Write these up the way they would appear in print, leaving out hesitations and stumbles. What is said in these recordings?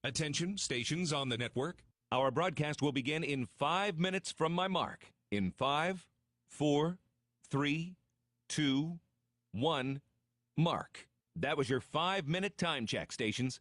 Attention, stations on the network. Our broadcast will begin in 5 minutes from my mark. In 5, 4, 3, 2, 1, mark. That was your 5-minute time check, stations.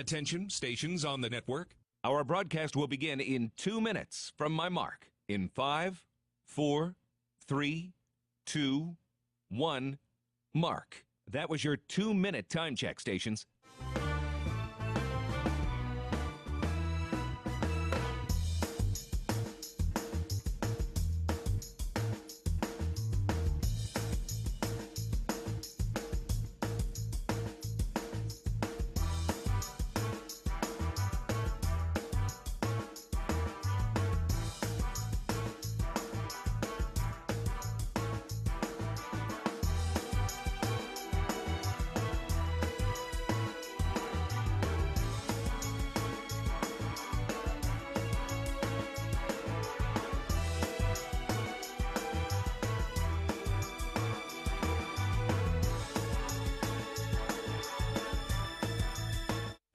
Attention, stations on the network. Our broadcast will begin in 2 minutes from my mark. In 5, 4, 3, 2, 1, mark. That was your 2-minute time check, stations.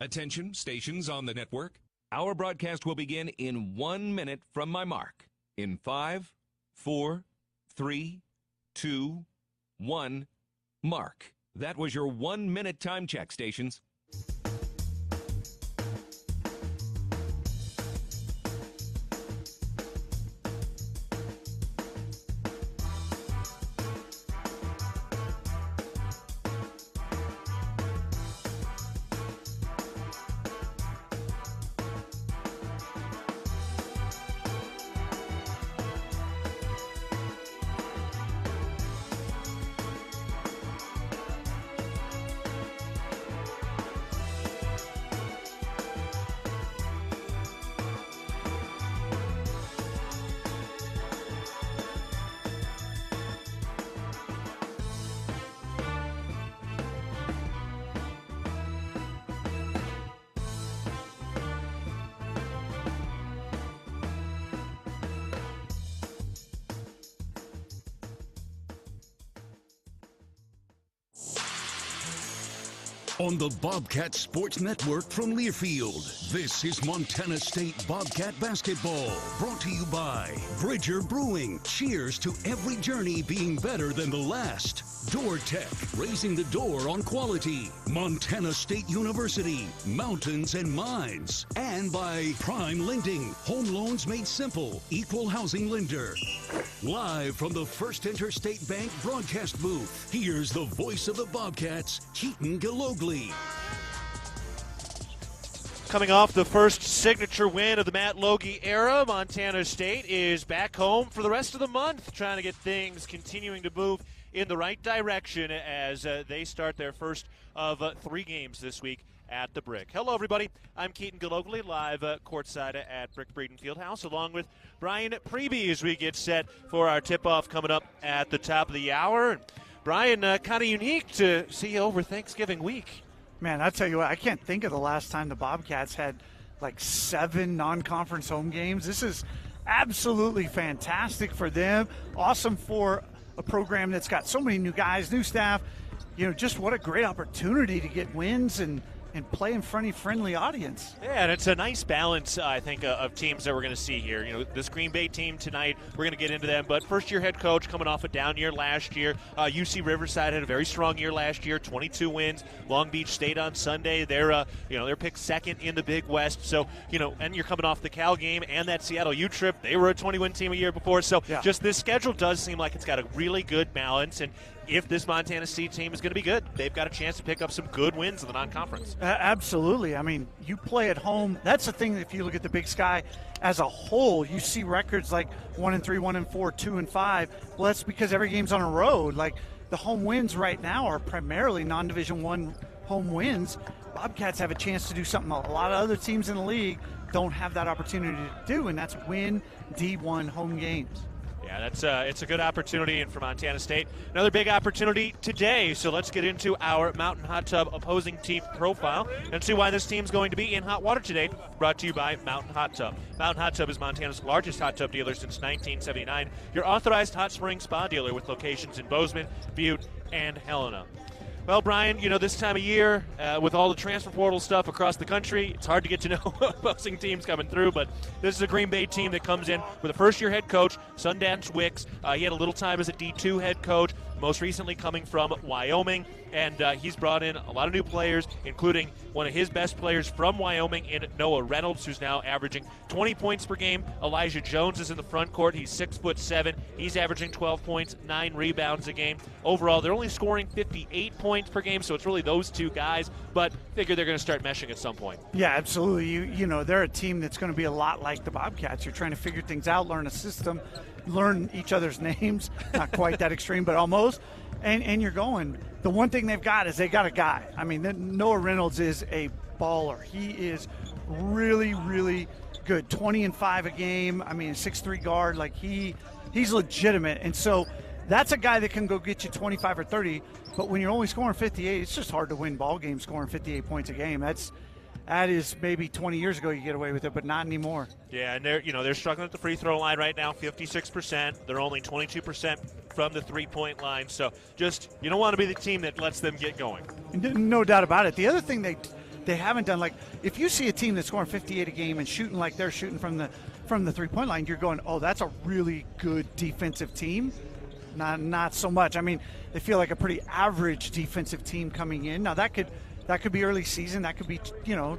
Attention, stations on the network. Our broadcast will begin in 1 minute from my mark. In 5, 4, 3, 2, 1, mark. That was your 1-minute time check, stations. On the Bobcat Sports Network from Learfield, this is Montana State Bobcat Basketball. Brought to you by Bridger Brewing. Cheers to every journey being better than the last. DoorTech, raising the door on quality. Montana State University, mountains and mines. And by Prime Lending, home loans made simple. Equal housing lender. Live from the First Interstate Bank broadcast booth, here's the voice of the Bobcats, Keaton Galogly. Coming off the first signature win of the Matt Logie era, Montana State is back home for the rest of the month, trying to get things continuing to move in the right direction as they start their first of 3 games this week at the Brick. Hello, everybody. I'm Keaton Galogly, live courtside at Brick Breeden Fieldhouse, along with Brian Preby as we get set for our tip-off coming up at the top of the hour. Brian, kind of unique to see you over Thanksgiving week. Man, I tell you what, I can't think of the last time the Bobcats had like 7 non-conference home games. This is absolutely fantastic for them. Awesome for a program that's got so many new guys, new staff. You know, just what a great opportunity to get wins and play in front of a friendly audience. Yeah, and it's a nice balance, I think, of teams that we're going to see here. You know, this Green Bay team tonight, we're going to get into them, but first-year head coach coming off a down year last year. UC Riverside had a very strong year last year, 22 wins. Long Beach State on Sunday, they're picked second in the Big West. So, and you're coming off the Cal game and that Seattle U trip. They were a 20-win team a year before. So Just this schedule does seem like it's got a really good balance, and if this Montana State team is going to be good, they've got a chance to pick up some good wins in the non-conference. Absolutely. I mean, you play at home. That's the thing. If you look at the Big Sky as a whole, you see records like 1-3, 1-4, 2-5. Well, that's because every game's on a road. Like the home wins right now are primarily non-Division I home wins. Bobcats have a chance to do something a lot of other teams in the league don't have that opportunity to do, and that's win D1 home games. Yeah, it's a good opportunity, and for Montana State, another big opportunity today. So let's get into our Mountain Hot Tub opposing team profile and see why this team's going to be in hot water today. Brought to you by Mountain Hot Tub. Mountain Hot Tub is Montana's largest hot tub dealer since 1979. Your authorized hot spring spa dealer with locations in Bozeman, Butte, and Helena. Well, Brian, this time of year, with all the transfer portal stuff across the country, it's hard to get to know opposing teams coming through, but this is a Green Bay team that comes in with a first-year head coach, Sundance Wicks. He had a little time as a D2 head coach, most recently coming from Wyoming, and he's brought in a lot of new players, including one of his best players from Wyoming in Noah Reynolds, who's now averaging 20 points per game. Elijah Jones is in the front court. He's 6'7". He's averaging 12 points, 9 rebounds a game. Overall, they're only scoring 58 points per game, so it's really those two guys, but figure they're going to start meshing at some point. Yeah, absolutely. You know, they're a team that's going to be a lot like the Bobcats. You're trying to figure things out, learn a system, learn each other's names, not quite that extreme, but almost, and you're going. The one thing they've got is they got a guy. I mean, Noah Reynolds is a baller. He is really, really good. 20-5 a game. I mean, a 6'3" guard. Like, he's legitimate. And so that's a guy that can go get you 25 or 30, but when you're only scoring 58, it's just hard to win ball games scoring 58 points a game. That is maybe 20 years ago you get away with it, but not anymore. Yeah, and they're struggling at the free throw line right now, 56%. They're only 22% from the three-point line. So just, you don't want to be the team that lets them get going. No doubt about it. The other thing they haven't done, like if you see a team that's scoring 58 a game and shooting like they're shooting from the three-point line, you're going, oh, that's a really good defensive team. Not so much. I mean, they feel like a pretty average defensive team coming in. Now that could be early season. That could be,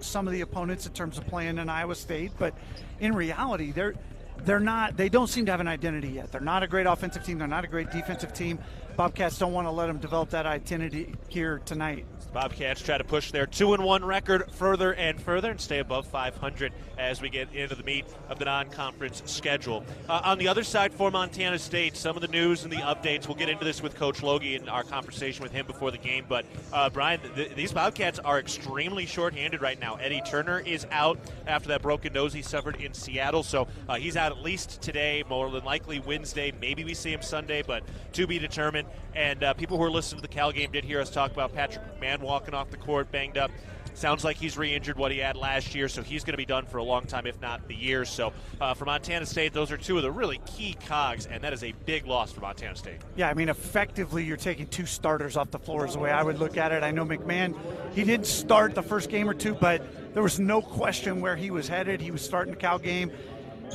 some of the opponents in terms of playing in Iowa State. But in reality, they're not. They don't seem to have an identity yet. They're not a great offensive team. They're not a great defensive team. Bobcats don't want to let them develop that identity here tonight. Bobcats try to push their 2-1 record further and further and stay above 500 as we get into the meat of the non-conference schedule. On the other side for Montana State, some of the news and the updates. We'll get into this with Coach Logie in our conversation with him before the game. But, Brian, these Bobcats are extremely shorthanded right now. Eddie Turner is out after that broken nose he suffered in Seattle. So he's out at least today, more than likely Wednesday. Maybe we see him Sunday, but to be determined. And people who are listening to the Cal game did hear us talk about Patrick McMahon walking off the court, banged up. Sounds like he's re-injured what he had last year, so he's going to be done for a long time, if not the year. So for Montana State, those are two of the really key cogs, and that is a big loss for Montana State. Yeah, I mean, effectively, you're taking two starters off the floor is the way I would look at it. I know McMahon, he didn't start the first game or two, but there was no question where he was headed. He was starting the Cal game.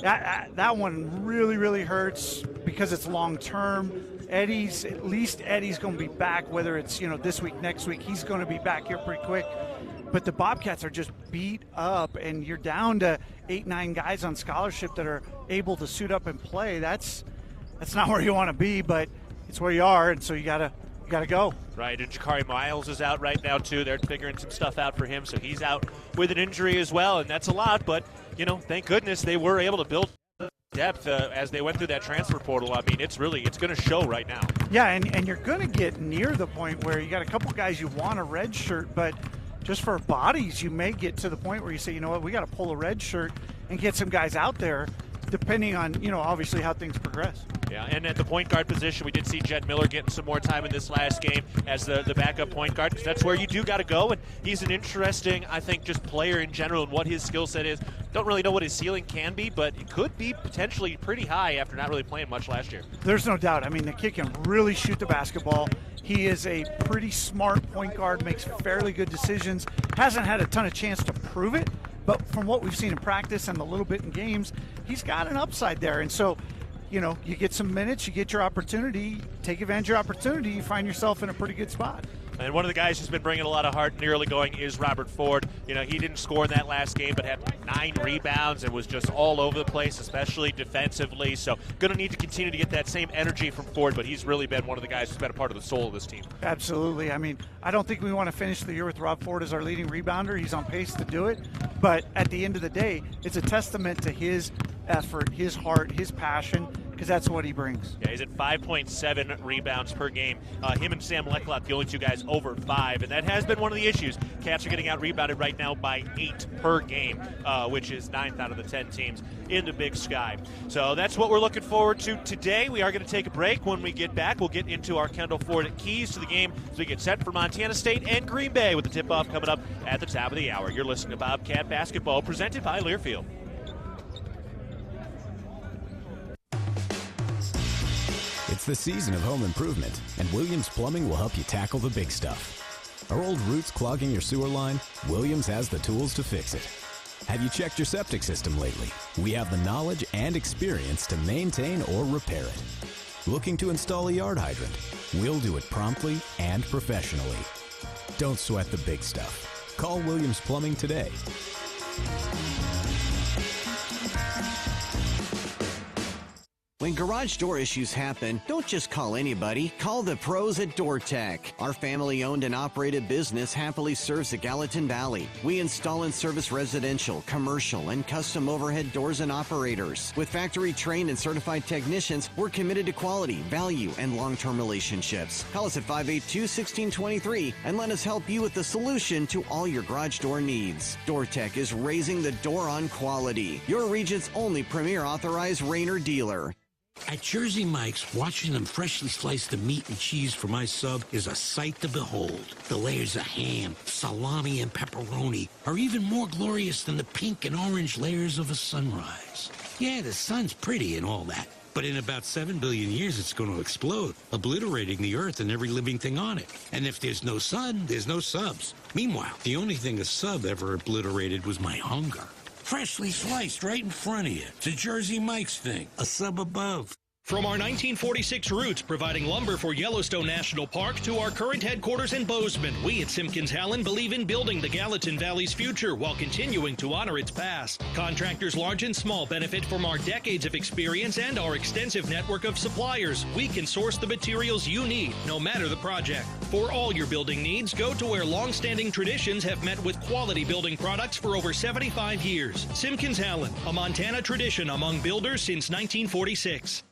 That one really, really hurts because it's long-term. At least Eddie's going to be back, whether it's, this week, next week. He's going to be back here pretty quick. But the Bobcats are just beat up, and you're down to 8-9 guys on scholarship that are able to suit up and play. That's not where you want to be, but it's where you are, and so you gotta go. Right, and Jakari Miles is out right now too. They're figuring some stuff out for him, so he's out with an injury as well, and that's a lot. But thank goodness they were able to build depth as they went through that transfer portal. I mean, it's going to show right now. Yeah, and you're going to get near the point where you got a couple guys you want a red shirt, but just for bodies, you may get to the point where you say, you know what, we got to pull a red shirt and get some guys out there, depending on, obviously how things progress. Yeah, and at the point guard position, we did see Jed Miller getting some more time in this last game as the backup point guard, because that's where you do got to go, and he's an interesting, I think, just player in general and what his skill set is. Don't really know what his ceiling can be, but it could be potentially pretty high after not really playing much last year. There's no doubt. I mean, the kid can really shoot the basketball. He is a pretty smart point guard, makes fairly good decisions, hasn't had a ton of chance to prove it, but from what we've seen in practice and a little bit in games, he's got an upside there. And so, you get some minutes, you get your opportunity, take advantage of your opportunity, you find yourself in a pretty good spot. And one of the guys who's been bringing a lot of heart in the early going is Robert Ford. He didn't score in that last game, but had 9 rebounds and was just all over the place, especially defensively. So going to need to continue to get that same energy from Ford, but he's really been one of the guys who's been a part of the soul of this team. Absolutely. I mean, I don't think we want to finish the year with Rob Ford as our leading rebounder. He's on pace to do it. But at the end of the day, it's a testament to his effort, his heart, his passion, because that's what he brings. Yeah, he's at 5.7 rebounds per game. Him and Sam Leclerc, the only two guys over 5, and that has been one of the issues. Cats are getting out-rebounded right now by 8 per game, which is 9th out of the 10 teams in the Big Sky. So that's what we're looking forward to today. We are going to take a break. When we get back, we'll get into our Kendall Ford keys to the game as we get set for Montana State and Green Bay with the tip-off coming up at the top of the hour. You're listening to Bobcat Basketball, presented by Learfield. It's the season of home improvement, and Williams Plumbing will help you tackle the big stuff. Are old roots clogging your sewer line? Williams has the tools to fix it. Have you checked your septic system lately? We have the knowledge and experience to maintain or repair it. Looking to install a yard hydrant? We'll do it promptly and professionally. Don't sweat the big stuff. Call Williams Plumbing today. When garage door issues happen, don't just call anybody. Call the pros at DoorTech. Our family-owned and operated business happily serves the Gallatin Valley. We install and service residential, commercial, and custom overhead doors and operators. With factory-trained and certified technicians, we're committed to quality, value, and long-term relationships. Call us at 582-1623 and let us help you with the solution to all your garage door needs. DoorTech is raising the door on quality. Your region's only premier authorized Rainer dealer. At Jersey Mike's, watching them freshly slice the meat and cheese for my sub is a sight to behold. The layers of ham, salami, and pepperoni are even more glorious than the pink and orange layers of a sunrise. Yeah, the sun's pretty and all that, but in about 7 billion years, it's going to explode, obliterating the Earth and every living thing on it. And if there's no sun, there's no subs. Meanwhile, the only thing a sub ever obliterated was my hunger. Freshly sliced right in front of you. It's a Jersey Mike's thing. A sub above. From our 1946 roots providing lumber for Yellowstone National Park to our current headquarters in Bozeman, we at Simpkins-Hallen believe in building the Gallatin Valley's future while continuing to honor its past. Contractors large and small benefit from our decades of experience and our extensive network of suppliers. We can source the materials you need, no matter the project. For all your building needs, go to where long-standing traditions have met with quality building products for over 75 years. Simpkins-Hallen, a Montana tradition among builders since 1946.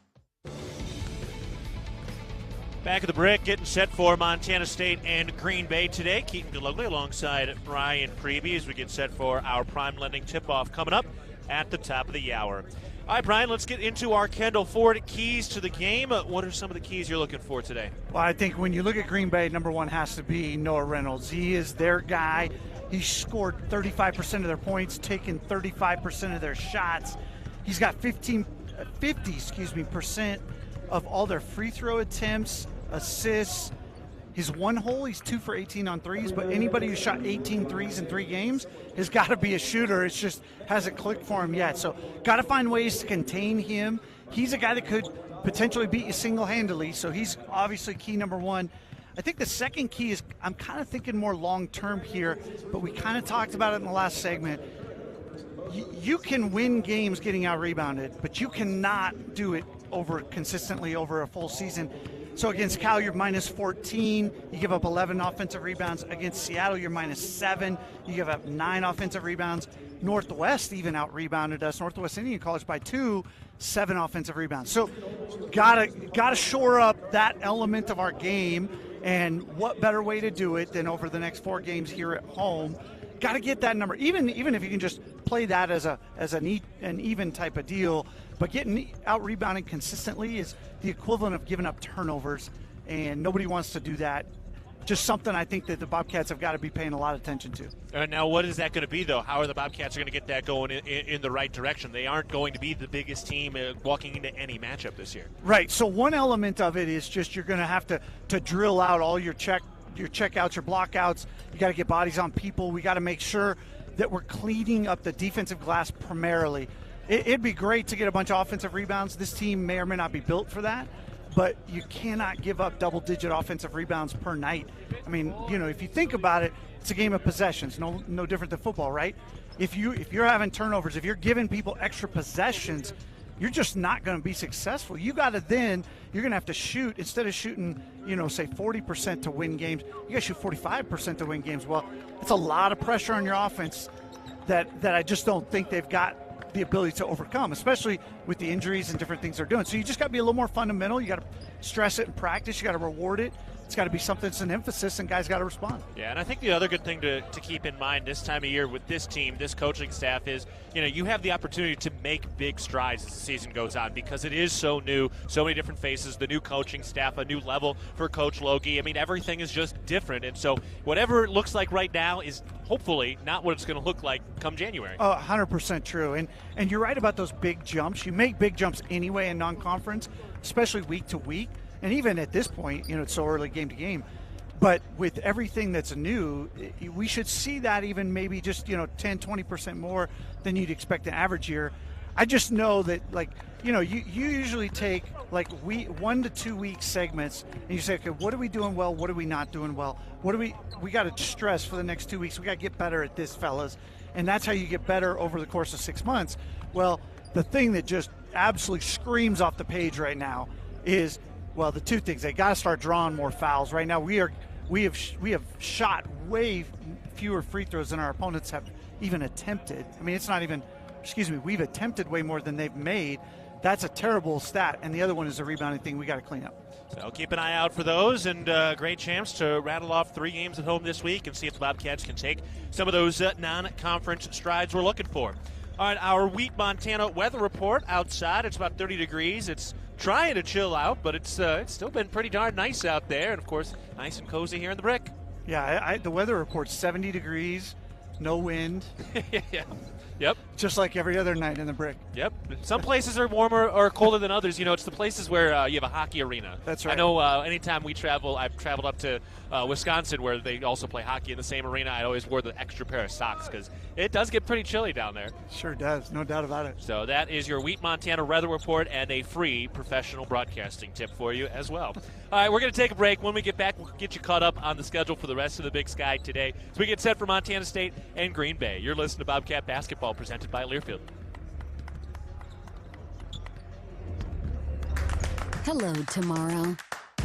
Back at the break, getting set for Montana State and Green Bay today. Keaton DeLugli alongside Brian Preby as we get set for our Prime Lending tip-off coming up at the top of the hour. All right, Brian, let's get into our Kendall Ford keys to the game. What are some of the keys you're looking for today? Well, I think when you look at Green Bay, number one has to be Noah Reynolds. He is their guy. He scored 35% of their points, taken 35% of their shots. He's got 50% of all their free throw attempts, assists. His one hole, he's 2 for 18 on threes, but anybody who shot 18 threes in 3 games has got to be a shooter. It's just hasn't clicked for him yet. So got to find ways to contain him. He's a guy that could potentially beat you single-handedly, so he's obviously key number one. I think the second key is I'm kind of thinking more long-term here, but we kind of talked about it in the last segment. You can win games getting out-rebounded, but you cannot do it consistently over a full season. So against Cal, you're minus 14. You give up 11 offensive rebounds. Against Seattle, you're minus 7. You give up 9 offensive rebounds. Northwest even out-rebounded us. Northwest Indian College by 2, 7 offensive rebounds. So gotta shore up that element of our game. And what better way to do it than over the next 4 games here at home? Got to get that number, even if you can just play that as an even type of deal. But getting out rebounding consistently is the equivalent of giving up turnovers, and nobody wants to do that. Just something I think that the Bobcats have got to be paying a lot of attention to. Now, what is that going to be, though? How are the Bobcats going to get that going in the right direction? They aren't going to be the biggest team walking into any matchup this year. Right. So one element of it is just you're going to have to drill out all your checkouts, your blockouts. You got to get bodies on people. We got to make sure that we're cleaning up the defensive glass primarily. It'd be great to get a bunch of offensive rebounds. This team may or may not be built for that, but you cannot give up double-digit offensive rebounds per night. I mean, if you think about it, it's a game of possessions, no different than football, right? If you're having turnovers, if you're giving people extra possessions, you're just not going to be successful. You're going to have to shoot, instead of shooting, say 40% to win games, you got to shoot 45% to win games. Well, it's a lot of pressure on your offense that I just don't think they've got the ability to overcome, especially with the injuries and different things they're doing. So you just got to be a little more fundamental. You got to stress it in practice. You got to reward it. It's got to be something that's an emphasis, and guys got to respond. Yeah, and I think the other good thing to keep in mind this time of year with this team, this coaching staff is, you have the opportunity to make big strides as the season goes on because it is so new, so many different faces, the new coaching staff, a new level for Coach Logie. I mean, everything is just different, and so whatever it looks like right now is hopefully not what it's going to look like come January. 100% true, and you're right about those big jumps. You make big jumps anyway in non-conference, especially week to week. And even at this point, it's so early game to game. But with everything that's new, we should see that even maybe just, 10, 20% more than you'd expect an average year. I just know that, you usually take 1 to 2 week segments and you say, okay, what are we doing well? What are we not doing well? We got to stress for the next 2 weeks. We got to get better at this, fellas. And that's how you get better over the course of 6 months. Well, the thing that just absolutely screams off the page right now is, well, the 2 things. They got to start drawing more fouls. Right now, we have shot way fewer free throws than our opponents have even attempted. I mean, we've attempted way more than they've made. That's a terrible stat. And the other one is a rebounding thing we got to clean up. So keep an eye out for those, and great chance to rattle off 3 games at home this week and see if the Bobcats can take some of those non-conference strides we're looking for. All right, our Wheat Montana weather report outside. It's about 30 degrees. It's trying to chill out, but it's still been pretty darn nice out there, and of course, nice and cozy here in the Brick. Yeah, the weather report's 70 degrees, no wind. Yeah. Yep. Just like every other night in the Brick. Yep. Some places are warmer or colder than others. It's the places where you have a hockey arena. That's right. I know anytime I've traveled up to Wisconsin where they also play hockey in the same arena, I always wore the extra pair of socks because it does get pretty chilly down there. Sure does. No doubt about it. So that is your Wheat Montana weather report and a free professional broadcasting tip for you as well. All right, we're going to take a break. When we get back, we'll get you caught up on the schedule for the rest of the Big Sky today as we get set for Montana State and Green Bay. You're listening to Bobcat Basketball presented by Learfield. Hello, tomorrow.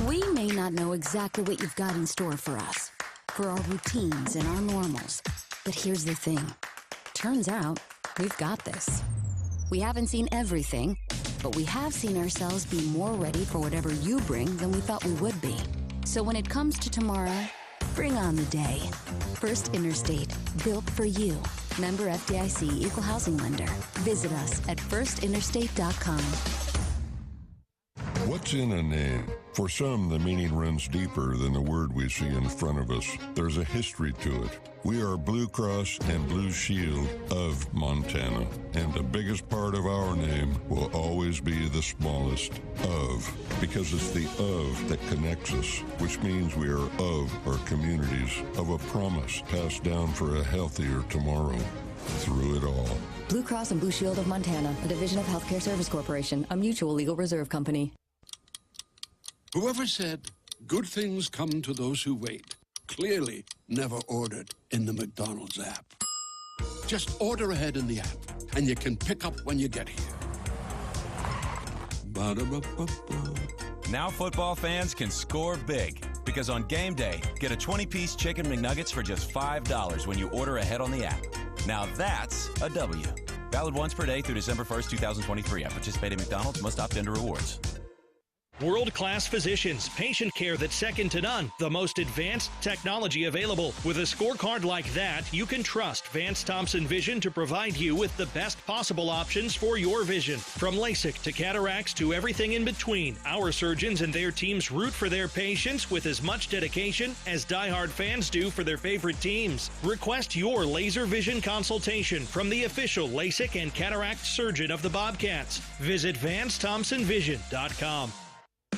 We may not know exactly what you've got in store for us, for our routines and our normals. But here's the thing. Turns out, we've got this. We haven't seen everything, but we have seen ourselves be more ready for whatever you bring than we thought we would be. So when it comes to tomorrow, bring on the day. First Interstate, built for you. Member FDIC Equal Housing Lender. Visit us at firstinterstate.com. What What's in a name? For some, the meaning runs deeper than the word we see in front of us. There's a history to it. We are Blue Cross and Blue Shield of Montana, and the biggest part of our name will always be the smallest, of, because it's the of that connects us, which means we are of our communities, of a promise passed down for a healthier tomorrow. Through it all. Blue Cross and Blue Shield of Montana, a division of Healthcare Service Corporation, a mutual legal reserve company. Whoever said, good things come to those who wait, clearly never ordered in the McDonald's app. Just order ahead in the app, and you can pick up when you get here. Ba-da-ba-ba-ba. Now football fans can score big, because on game day, get a 20-piece Chicken McNuggets for just $5 when you order ahead on the app. Now that's a W. Valid once per day through December 1st, 2023. At participating McDonald's, must opt into rewards. World-class physicians, patient care that's second to none, the most advanced technology available. With a scorecard like that, you can trust Vance Thompson Vision to provide you with the best possible options for your vision. From LASIK to cataracts to everything in between, our surgeons and their teams root for their patients with as much dedication as diehard fans do for their favorite teams. Request your laser vision consultation from the official LASIK and cataract surgeon of the Bobcats. Visit VanceThompsonVision.com.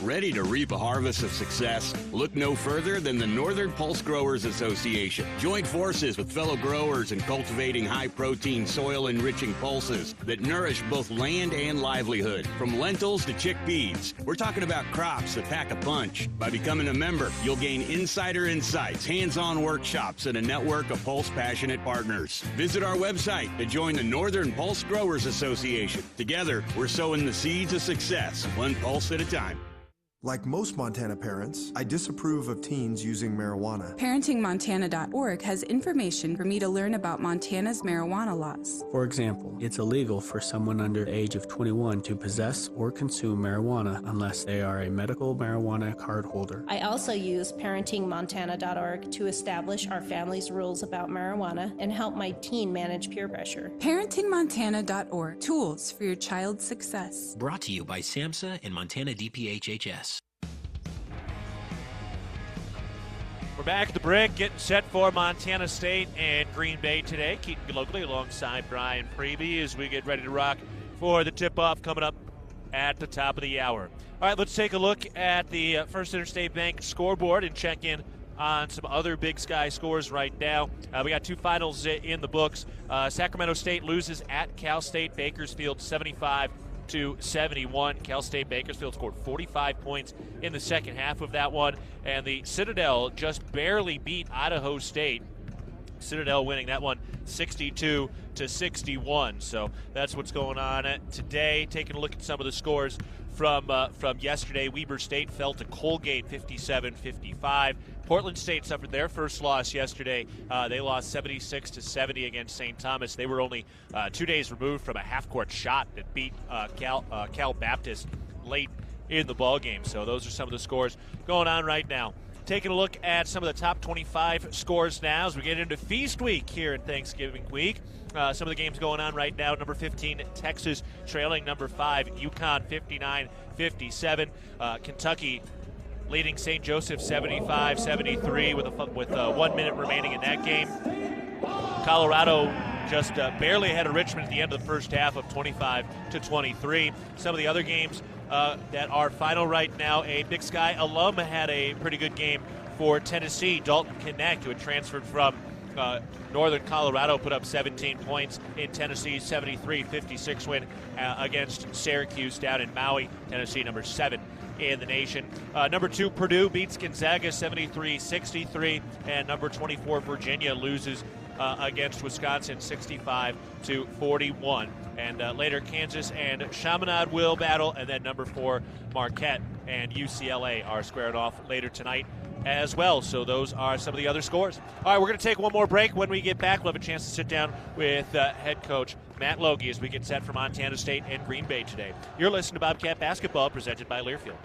Ready to reap a harvest of success? Look no further than the Northern Pulse Growers Association. Join forces with fellow growers in cultivating high-protein, soil-enriching pulses that nourish both land and livelihood. From lentils to chickpeas, we're talking about crops that pack a punch. By becoming a member, you'll gain insider insights, hands-on workshops, and a network of Pulse-passionate partners. Visit our website to join the Northern Pulse Growers Association. Together, we're sowing the seeds of success, one pulse at a time. Like most Montana parents, I disapprove of teens using marijuana. ParentingMontana.org has information for me to learn about Montana's marijuana laws. For example, it's illegal for someone under the age of 21 to possess or consume marijuana unless they are a medical marijuana card holder. I also use ParentingMontana.org to establish our family's rules about marijuana and help my teen manage peer pressure. ParentingMontana.org, tools for your child's success. Brought to you by SAMHSA and Montana DPHHS. We're back at the break, getting set for Montana State and Green Bay today. Keaton Locally alongside Brian Freeby as we get ready to rock for the tip-off coming up at the top of the hour. All right, let's take a look at the First Interstate Bank scoreboard and check in on some other Big Sky scores right now. We got two finals in the books. Sacramento State loses at Cal State Bakersfield 75-71. Cal State Bakersfield scored 45 points in the second half of that one, and the Citadel just barely beat Idaho State. Citadel winning that one 62-61. So that's what's going on today. Taking a look at some of the scores from yesterday. Weber State fell to Colgate 57-55. Portland State suffered their first loss yesterday. They lost 76-70 against St. Thomas. They were only 2 days removed from a half-court shot that beat Cal Baptist late in the ballgame. So those are some of the scores going on right now. Taking a look at some of the top 25 scores now as we get into Feast Week here in Thanksgiving week. Some of the games going on right now. Number 15, Texas trailing number 5, UConn 59-57. Kentucky leading St. Joseph 75-73 with 1 minute remaining in that game. Colorado just barely ahead of Richmond at the end of the first half of 25-23. Some of the other games that are final right now, a Big Sky alum had a pretty good game for Tennessee. Dalton Knecht, who had transferred from Northern Colorado, put up 17 points in Tennessee's 73-56 win against Syracuse down in Maui. Tennessee number 7 in the nation. Number 2, Purdue beats Gonzaga 73-63, and number 24, Virginia loses against Wisconsin 65-41. And later, Kansas and Chaminade will battle, and then number 4, Marquette and UCLA are squaring off later tonight as well. So those are some of the other scores. All right, we're going to take one more break. When we get back, we'll have a chance to sit down with head coach Matt Logie as we get set for Montana State and Green Bay today. You're listening to Bobcat Basketball, presented by Learfield.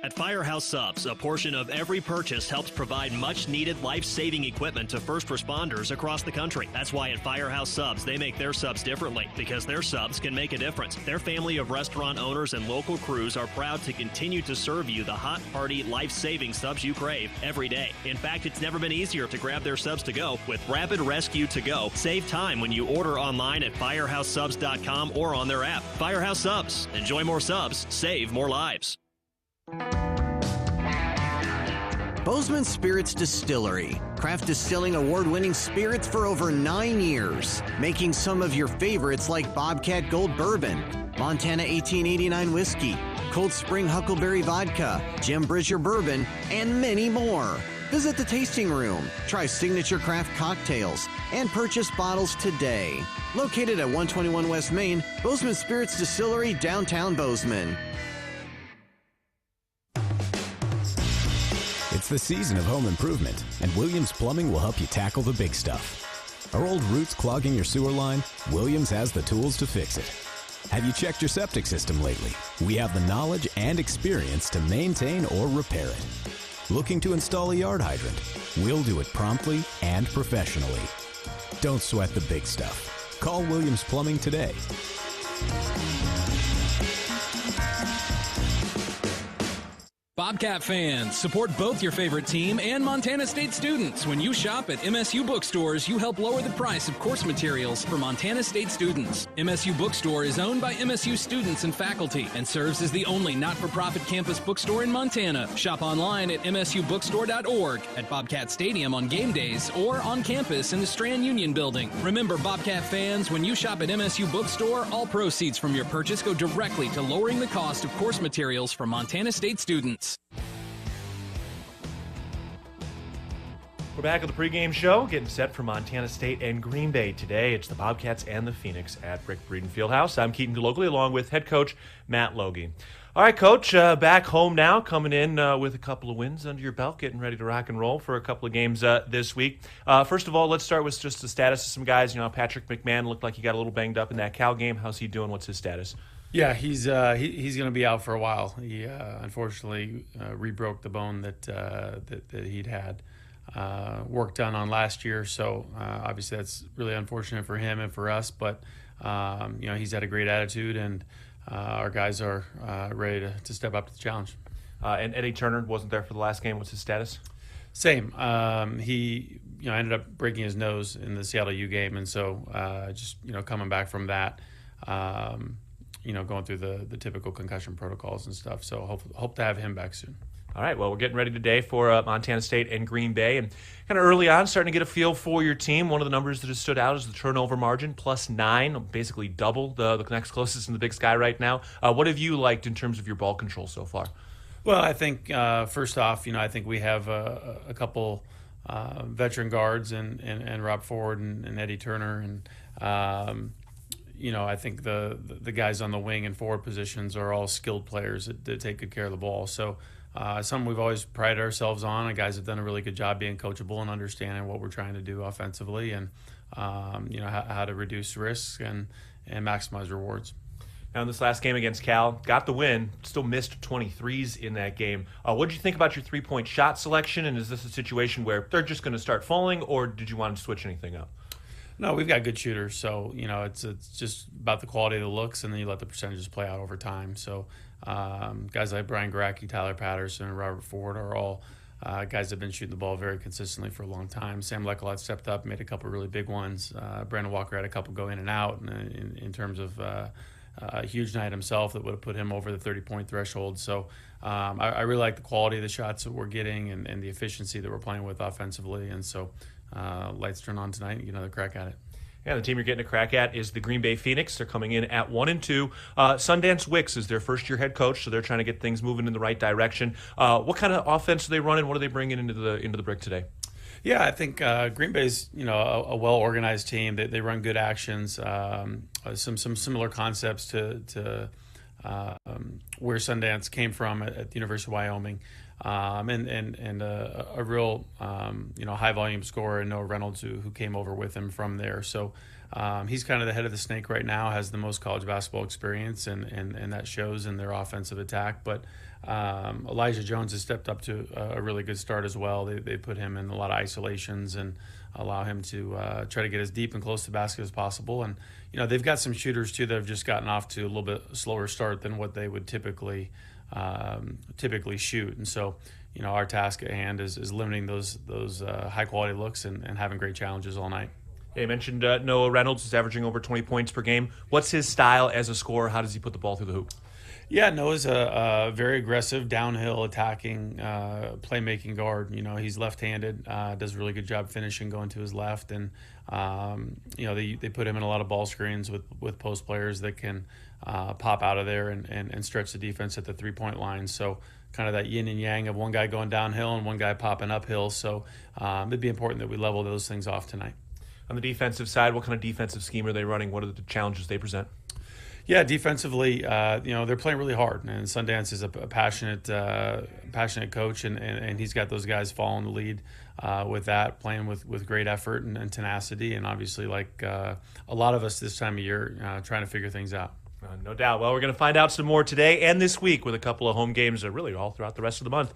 At Firehouse Subs, a portion of every purchase helps provide much-needed life-saving equipment to first responders across the country. That's why at Firehouse Subs, they make their subs differently, because their subs can make a difference. Their family of restaurant owners and local crews are proud to continue to serve you the hot, hearty, life-saving subs you crave every day. In fact, it's never been easier to grab their subs to go with Rapid Rescue to Go. Save time when you order online at firehousesubs.com or on their app. Firehouse Subs. Enjoy more subs. Save more lives. Bozeman Spirits Distillery. Craft distilling award-winning spirits for over 9 years. Making some of your favorites like Bobcat Gold Bourbon, Montana 1889 Whiskey, Cold Spring Huckleberry Vodka, Jim Bridger Bourbon, and many more. Visit the tasting room, try signature craft cocktails, and purchase bottles today. Located at 121 West Main, Bozeman Spirits Distillery, downtown Bozeman. It's the season of home improvement, and Williams Plumbing will help you tackle the big stuff. Are old roots clogging your sewer line? Williams has the tools to fix it. Have you checked your septic system lately? We have the knowledge and experience to maintain or repair it. Looking to install a yard hydrant? We'll do it promptly and professionally. Don't sweat the big stuff. Call Williams Plumbing today. Bobcat fans, support both your favorite team and Montana State students. When you shop at MSU bookstores, you help lower the price of course materials for Montana State students. MSU Bookstore is owned by MSU students and faculty and serves as the only not-for-profit campus bookstore in Montana. Shop online at msubookstore.org, at Bobcat Stadium on game days, or on campus in the Strand Union Building. Remember, Bobcat fans, when you shop at MSU Bookstore, all proceeds from your purchase go directly to lowering the cost of course materials for Montana State students. We're back at the pregame show, getting set for Montana State and Green Bay today. It's the Bobcats and the Phoenix at Rick Breeden Fieldhouse. I'm Keaton Locally, along with head coach Matt Logie. All right, Coach, back home now, coming in with a couple of wins under your belt, getting ready to rock and roll for a couple of games this week. First of all, let's start with just the status of some guys. You know, Patrick McMahon looked like he got a little banged up in that Cal game. How's he doing? What's his status? Yeah, he's going to be out for a while. He unfortunately rebroke the bone that he'd had work done on last year. So obviously that's really unfortunate for him and for us. But he's had a great attitude, and our guys are ready to step up to the challenge. And Eddie Turner wasn't there for the last game. What's his status? Same. He ended up breaking his nose in the Seattle U game, and so just coming back from that. Going through the typical concussion protocols and stuff. So hope to have him back soon. All right, well, we're getting ready today for Montana State and Green Bay. And kind of early on, starting to get a feel for your team. One of the numbers that has stood out is the turnover margin, +9, basically double the next closest in the Big Sky right now. What have you liked in terms of your ball control so far? Well, I think first off, I think we have a couple veteran guards and Rob Ford and Eddie Turner, and I think the guys on the wing and forward positions are all skilled players that take good care of the ball. So something we've always prided ourselves on, and guys have done a really good job being coachable and understanding what we're trying to do offensively, and how to reduce risks and maximize rewards. Now in this last game against Cal, got the win, still missed 23s in that game. What did you think about your three-point shot selection, and is this a situation where they're just going to start falling, or did you want to switch anything up? No, we've got good shooters, so it's just about the quality of the looks, and then you let the percentages play out over time. So guys like Brian Garacki, Tyler Patterson, and Robert Ford are all guys that have been shooting the ball very consistently for a long time. Sam Leckelot stepped up, made a couple really big ones. Brandon Walker had a couple go in and out in terms of a huge night himself that would have put him over the 30-point threshold. So I really like the quality of the shots that we're getting and the efficiency that we're playing with offensively, and so lights turn on tonight and get another crack at it. Yeah, the team you're getting a crack at is the Green Bay Phoenix. They're coming in at 1-2. Sundance Wicks is their first-year head coach, so they're trying to get things moving in the right direction. What kind of offense are they running? What are they bringing into the brick today? Yeah, I think Green Bay's a well-organized team. They run good actions, some similar concepts to where Sundance came from at the University of Wyoming, and a real high volume scorer, Noah Reynolds, who came over with him from there. So he's kind of the head of the snake right now, has the most college basketball experience, and that shows in their offensive attack. But Elijah Jones has stepped up to a really good start as well. They put him in a lot of isolations and allow him to try to get as deep and close to the basket as possible. And they've got some shooters too that have just gotten off to a little bit slower start than what they would typically shoot. And so our task at hand is limiting those high quality looks and having great challenges all night. Yeah, you mentioned Noah Reynolds is averaging over 20 points per game. What's his style as a scorer? How does he put the ball through the hoop? Yeah, Noah's a very aggressive, downhill attacking, playmaking guard. He's left-handed, does a really good job finishing, going to his left, and they put him in a lot of ball screens with post players that can pop out of there and stretch the defense at the three-point line. So kind of that yin and yang of one guy going downhill and one guy popping uphill. So it'd be important that we level those things off tonight. On the defensive side, what kind of defensive scheme are they running? What are the challenges they present? Yeah, defensively, they're playing really hard, and Sundance is a passionate coach, and he's got those guys following the lead with that, playing with great effort and tenacity, and obviously, like a lot of us this time of year, trying to figure things out. No doubt. Well, we're going to find out some more today and this week with a couple of home games, really all throughout the rest of the month.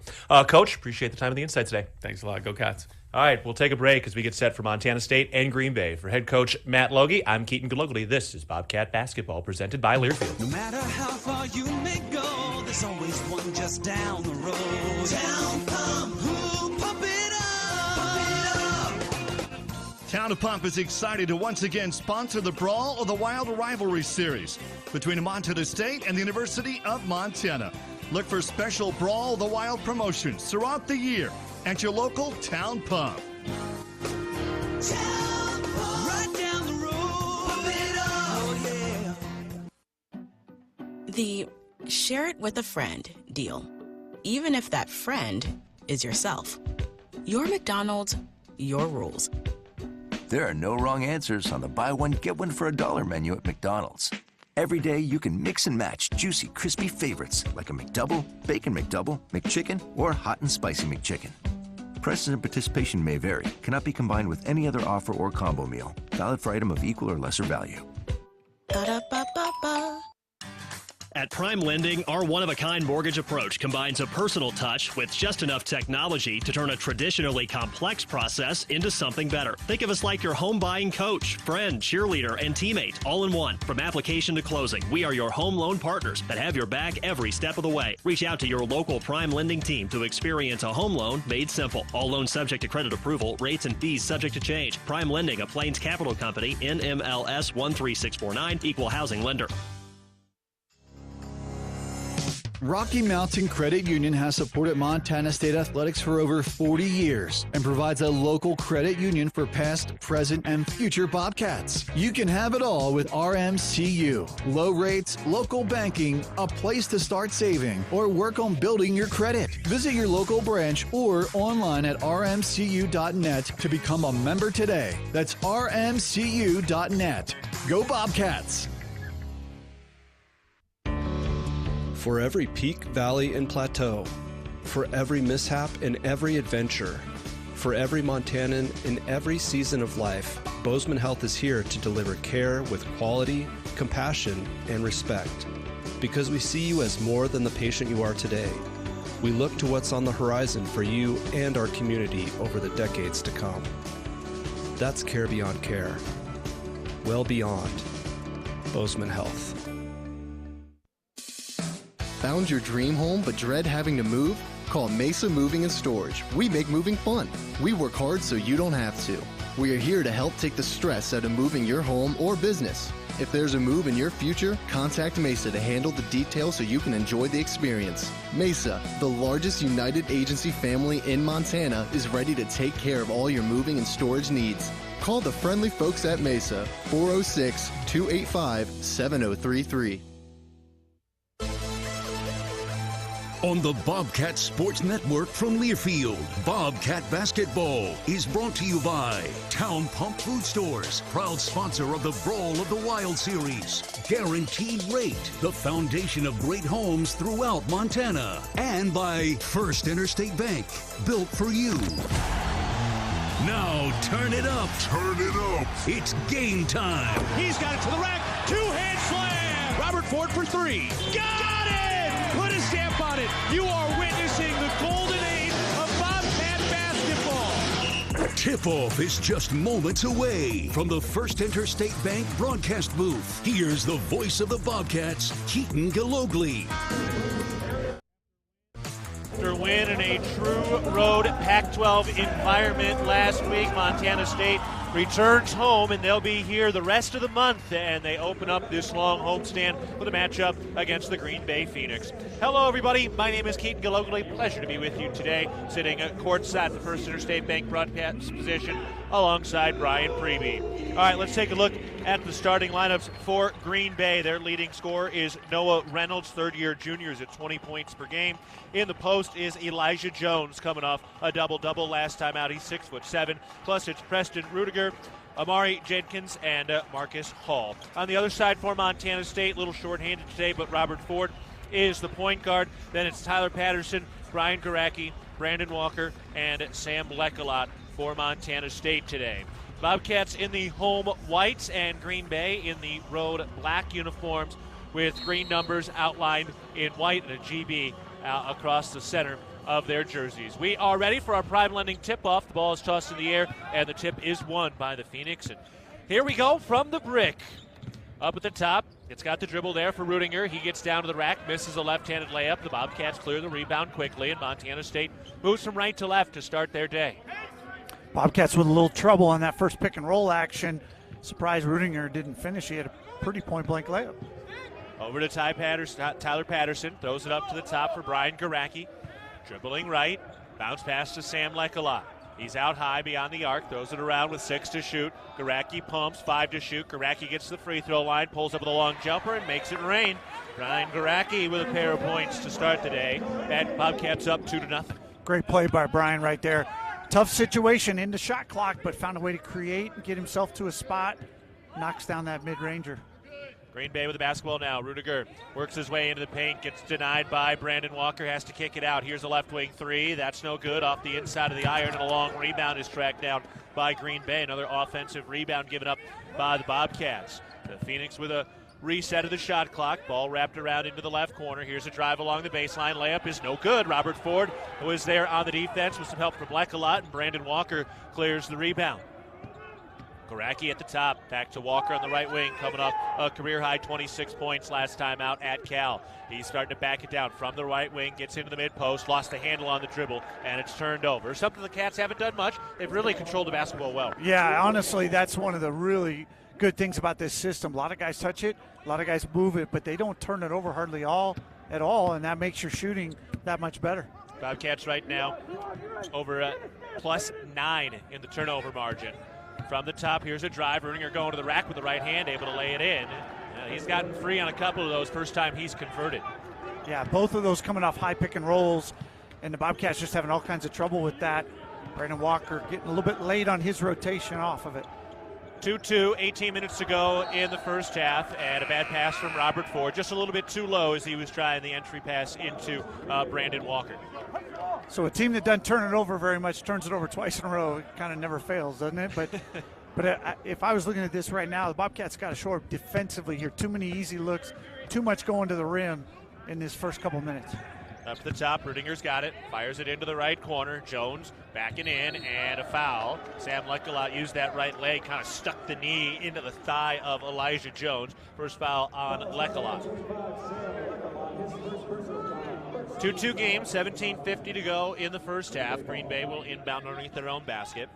Coach, appreciate the time and the insight today. Thanks a lot. Go Cats. All right, we'll take a break as we get set for Montana State and Green Bay. For head coach Matt Logie, I'm Keaton Galugly. This is Bobcat Basketball presented by Learfield. No matter how far you may go, there's always one just down the road. Town Pump, pump it up. Town of Pump is excited to once again sponsor the Brawl of the Wild Rivalry Series between Montana State and the University of Montana. Look for special Brawl of the Wild promotions throughout the year at your local Town Pump. Town Pump, right down the road. Pump it up, yeah. The share it with a friend deal, even if that friend is yourself. Your McDonald's, your rules. There are no wrong answers on the buy one, get one for $1 menu at McDonald's. Every day, you can mix and match juicy, crispy favorites like a McDouble, Bacon McDouble, McChicken, or Hot and Spicy McChicken. Prices and participation may vary. Cannot be combined with any other offer or combo meal. Valid for item of equal or lesser value. Ba-da-ba-ba-ba. At Prime Lending, our one-of-a-kind mortgage approach combines a personal touch with just enough technology to turn a traditionally complex process into something better. Think of us like your home buying coach, friend, cheerleader, and teammate, all in one. From application to closing, we are your home loan partners that have your back every step of the way. Reach out to your local Prime Lending team to experience a home loan made simple. All loans subject to credit approval, rates and fees subject to change. Prime Lending, a Plains Capital Company, NMLS 13649, Equal Housing Lender. Rocky Mountain Credit Union has supported Montana State athletics for over 40 years and provides a local credit union for past, present, and future Bobcats. You can have it all with RMCU. Low rates, local banking, a place to start saving, or work on building your credit. Visit your local branch or online at rmcu.net to become a member today. That's rmcu.net. Go Bobcats! For every peak, valley, and plateau, for every mishap and every adventure, for every Montanan in every season of life, Bozeman Health is here to deliver care with quality, compassion, and respect. Because we see you as more than the patient you are today. We look to what's on the horizon for you and our community over the decades to come. That's care beyond care. Well beyond. Bozeman Health. Found your dream home but dread having to move? Call Mesa Moving and Storage. We make moving fun. We work hard so you don't have to. We are here to help take the stress out of moving your home or business. If there's a move in your future, contact Mesa to handle the details so you can enjoy the experience. Mesa, the largest United agency family in Montana, is ready to take care of all your moving and storage needs. Call the friendly folks at Mesa, 406-285-7033. On the Bobcat Sports Network from Learfield, Bobcat Basketball is brought to you by Town Pump Food Stores, proud sponsor of the Brawl of the Wild Series. Guaranteed Rate, the foundation of great homes throughout Montana. And by First Interstate Bank, built for you. Now turn it up. Turn it up. It's game time. He's got it to the rack. Two-hand slam. Robert Ford for three. Got it! Put a stamp on it. You are witnessing the golden age of Bobcat basketball. Tip-off is just moments away from the First Interstate Bank broadcast booth. Here's the voice of the Bobcats, Keaton Galogly. After win in a true road Pac-12 environment last week, Montana State returns home, and they'll be here the rest of the month, and they open up this long homestand with a matchup against the Green Bay Phoenix. Hello, everybody. My name is Keaton Galogly. Pleasure to be with you today, sitting at courtside the First Interstate Bank broadcast position alongside Brian Preby. All right, let's take a look at the starting lineups for Green Bay. Their leading scorer is Noah Reynolds, third-year junior, is at 20 points per game. In the post is Elijah Jones, coming off a double-double last time out. He's 6'7". Plus, it's Preston Rudiger, Amari Jenkins, and Marcus Hall. On the other side for Montana State, a little short-handed today, but Robert Ford is the point guard. Then it's Tyler Patterson, Brian Garacki, Brandon Walker, and Sam Lekalot for Montana State today. Bobcats in the home whites and Green Bay in the road black uniforms with green numbers outlined in white and a GB across the center of their jerseys. We are ready for our Prime Lending tip-off. The ball is tossed in the air, and the tip is won by the Phoenix. And here we go from the brick. Up at the top, it's got the dribble there for Rudiger. He gets down to the rack, misses a left-handed layup. The Bobcats clear the rebound quickly, and Montana State moves from right to left to start their day. Bobcats with a little trouble on that first pick-and-roll action. Surprised Rudiger didn't finish. He had a pretty point-blank layup. Over to Tyler Patterson, throws it up to the top for Brian Garacki. Dribbling right, bounce pass to Sam Lekalot. He's out high beyond the arc, throws it around with 6 to shoot. Garacki pumps, 5 to shoot. Garacki gets to the free throw line, pulls up with a long jumper, and makes it rain. Brian Garacki with a pair of points to start the day. And Bobcats up 2-0. Great play by Brian right there. Tough situation in the shot clock, but found a way to create and get himself to a spot. Knocks down that mid-ranger. Green Bay with the basketball now. Rudiger works his way into the paint, gets denied by Brandon Walker, has to kick it out. Here's a left wing three. That's no good. Off the inside of the iron, and a long rebound is tracked down by Green Bay. Another offensive rebound given up by the Bobcats. The Phoenix with a reset of the shot clock. Ball wrapped around into the left corner. Here's a drive along the baseline. Layup is no good. Robert Ford was there on the defense with some help from Lekalot, and Brandon Walker clears the rebound. Garacki at the top, back to Walker on the right wing, coming off a career-high 26 points last time out at Cal. He's starting to back it down from the right wing, gets into the mid-post, lost the handle on the dribble, and it's turned over. Something the Cats haven't done much. They've really controlled the basketball well. Yeah, honestly, that's one of the really good things about this system. A lot of guys touch it, a lot of guys move it, but they don't turn it over hardly at all, and that makes your shooting that much better. Bobcats right now over +9 in the turnover margin. From the top, here's a drive. Rudiger going to the rack with the right hand, able to lay it in. He's gotten free on a couple of those. First time he's converted. Yeah, both of those coming off high pick and rolls, and the Bobcats just having all kinds of trouble with that. Brandon Walker getting a little bit late on his rotation off of it. 2-2, 18 minutes to go in the first half, and a bad pass from Robert Ford. Just a little bit too low as he was trying the entry pass into Brandon Walker. So a team that doesn't turn it over very much turns it over twice in a row. It kind of never fails, doesn't it? But if I was looking at this right now, the Bobcats got to shore up defensively here. Too many easy looks, too much going to the rim in this first couple of minutes. Up to the top, Rudiger's got it, fires it into the right corner. Jones backing in, and a foul. Sam Lekalot used that right leg, kind of stuck the knee into the thigh of Elijah Jones. First foul on Lekalot. 2-2 game, 17:50 to go in the first half. Green Bay will inbound underneath their own basket.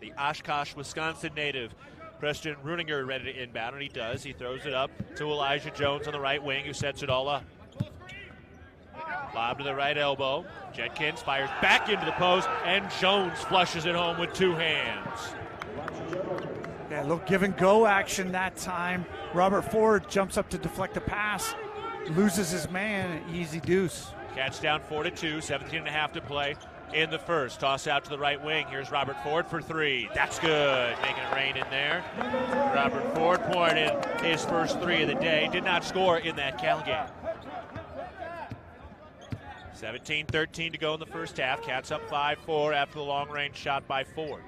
The Oshkosh, Wisconsin native, Preston Rudiger, ready to inbound, and he does. He throws it up to Elijah Jones on the right wing, who sets it all up. Lob to the right elbow. Jenkins fires back into the post, and Jones flushes it home with two hands. Yeah, a little give and go action that time. Robert Ford jumps up to deflect the pass, loses his man, an easy deuce. Cats down 4-2, 17.5 to play in the first. Toss out to the right wing. Here's Robert Ford for three. That's good. Making it rain in there. Robert Ford poured in his first three of the day. Did not score in that Cal game. 17-13 to go in the first half. Cats up 5-4 after the long-range shot by Ford.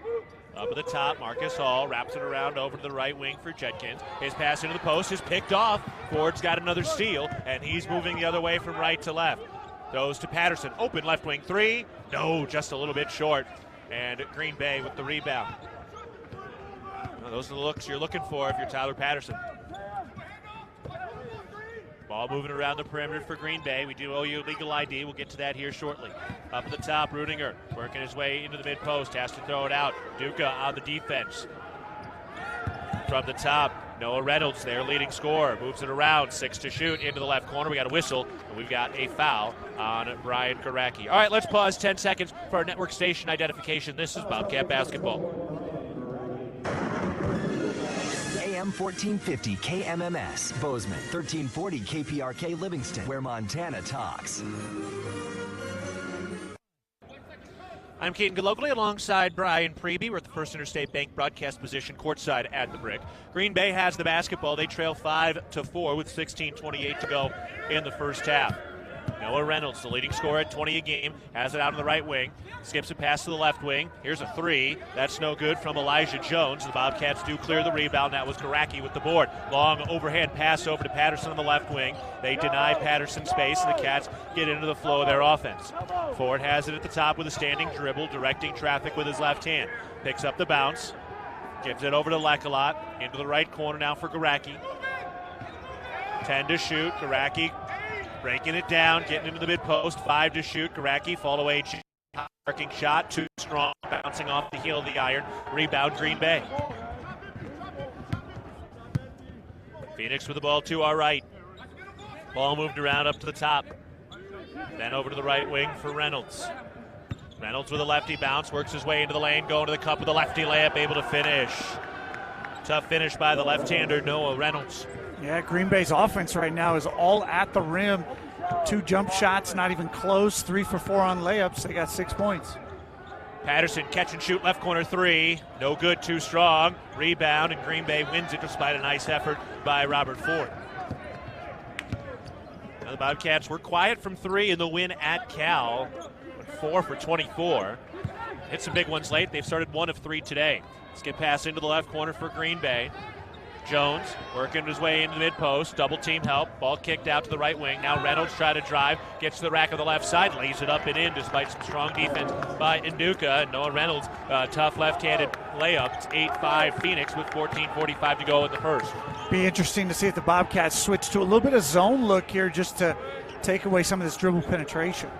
Up at the top, Marcus Hall wraps it around over to the right wing for Judkins. His pass into the post is picked off. Ford's got another steal, and he's moving the other way from right to left. Goes to Patterson. Open left wing three. No, just a little bit short. And Green Bay with the rebound. Well, those are the looks you're looking for if you're Tyler Patterson. Ball moving around the perimeter for Green Bay. We do owe you legal ID. We'll get to that here shortly. Up at the top, Rudinger working his way into the mid-post. Has to throw it out. Duca on the defense. From the top, Noah Reynolds, their leading scorer, moves it around. 6 to shoot into the left corner. We got a whistle, and we've got a foul on Brian Garacki. All right, let's pause 10 seconds for our network station identification. This is Bobcat Basketball. AM 1450 KMMS, Bozeman, 1340 KPRK Livingston, where Montana talks. I'm Keaton Galogly alongside Brian Preby. We're at the First Interstate Bank broadcast position courtside at the Brick. Green Bay has the basketball. They trail 5-4 with 16:28 to go in the first half. Noah Reynolds, the leading scorer at 20 a game, has it out on the right wing. Skips a pass to the left wing. Here's a three. That's no good from Elijah Jones. The Bobcats do clear the rebound. That was Garacki with the board. Long overhead pass over to Patterson on the left wing. They deny Patterson space, and the Cats get into the flow of their offense. Ford has it at the top with a standing dribble, directing traffic with his left hand. Picks up the bounce. Gives it over to Lekalot. Into the right corner now for Garacki. 10 to shoot. Garacki breaking it down, getting into the mid-post. 5 to shoot. Garacki, fall away, marking shot, too strong, bouncing off the heel of the iron. Rebound, Green Bay. Phoenix with the ball to our right. Ball moved around up to the top. Then over to the right wing for Reynolds. Reynolds with a lefty bounce, works his way into the lane, going to the cup with a lefty layup, able to finish. Tough finish by the left-hander, Noah Reynolds. Yeah, Green Bay's offense right now is all at the rim. 2 jump shots, not even close. 3 for 4 on layups. They got 6 points. Patterson catch and shoot left corner three. No good, too strong. Rebound, and Green Bay wins it despite a nice effort by Robert Ford. Now the Bobcats were quiet from 3 in the win at Cal. 4 for 24. Hit some big ones late. They've started 1 of 3 today. Let's get pass into the left corner for Green Bay. Jones working his way into the mid-post. Double team help. Ball kicked out to the right wing. Now Reynolds try to drive. Gets to the rack of the left side. Lays it up and in despite some strong defense by Nduka. Noah Reynolds, tough left-handed layup. It's 8-5 Phoenix with 14:45 to go in the first. Be interesting to see if the Bobcats switch to a little bit of zone look here just to take away some of this dribble penetration.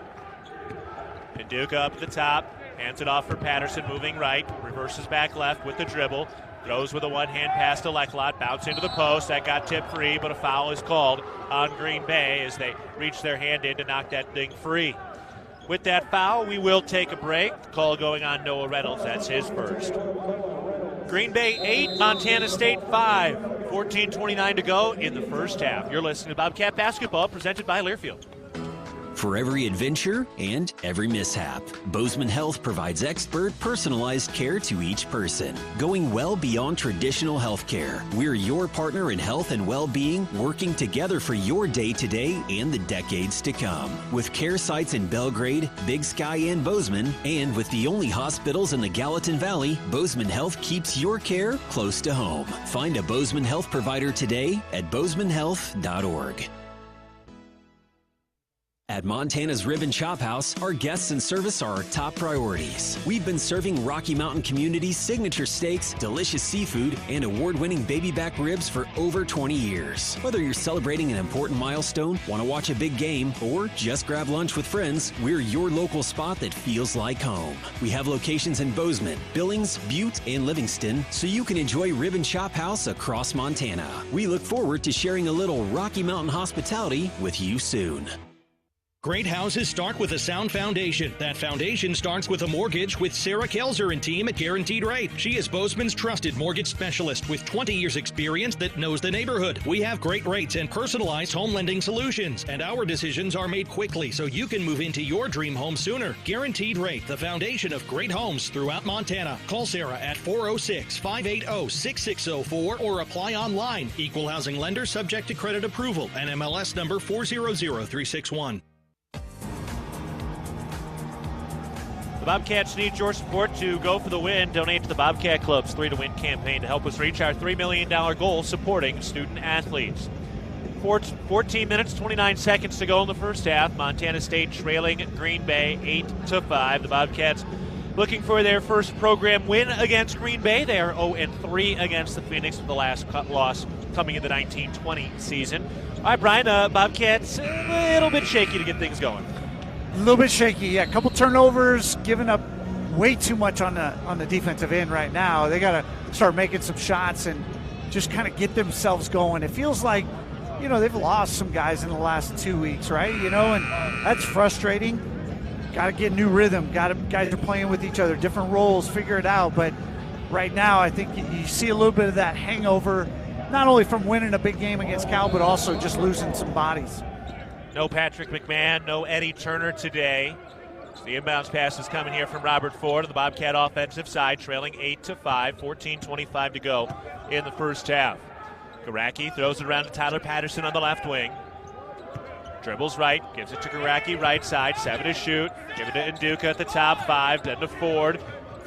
Nduka up at the top. Hands it off for Patterson, moving right. Reverses back left with the dribble. Throws with a one-hand pass to Lekalot. Bounce into the post. That got tipped free, but a foul is called on Green Bay as they reach their hand in to knock that thing free. With that foul, we will take a break. The call going on Noah Reynolds. That's his first. Green Bay 8, Montana State 5. 14:29 to go in the first half. You're listening to Bobcat Basketball, presented by Learfield. For every adventure and every mishap, Bozeman Health provides expert, personalized care to each person, going well beyond traditional health care. We're your partner in health and well-being, working together for your day-to-day and the decades to come. With care sites in Belgrade, Big Sky, and Bozeman, and with the only hospitals in the Gallatin Valley, Bozeman Health keeps your care close to home. Find a Bozeman Health provider today at bozemanhealth.org. At Montana's Rib and Chop House, our guests and service are our top priorities. We've been serving Rocky Mountain community's signature steaks, delicious seafood, and award-winning baby back ribs for over 20 years. Whether you're celebrating an important milestone, want to watch a big game, or just grab lunch with friends, we're your local spot that feels like home. We have locations in Bozeman, Billings, Butte, and Livingston, so you can enjoy Rib and Chop House across Montana. We look forward to sharing a little Rocky Mountain hospitality with you soon. Great houses start with a sound foundation. That foundation starts with a mortgage with Sarah Kelzer and team at Guaranteed Rate. She is Bozeman's trusted mortgage specialist with 20 years experience that knows the neighborhood. We have great rates and personalized home lending solutions, and our decisions are made quickly so you can move into your dream home sooner. Guaranteed Rate, the foundation of great homes throughout Montana. Call Sarah at 406-580-6604 or apply online. Equal housing lender subject to credit approval. NMLS number 400361. The Bobcats need your support to go for the win. Donate to the Bobcat Club's 3 to Win campaign to help us reach our $3 million goal supporting student athletes. 14 minutes, 29 seconds to go in the first half. Montana State trailing Green Bay 8-5. The Bobcats looking for their first program win against Green Bay. They are 0-3 against the Phoenix with the last loss coming in the 19-20 season. All right, Brian, Bobcats a little bit shaky to get things going. A little bit shaky, yeah. A couple turnovers, giving up way too much on the defensive end right now. They got to start making some shots and just kind of get themselves going. It feels like, they've lost some guys in the last 2 weeks, right? And that's frustrating. Got to get new rhythm. Guys are playing with each other, different roles, figure it out. But right now, I think you see a little bit of that hangover, not only from winning a big game against Cal, but also just losing some bodies. No Patrick McMahon, no Eddie Turner today. The inbounds pass is coming here from Robert Ford on the Bobcat offensive side, trailing 8-5, 14:25 to go in the first half. Garacki throws it around to Tyler Patterson on the left wing. Dribbles right, gives it to Garacki right side, 7 to shoot. Give it to Nduka at the top, 5, then to Ford,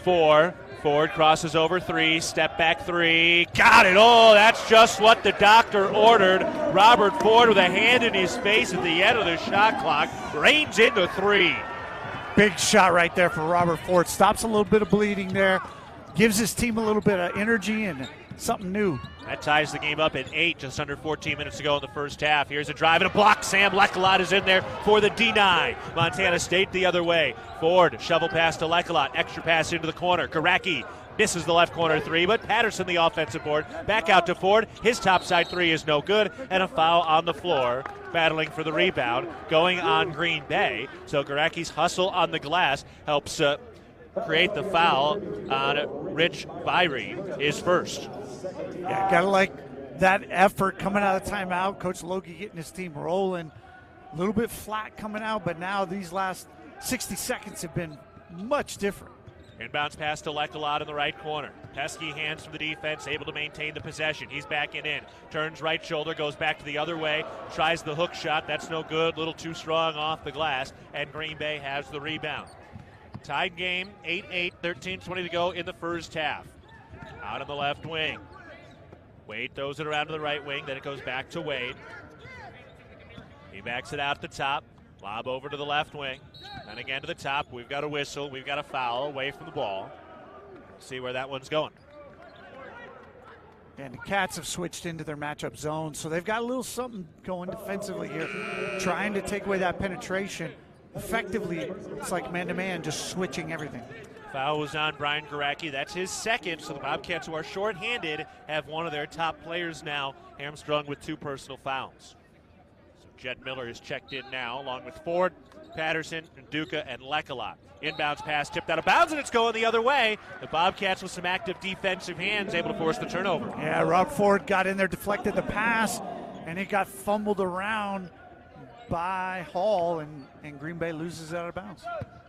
4. Ford crosses over 3, step back 3, got it! Oh, that's just what the doctor ordered. Robert Ford with a hand in his face at the end of the shot clock, reigns into 3. Big shot right there for Robert Ford. Stops a little bit of bleeding there, gives his team a little bit of energy and something new. That ties the game up at 8, just under 14 minutes to go in the first half. Here's a drive and a block. Sam Lekelot is in there for the deny. Montana State the other way. Ford, shovel pass to Lekelot. Extra pass into the corner. Garacki misses the left corner 3, but Patterson the offensive board. Back out to Ford. His topside 3 is no good, and a foul on the floor. Battling for the rebound, going on Green Bay. So Garacki's hustle on the glass helps create the foul on Rich Byrie, his first. Yeah, gotta like that effort coming out of timeout. Coach Logie getting his team rolling. A little bit flat coming out, but now these last 60 seconds have been much different. Inbounds pass to Lekelot in the right corner. Pesky hands from the defense, able to maintain the possession. He's backing in. Turns right shoulder, goes back to the other way. Tries the hook shot. That's no good. A little too strong off the glass. And Green Bay has the rebound. Tied game, 8-8, 13:20 to go in the first half. Out on the left wing. Wade throws it around to the right wing. Then it goes back to Wade. He backs it out at the top. Lob over to the left wing. Then again to the top. We've got a whistle. We've got a foul away from the ball. See where that one's going. And the Cats have switched into their matchup zone, so they've got a little something going defensively here, trying to take away that penetration. Effectively, it's like man-to-man, just switching everything. Foul was on Brian Garacki. That's his second, so the Bobcats, who are shorthanded, have one of their top players now hamstrung with 2 personal fouls. So Jed Miller is checked in now, along with Ford, Patterson, Nduka, and Lekelot. Inbounds pass tipped out of bounds, and it's going the other way. The Bobcats with some active defensive hands able to force the turnover. Yeah, Rob Ford got in there, deflected the pass, and it got fumbled around by Hall, and Green Bay loses it out of bounds.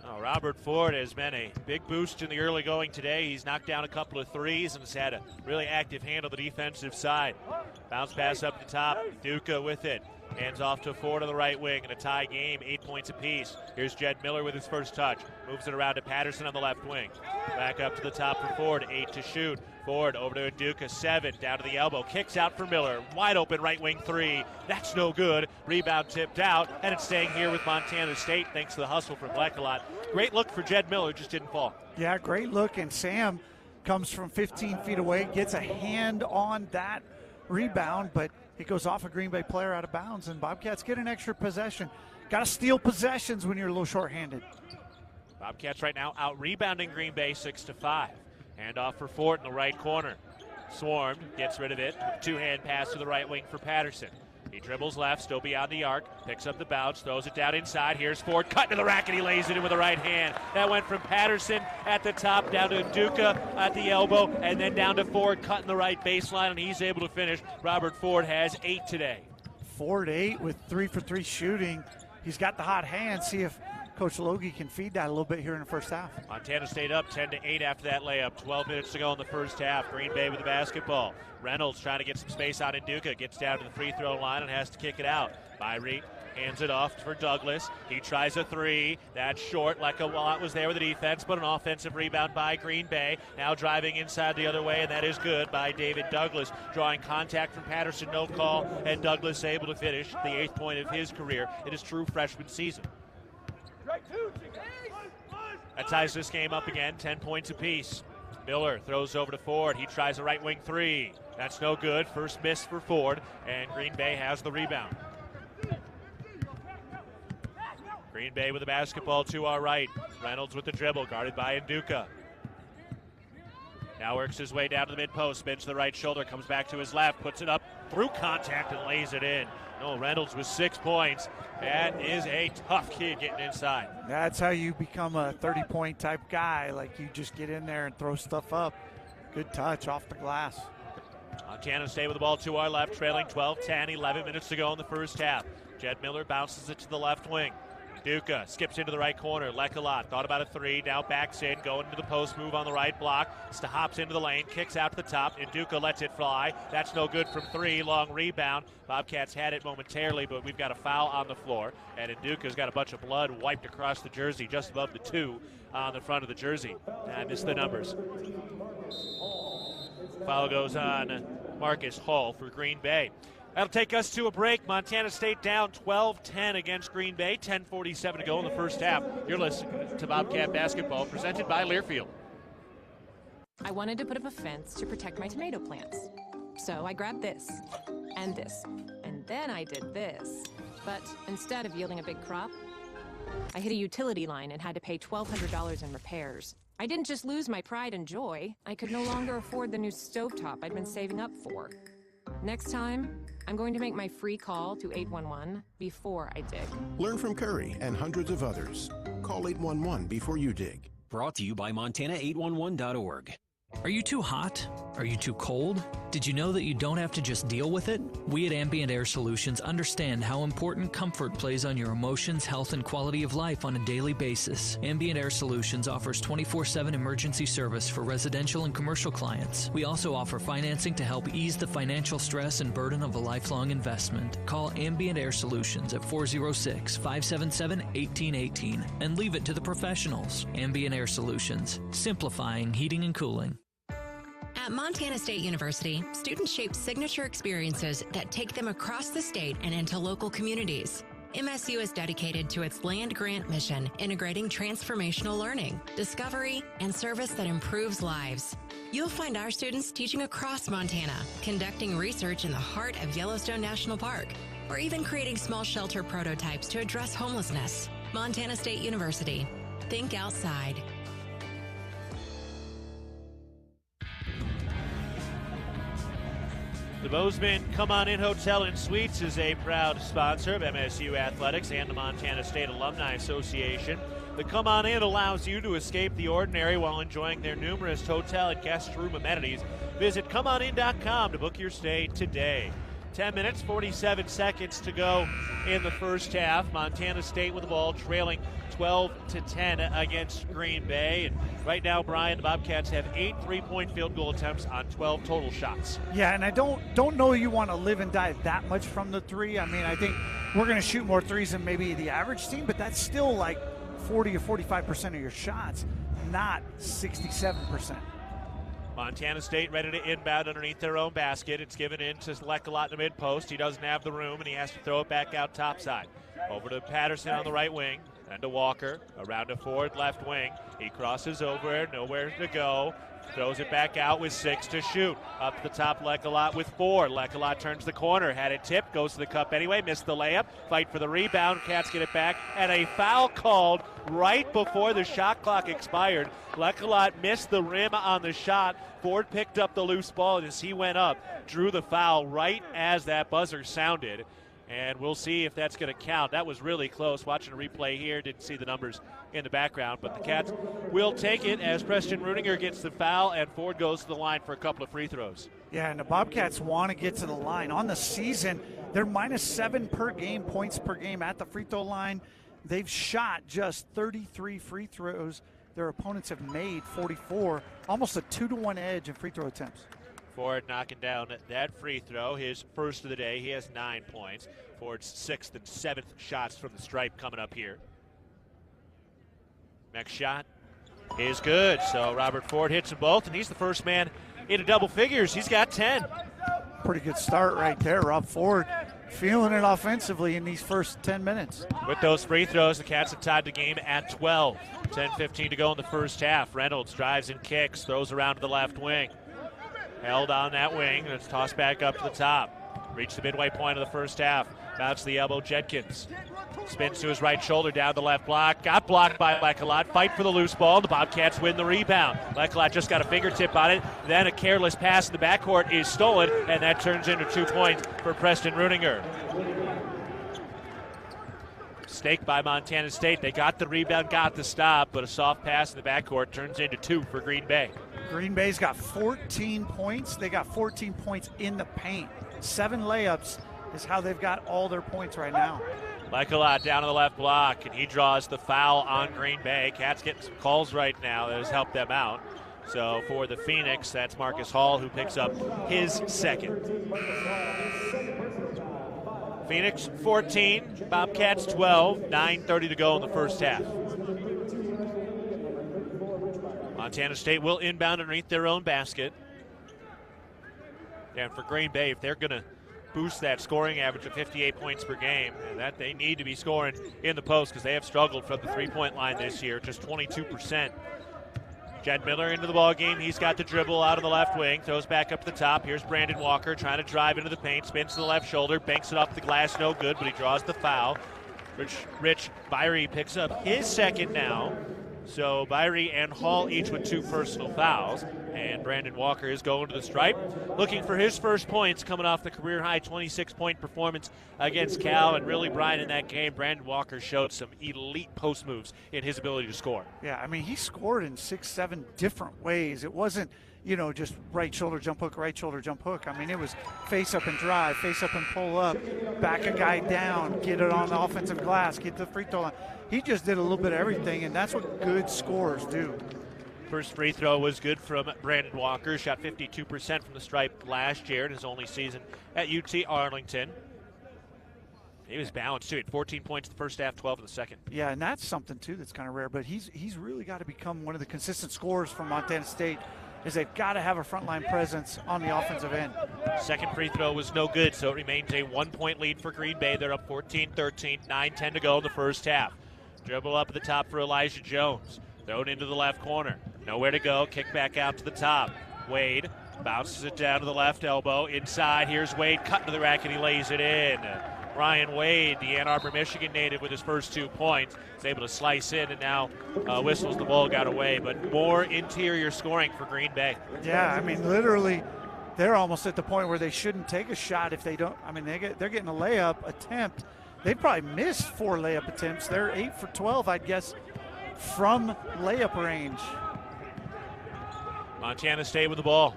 Oh, Robert Ford has been a big boost in the early going today. He's knocked down a couple of threes and has had a really active hand on the defensive side. Bounce pass up the top. Nduka with it. Hands off to Ford on the right wing in a tie game, 8 points apiece. Here's Jed Miller with his first touch. Moves it around to Patterson on the left wing. Back up to the top for Ford, 8 to shoot. Ford over to Nduka, 7, down to the elbow. Kicks out for Miller. Wide open right wing 3. That's no good. Rebound tipped out, and it's staying here with Montana State thanks to the hustle from Lekelot. Great look for Jed Miller, just didn't fall. Yeah, great look, and Sam comes from 15 feet away, gets a hand on that rebound, but it goes off a Green Bay player out of bounds, and Bobcats get an extra possession. Got to steal possessions when you're a little shorthanded. Bobcats right now out-rebounding Green Bay 6-5. Handoff for Ford in the right corner. Swarmed, gets rid of it. Two-hand pass to the right wing for Patterson. He dribbles left, still beyond the arc, picks up the bounce, throws it down inside. Here's Ford, cut to the rack, and he lays it in with the right hand. That went from Patterson at the top down to Duca at the elbow, and then down to Ford, cutting the right baseline, and he's able to finish. Robert Ford has 8 today. Ford 8 with 3 for 3 shooting. He's got the hot hand. See if Coach Logie can feed that a little bit here in the first half. Montana State up 10-8 after that layup. 12 minutes to go in the first half. Green Bay with the basketball. Reynolds trying to get some space out in Duca. Gets down to the free throw line and has to kick it out. Myrie hands it off for Douglas. He tries a 3. That's short. Like a lot was there with the defense, but an offensive rebound by Green Bay. Now driving inside the other way, and that is good by David Douglas. Drawing contact from Patterson, no call, and Douglas able to finish the 8th point of his career in his true freshman season. That ties this game up again, 10 points apiece. Miller throws over to Ford. He tries a right wing 3. That's no good. First miss for Ford, and Green Bay has the rebound. Green Bay with the basketball to our right. Reynolds with the dribble, guarded by Nduka. Now works his way down to the mid-post, spins to the right shoulder, comes back to his left, puts it up through contact and lays it in. No, Reynolds with 6 points. That is a tough kid getting inside. That's how you become a 30-point type guy. Like, you just get in there and throw stuff up. Good touch off the glass. Montana State with the ball to our left, trailing 12-10, 11 minutes to go in the first half. Jed Miller bounces it to the left wing. Duca skips into the right corner. Lekalot thought about a 3, now backs in, going into the post move on the right block. Hops into the lane, kicks out to the top, and Duca lets it fly. That's no good from 3, long rebound. Bobcats had it momentarily, but we've got a foul on the floor, and Nduka's got a bunch of blood wiped across the jersey, just above the 2 on the front of the jersey. I missed the numbers. Foul goes on Marcus Hall for Green Bay. That'll take us to a break. Montana State down 12-10 against Green Bay. 10:47 to go in the first half. You're listening to Bobcat Basketball, presented by Learfield. I wanted to put up a fence to protect my tomato plants. So I grabbed this, and then I did this. But instead of yielding a big crop, I hit a utility line and had to pay $1,200 in repairs. I didn't just lose my pride and joy. I could no longer afford the new stovetop I'd been saving up for. Next time, I'm going to make my free call to 811 before I dig. Learn from Curry and hundreds of others. Call 811 before you dig. Brought to you by Montana811.org. Are you too hot? Are you too cold? Did you know that you don't have to just deal with it? We at Ambient Air Solutions understand how important comfort plays on your emotions, health, and quality of life on a daily basis. Ambient Air Solutions offers 24/7 emergency service for residential and commercial clients. We also offer financing to help ease the financial stress and burden of a lifelong investment. Call Ambient Air Solutions at 406-577-1818 and leave it to the professionals. Ambient Air Solutions, simplifying heating and cooling. At Montana State University, students shape signature experiences that take them across the state and into local communities. MSU is dedicated to its land-grant mission, integrating transformational learning, discovery, and service that improves lives. You'll find our students teaching across Montana, conducting research in the heart of Yellowstone National Park, or even creating small shelter prototypes to address homelessness. Montana State University. Think outside. The Bozeman Come On In Hotel and Suites is a proud sponsor of MSU Athletics and the Montana State Alumni Association. The Come On In allows you to escape the ordinary while enjoying their numerous hotel and guest room amenities. Visit ComeOnIn.com to book your stay today. 10 minutes, 47 seconds to go in the first half. Montana State with the ball trailing 12-10 against Green Bay. And right now, Brian, the Bobcats have 8 3-point field goal attempts on 12 total shots. Yeah, and I don't know you want to live and die that much from the 3. I mean, I think we're going to shoot more 3s than maybe the average team, but that's still like 40 or 45% of your shots, not 67%. Montana State ready to inbound underneath their own basket. It's given in to Lekalot in the mid-post. He doesn't have the room, and he has to throw it back out topside. Over to Patterson on the right wing, and to Walker. Around to Ford left wing. He crosses over, nowhere to go. Throws it back out with 6 to shoot. Up to the top, Lekalot with 4. Lekalot turns the corner, had it tipped, goes to the cup anyway, missed the layup. Fight for the rebound, Cats get it back, and a foul called right before the shot clock expired. Lekalot missed the rim on the shot. Ford picked up the loose ball, and as he went up, drew the foul right as that buzzer sounded. And we'll see if that's going to count. That was really close. Watching a replay here, didn't see the numbers in the background, but the Cats will take it as Preston Rudinger gets the foul and Ford goes to the line for a couple of free throws. Yeah, and the Bobcats want to get to the line. On the season, they're -7 per game, points per game at the free throw line. They've shot just 33 free throws. Their opponents have made 44, almost a 2-to-1 edge in free throw attempts. Ford knocking down that free throw, his first of the day. He has 9 points. Ford's 6th and 7th shots from the stripe coming up here. Next shot is good. So Robert Ford hits them both, and he's the first man into double figures. He's got 10. Pretty good start right there. Rob Ford feeling it offensively in these first 10 minutes. With those free throws, the Cats have tied the game at 12. 10:15 to go in the first half. Reynolds drives and kicks, throws around to the left wing. Held on that wing, and it's tossed back up to the top. Reached the midway point of the first half. Bounce the elbow, Jenkins. Spins to his right shoulder, down the left block. Got blocked by Lecolot. Fight for the loose ball. The Bobcats win the rebound. Lecolot just got a fingertip on it. Then a careless pass in the backcourt is stolen, and that turns into 2 points for Preston Rudinger. Mistake by Montana State. They got the rebound, got the stop, but a soft pass in the backcourt turns into 2 for Green Bay. Green Bay's got 14 points. They got 14 points in the paint. 7 layups is how they've got all their points right now. Lecolot down to the left block, and he draws the foul on Green Bay. Cats getting some calls right now that has helped them out. So for the Phoenix, that's Marcus Hall, who picks up his second. Phoenix 14, Bobcats 12, 9:30 to go in the first half. Montana State will inbound underneath their own basket. And for Green Bay, if they're going to boost that scoring average of 58 points per game, and that they need to be scoring in the post because they have struggled from the three-point line this year, just 22%. Jed Miller into the ball game. He's got the dribble out of the left wing, throws back up to the top. Here's Brandon Walker trying to drive into the paint, spins to the left shoulder, banks it off the glass, no good, but he draws the foul. Rich Byrie picks up his second now. So Byrie and Hall each with 2 personal fouls. And Brandon Walker is going to the stripe, looking for his first points coming off the career-high 26-point performance against Cal. And really, Brian, in that game, Brandon Walker showed some elite post moves in his ability to score. Yeah, I mean, he scored in 6-7 different ways. It wasn't, just right shoulder jump hook, right shoulder jump hook. I mean, it was face up and drive, face up and pull up, back a guy down, get it on the offensive glass, get the free throw line. He just did a little bit of everything, and that's what good scorers do. First free throw was good from Brandon Walker. Shot 52% from the stripe last year in his only season at UT Arlington. He was balanced, too. He had 14 points in the first half, 12 in the second. Yeah, and that's something, too, that's kind of rare. But he's really got to become one of the consistent scorers from Montana State, is they've got to have a frontline presence on the offensive end. Second free throw was no good, so it remains a 1-point lead for Green Bay. They're up 14-13, 9-10 to go in the first half. Dribble up at the top for Elijah Jones. Throw it into the left corner. Nowhere to go. Kick back out to the top. Wade bounces it down to the left elbow. Inside, here's Wade cutting to the rack, and he lays it in. Ryan Wade, the Ann Arbor, Michigan native, with his first 2 points, is able to slice in, and now whistles the ball got away. But more interior scoring for Green Bay. Yeah, I mean, literally, they're almost at the point where they shouldn't take a shot if they don't. I mean, they're getting a layup attempt. They probably missed 4 layup attempts. They're 8 for 12, I'd guess, from layup range. Montana State with the ball.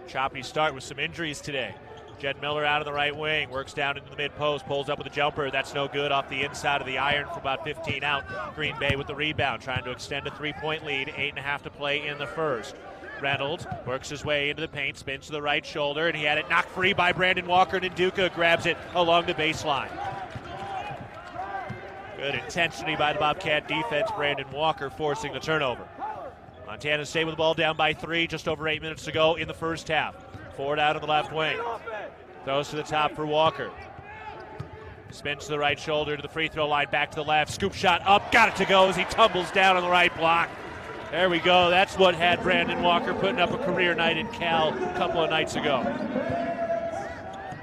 Choppy start with some injuries today. Jed Miller out of the right wing, works down into the mid-post, pulls up with a jumper. That's no good, off the inside of the iron for about 15 out. Green Bay with the rebound, trying to extend a 3-point lead, 8.5 to play in the first. Reynolds works his way into the paint, spins to the right shoulder, and he had it knocked free by Brandon Walker, and Nduka grabs it along the baseline. Good intensity by the Bobcat defense. Brandon Walker forcing the turnover. Montana State with the ball down by 3, just over 8 minutes to go in the first half. Ford out of the left wing. Throws to the top for Walker. Spins to the right shoulder to the free throw line, back to the left. Scoop shot up, got it to go as he tumbles down on the right block. There we go. That's what had Brandon Walker putting up a career night in Cal a couple of nights ago.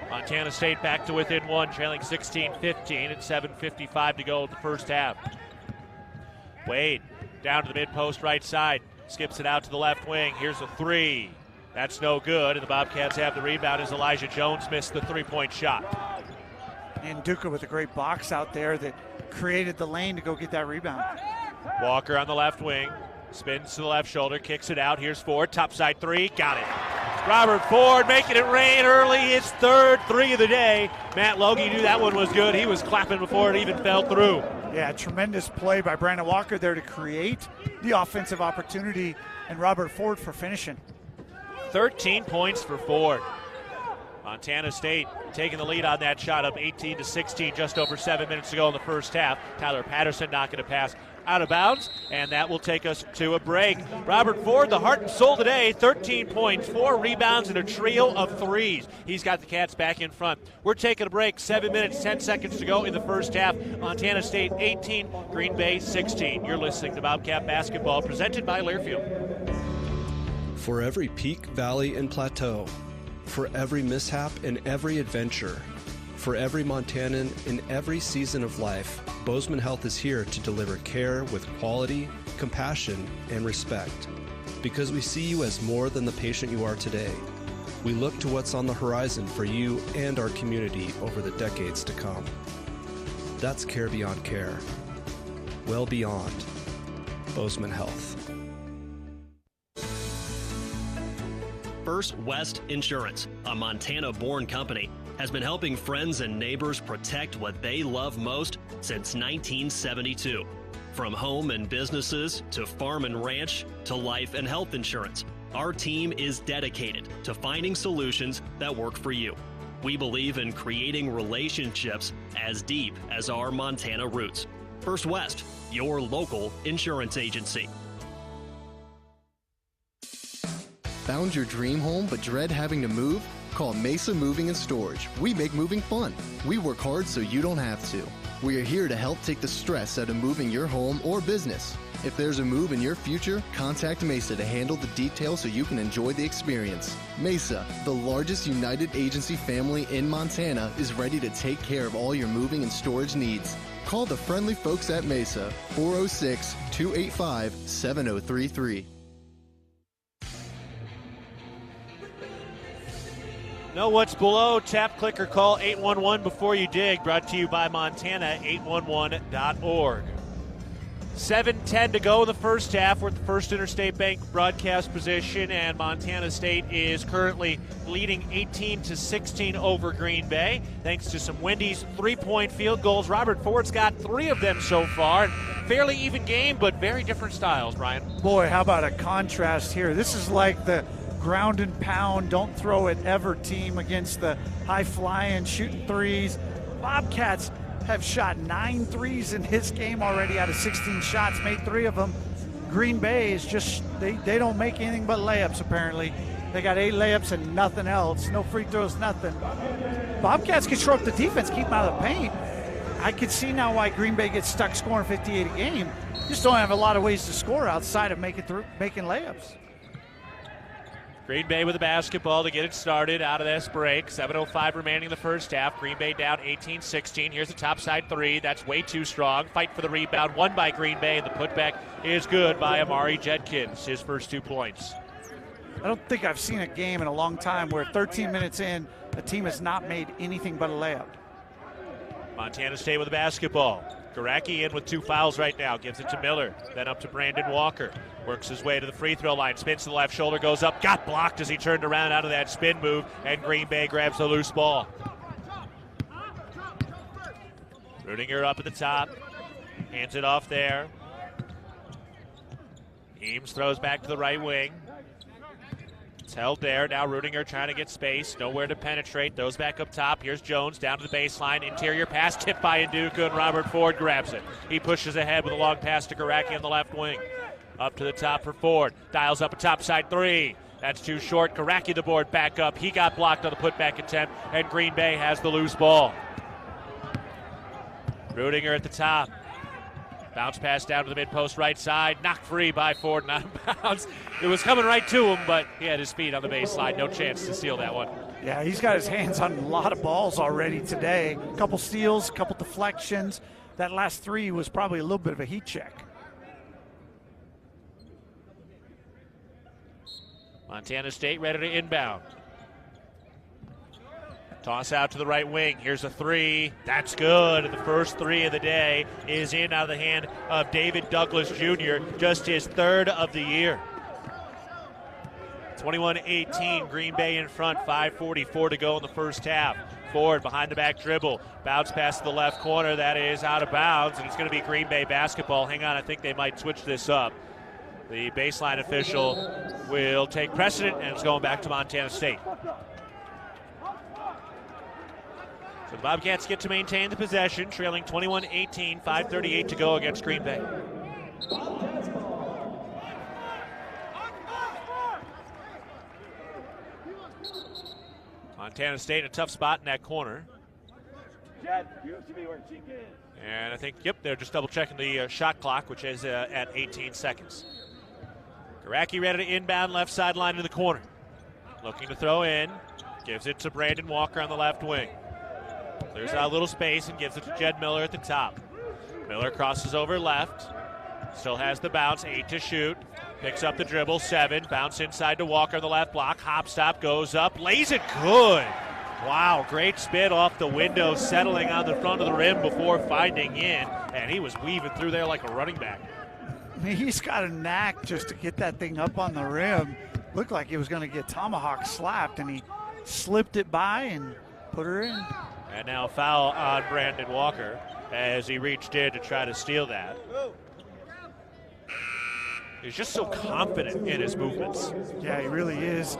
Montana State back to within 1, trailing 16-15 and 7:55 to go in the first half. Wade down to the mid-post right side. Skips it out to the left wing. Here's a 3. That's no good, and the Bobcats have the rebound as Elijah Jones missed the 3-point shot. And Duca with a great box out there that created the lane to go get that rebound. Walker on the left wing, spins to the left shoulder, kicks it out. Here's Ford, top side three, got it. Robert Ford making it rain early, his third three of the day. Matt Logie knew that one was good. He was clapping before it even fell through. Yeah, tremendous play by Brandon Walker there to create the offensive opportunity, and Robert Ford for finishing. 13 points for Ford. Montana State taking the lead on that shot, up 18-16, just over 7 minutes to go in the first half. Tyler Patterson knocking a pass out of bounds, and that will take us to a break. Robert Ford, the heart and soul today, 13 points, 4 rebounds, and a trio of threes. He's got the Cats back in front. We're taking a break, 7 minutes, 10 seconds to go in the first half. Montana State 18, Green Bay 16. You're listening to Bobcat Basketball, presented by Learfield. For every peak, valley, and plateau, for every mishap and every adventure, for every Montanan in every season of life, Bozeman Health is here to deliver care with quality, compassion, and respect. Because we see you as more than the patient you are today. We look to what's on the horizon for you and our community over the decades to come. That's care beyond care. Well beyond Bozeman Health. First West Insurance, a Montana-born company, has been helping friends and neighbors protect what they love most since 1972. From home and businesses to farm and ranch to life and health insurance, our team is dedicated to finding solutions that work for you. We believe in creating relationships as deep as our Montana roots. First West, your local insurance agency. Found your dream home but dread having to move? Call Mesa Moving and Storage. We make moving fun. We work hard so you don't have to. We are here to help take the stress out of moving your home or business. If there's a move in your future, contact Mesa to handle the details so you can enjoy the experience. Mesa, the largest United agency family in Montana, is ready to take care of all your moving and storage needs. Call the friendly folks at Mesa, 406-285-7033. Know what's below? Tap, click, or call 811 before you dig. Brought to you by Montana811.org. 7:10 to go in the first half. We're at the First Interstate Bank broadcast position, and Montana State is currently leading 18-16 over Green Bay, thanks to some Wendy's three-point field goals. Robert Ford's got 3 of them so far. Fairly even game, but very different styles, Brian. Boy, how about a contrast here? This is like the ground and pound, don't throw it ever team against the high-flying, shooting threes. Bobcats have shot 9 threes in this game already out of 16 shots, made 3 of them. Green Bay is just, they don't make anything but layups apparently. They got 8 layups and nothing else, no free throws, nothing. Bobcats can show up the defense, keep them out of the paint. I could see now why Green Bay gets stuck scoring 58 a game. Just don't have a lot of ways to score outside of making layups. Green Bay with the basketball to get it started out of this break. 7:05 remaining in the first half. Green Bay down 18-16. Here's the top side 3. That's way too strong. Fight for the rebound. Won by Green Bay, and the putback is good by Amari Jedkins. His first 2 points. I don't think I've seen a game in a long time where 13 minutes in, a team has not made anything but a layup. Montana State with the basketball. Garacki in with 2 fouls right now. Gives it to Miller. Then up to Brandon Walker. Works his way to the free throw line. Spins to the left shoulder. Goes up. Got blocked as he turned around out of that spin move. And Green Bay grabs the loose ball. Rudinger up at the top. Hands it off there. Eames throws back to the right wing. It's held there. Now Rudinger trying to get space. Nowhere to penetrate. Throws back up top. Here's Jones down to the baseline. Interior pass tipped by Nduka, and Robert Ford grabs it. He pushes ahead with a long pass to Garacki on the left wing. Up to the top for Ford. Dials up a top side 3. That's too short. Garacki the board back up. He got blocked on the putback attempt, and Green Bay has the loose ball. Rudinger at the top. Bounce pass down to the mid-post right side. Knocked free by Ford, not in bounds. It was coming right to him, but he had his feet on the baseline. No chance to steal that one. Yeah, he's got his hands on a lot of balls already today. A couple steals, a couple deflections. That last 3 was probably a little bit of a heat check. Montana State ready to inbound. Toss out to the right wing. Here's a three. That's good. The first three of the day is in out of the hand of David Douglas Jr., just his third of the year. 21-18, Green Bay in front, 5:44 to go in the first half. Ford behind the back dribble, bounce pass to the left corner, that is out of bounds, and it's going to be Green Bay basketball. Hang on, I think they might switch this up. The baseline official will take precedent, and it's going back to Montana State. So the Bobcats get to maintain the possession, trailing 21-18, 5:38 to go against Green Bay. Montana State in a tough spot in that corner. And I think, yep, they're just double checking the shot clock, which is at 18 seconds. Garacki ready to inbound left sideline to the corner. Looking to throw in. Gives it to Brandon Walker on the left wing. Clears out a little space and gives it to Jed Miller at the top. Miller crosses over left. Still has the bounce, 8 to shoot. Picks up the dribble, 7. Bounce inside to Walker on the left block. Hop stop, goes up, lays it good. Wow, great spin off the window, settling on the front of the rim before finding in. And he was weaving through there like a running back. He's got a knack just to get that thing up on the rim. Looked like he was going to get tomahawk slapped, and he slipped it by and put her in. And now foul on Brandon Walker as he reached in to try to steal that. He's just so confident in his movements. Yeah, he really is.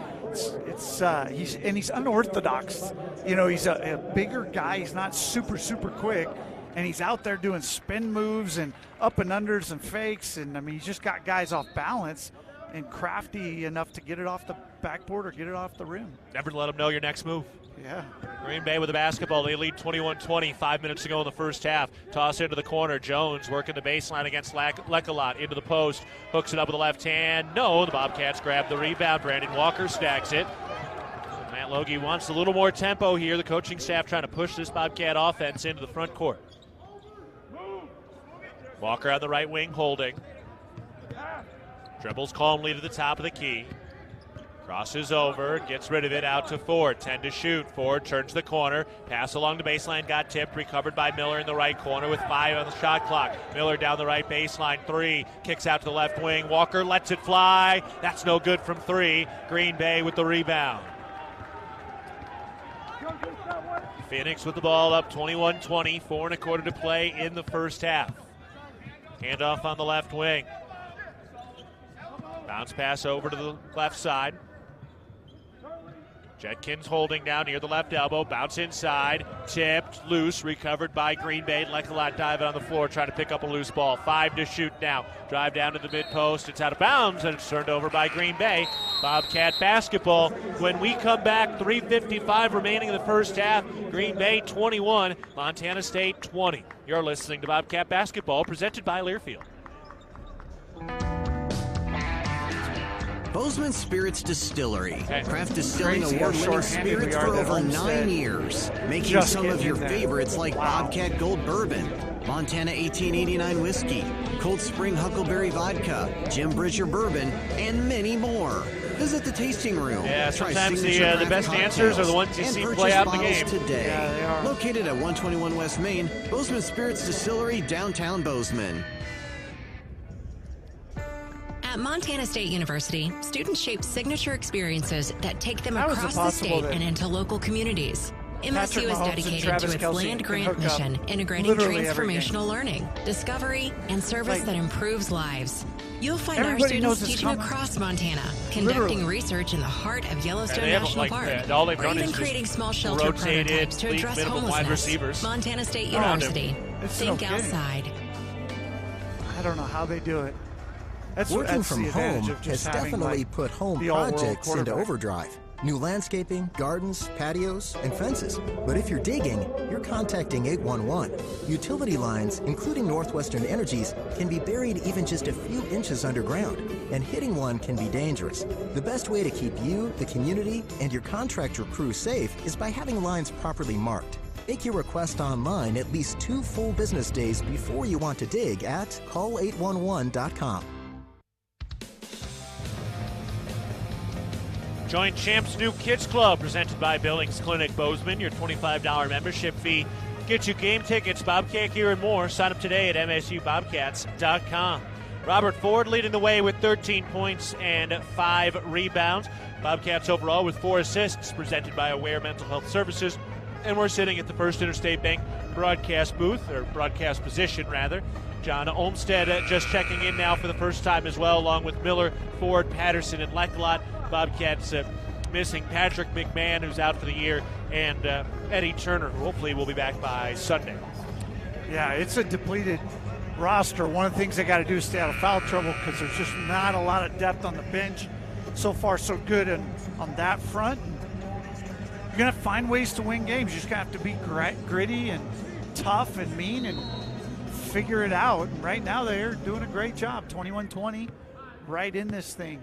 He's unorthodox. You know, he's a bigger guy. He's not super quick, and he's out there doing spin moves and up and unders and fakes. And I mean, he's just got guys off balance and crafty enough to get it off the backboard or get it off the rim. Never let him know your next move. Yeah. Green Bay with the basketball. They lead 21-20, 5 minutes to go in the first half. Toss into the corner. Jones working the baseline against Lecolot into the post. Hooks it up with the left hand. No, the Bobcats grab the rebound. Brandon Walker stacks it. Matt Logie wants a little more tempo here. The coaching staff trying to push this Bobcat offense into the front court. Walker on the right wing holding. Dribbles calmly to the top of the key. Crosses over, gets rid of it, out to Ford. 10 to shoot. Ford turns the corner. Pass along the baseline, got tipped. Recovered by Miller in the right corner with 5 on the shot clock. Miller down the right baseline, 3. Kicks out to the left wing. Walker lets it fly. That's no good from 3. Green Bay with the rebound. Phoenix with the ball up 21-20. 4 1/4 to play in the first half. Handoff on the left wing. Bounce pass over to the left side. Jetkins holding down near the left elbow. Bounce inside. Tipped. Loose. Recovered by Green Bay. Lecolot diving on the floor trying to pick up a loose ball. 5 to shoot now. Drive down to the mid-post. It's out of bounds, and it's turned over by Green Bay. Bobcat basketball. When we come back, 3:55 remaining in the first half. Green Bay 21, Montana State 20. You're listening to Bobcat basketball presented by Learfield. Bozeman Spirits Distillery. Okay. Craft distilling award-winning spirits for over 9 years, making some of your favorites like Bobcat Gold Bourbon, Montana 1889 Whiskey, Cold Spring Huckleberry Vodka, Jim Bridger Bourbon, and many more. Visit the tasting room. Yeah, Try sometimes the signature best craft answers are the cocktails, ones you and see purchase play out in the bottles game. today. Yeah, they are. Located at 121 West Main, Bozeman Spirits Distillery, downtown Bozeman. At Montana State University, students shape signature experiences that take them across the state and into local communities. MSU is dedicated to its land-grant mission, integrating transformational learning, discovery, and service that improves lives. You'll find our students teaching across Montana, conducting research in the heart of Yellowstone National Park, or even creating small shelter prototypes to address homelessness. Montana State University. Think outside. I don't know how they do it. Working that's from the home advantage of just has having, definitely like, put home the all-world projects into quarterback. overdrive. New landscaping, gardens, patios, and fences. But if you're digging, you're contacting 811. Utility lines, including Northwestern Energy's, can be buried even just a few inches underground, and hitting one can be dangerous. The best way to keep you, the community, and your contractor crew safe is by having lines properly marked. Make your request online at least 2 full business days before you want to dig at call811.com. Join Champs New Kids Club, presented by Billings Clinic Bozeman. Your $25 membership fee gets you game tickets, Bobcat gear, and more. Sign up today at msubobcats.com. Robert Ford leading the way with 13 points and 5 rebounds. Bobcats overall with 4 assists, presented by Aware Mental Health Services. And we're sitting at the First Interstate Bank broadcast booth, or broadcast position, rather. John Olmstead just checking in now for the first time as well, along with Miller, Ford, Patterson, and Leckelot. Bobcats missing Patrick McMahon, who's out for the year, and Eddie Turner, who hopefully will be back by Sunday. Yeah, it's a depleted roster. One of the things they got to do is stay out of foul trouble because there's just not a lot of depth on the bench. So far, so good on that front. You're going to find ways to win games. You're just going to have to be gritty and tough and mean and figure it out. And right now, they're doing a great job. 21-20, right in this thing.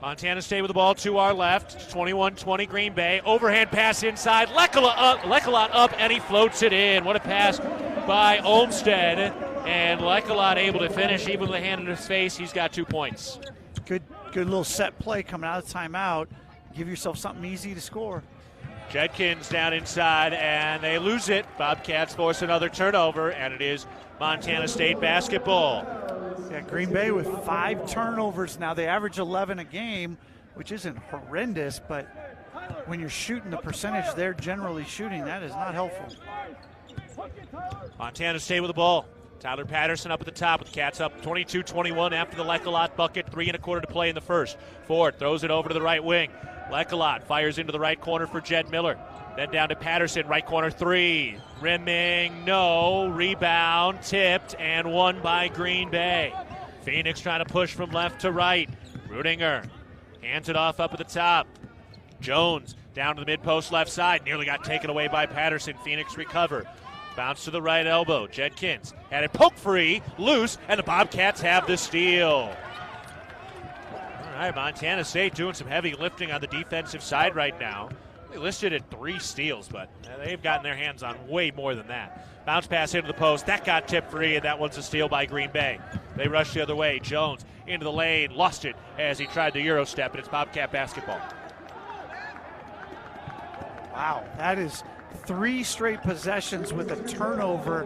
Montana State with the ball to our left. 21-20 Green Bay. Overhand pass inside. Leckelot up, and he floats it in. What a pass by Olmstead. And Leckelot able to finish, even with a hand in his face. He's got 2 points. Good little set play coming out of the timeout. Give yourself something easy to score. Judkins down inside, and they lose it. Bobcats force another turnover, and it is Montana State basketball. Yeah, Green Bay with 5 turnovers now. They average 11 a game, which isn't horrendous, but when you're shooting the percentage they're generally shooting, that is not helpful. Montana State with the ball. Tyler Patterson up at the top with the Cats up 22-21 after the Leckelot bucket. 3 1/4 to play in the first. Ford throws it over to the right wing. Leckelot fires into the right corner for Jed Miller. Then down to Patterson, right corner 3. Rimming, no. Rebound, tipped, and won by Green Bay. Phoenix trying to push from left to right. Rudinger hands it off up at the top. Jones down to the mid-post left side. Nearly got taken away by Patterson. Phoenix recover. Bounce to the right elbow. Judkins had it poke free, loose, and the Bobcats have the steal. All right, Montana State doing some heavy lifting on the defensive side right now. They listed at 3 steals, but they've gotten their hands on way more than that. Bounce pass into the post. That got tipped free, and that one's a steal by Green Bay. They rush the other way. Jones into the lane, lost it as he tried to Euro step, and it's Bobcat basketball. Wow, that is 3 straight possessions with a turnover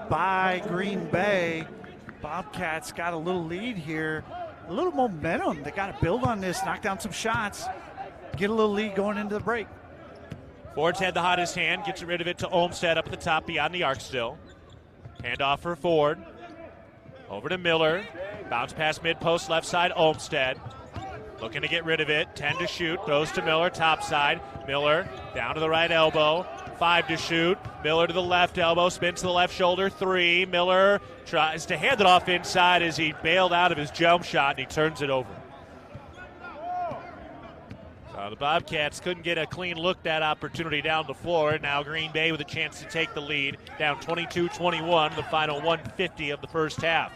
by Green Bay. Bobcats got a little lead here. A little momentum. They got to build on this, knock down some shots, get a little lead going into the break. Ford's had the hottest hand, gets rid of it to Olmstead up at the top beyond the arc still. Hand off for Ford. Over to Miller. Bounce pass mid-post left side, Olmstead. Looking to get rid of it. 10 to shoot. Throws to Miller, top side. Miller down to the right elbow. 5 to shoot. Miller to the left elbow. Spins to the left shoulder. 3. Miller tries to hand it off inside as he bailed out of his jump shot, and he turns it over. The Bobcats couldn't get a clean look that opportunity down the floor. Now Green Bay with a chance to take the lead. Down 22-21, the final 150 of the first half.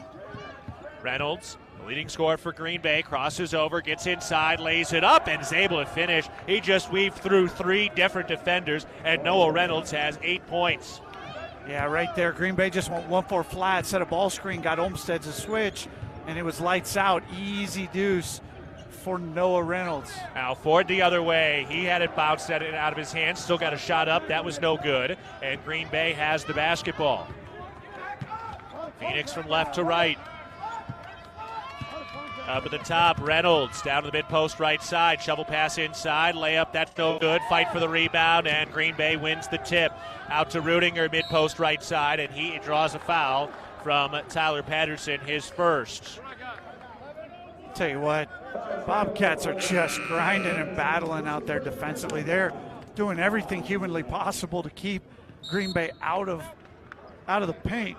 Reynolds, the leading scorer for Green Bay, crosses over, gets inside, lays it up, and is able to finish. He just weaved through 3 different defenders, and Noah Reynolds has 8 points. Yeah, right there. Green Bay just went 1-4 flat, set a ball screen, got Olmstead's a switch, and it was lights out. Easy deuce for Noah Reynolds. Now Ford the other way. He had it bounced out of his hands. Still got a shot up. That was no good. And Green Bay has the basketball. Phoenix from left to right. Up at the top, Reynolds down to the mid-post right side. Shovel pass inside. Layup, that's no good. Fight for the rebound, and Green Bay wins the tip. Out to Rudinger, mid-post right side, and he draws a foul from Tyler Patterson, his first. Tell you what, Bobcats are just grinding and battling out there defensively. They're doing everything humanly possible to keep Green Bay out of the paint.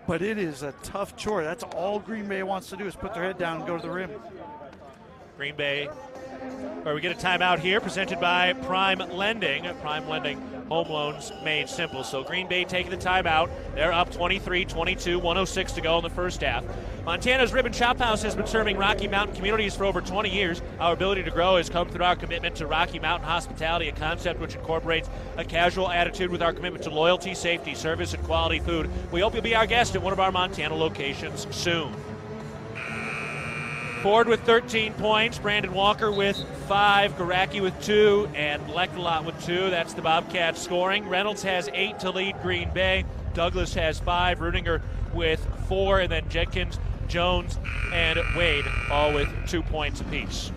But it is a tough chore. That's all Green Bay wants to do is put their head down and go to the rim. Green Bay, or we get a timeout here, presented by Prime Lending. Prime Lending, home loans made simple. So Green Bay taking the timeout. They're up 23-22, 106 to go in the first half. Montana's Ribbon Chop House has been serving Rocky Mountain communities for over 20 years. Our ability to grow has come through our commitment to Rocky Mountain hospitality, a concept which incorporates a casual attitude with our commitment to loyalty, safety, service, and quality food. We hope you'll be our guest at one of our Montana locations soon. Ford with 13 points, Brandon Walker with 5, Garacki with 2, and Leckelot with 2. That's the Bobcats scoring. Reynolds has 8 to lead Green Bay. Douglas has 5, Rudinger with 4, and then Jenkins, Jones, and Wade all with 2 points apiece.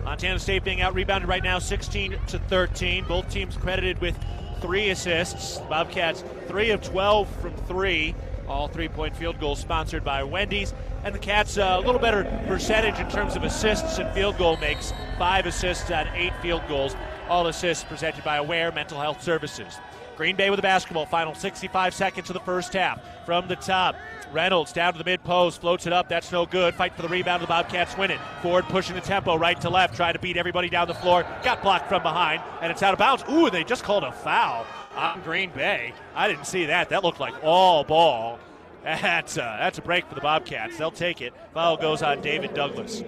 Montana State being out-rebounded right now 16-13. Both teams credited with 3 assists. Bobcats 3 of 12 from 3. All 3-point field goals sponsored by Wendy's. And the Cats a little better percentage in terms of assists and field goal makes. 5 assists on 8 field goals. All assists presented by Aware Mental Health Services. Green Bay with the basketball. Final 65 seconds of the first half. From the top, Reynolds down to the mid-post, floats it up. That's no good. Fight for the rebound. The Bobcats win it. Ford pushing the tempo right to left, trying to beat everybody down the floor. Got blocked from behind, and it's out of bounds. Ooh, they just called a foul on Green Bay. I didn't see that. That looked like all ball. That's a break for the Bobcats. They'll take it. Foul goes on David Douglas.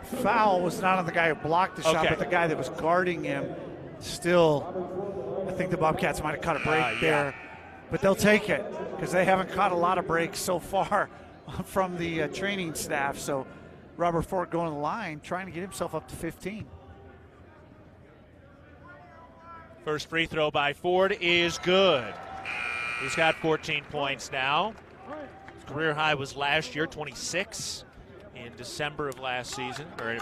Foul was not on the guy who blocked the shot, but the guy that was guarding him. Still, I think the Bobcats might have caught a break there. But they'll take it because they haven't caught a lot of breaks so far from the training staff. So Robert Ford going to the line, trying to get himself up to 15. First free throw by Ford is good. He's got 14 points now. His career high was last year, 26 in December of last season. Or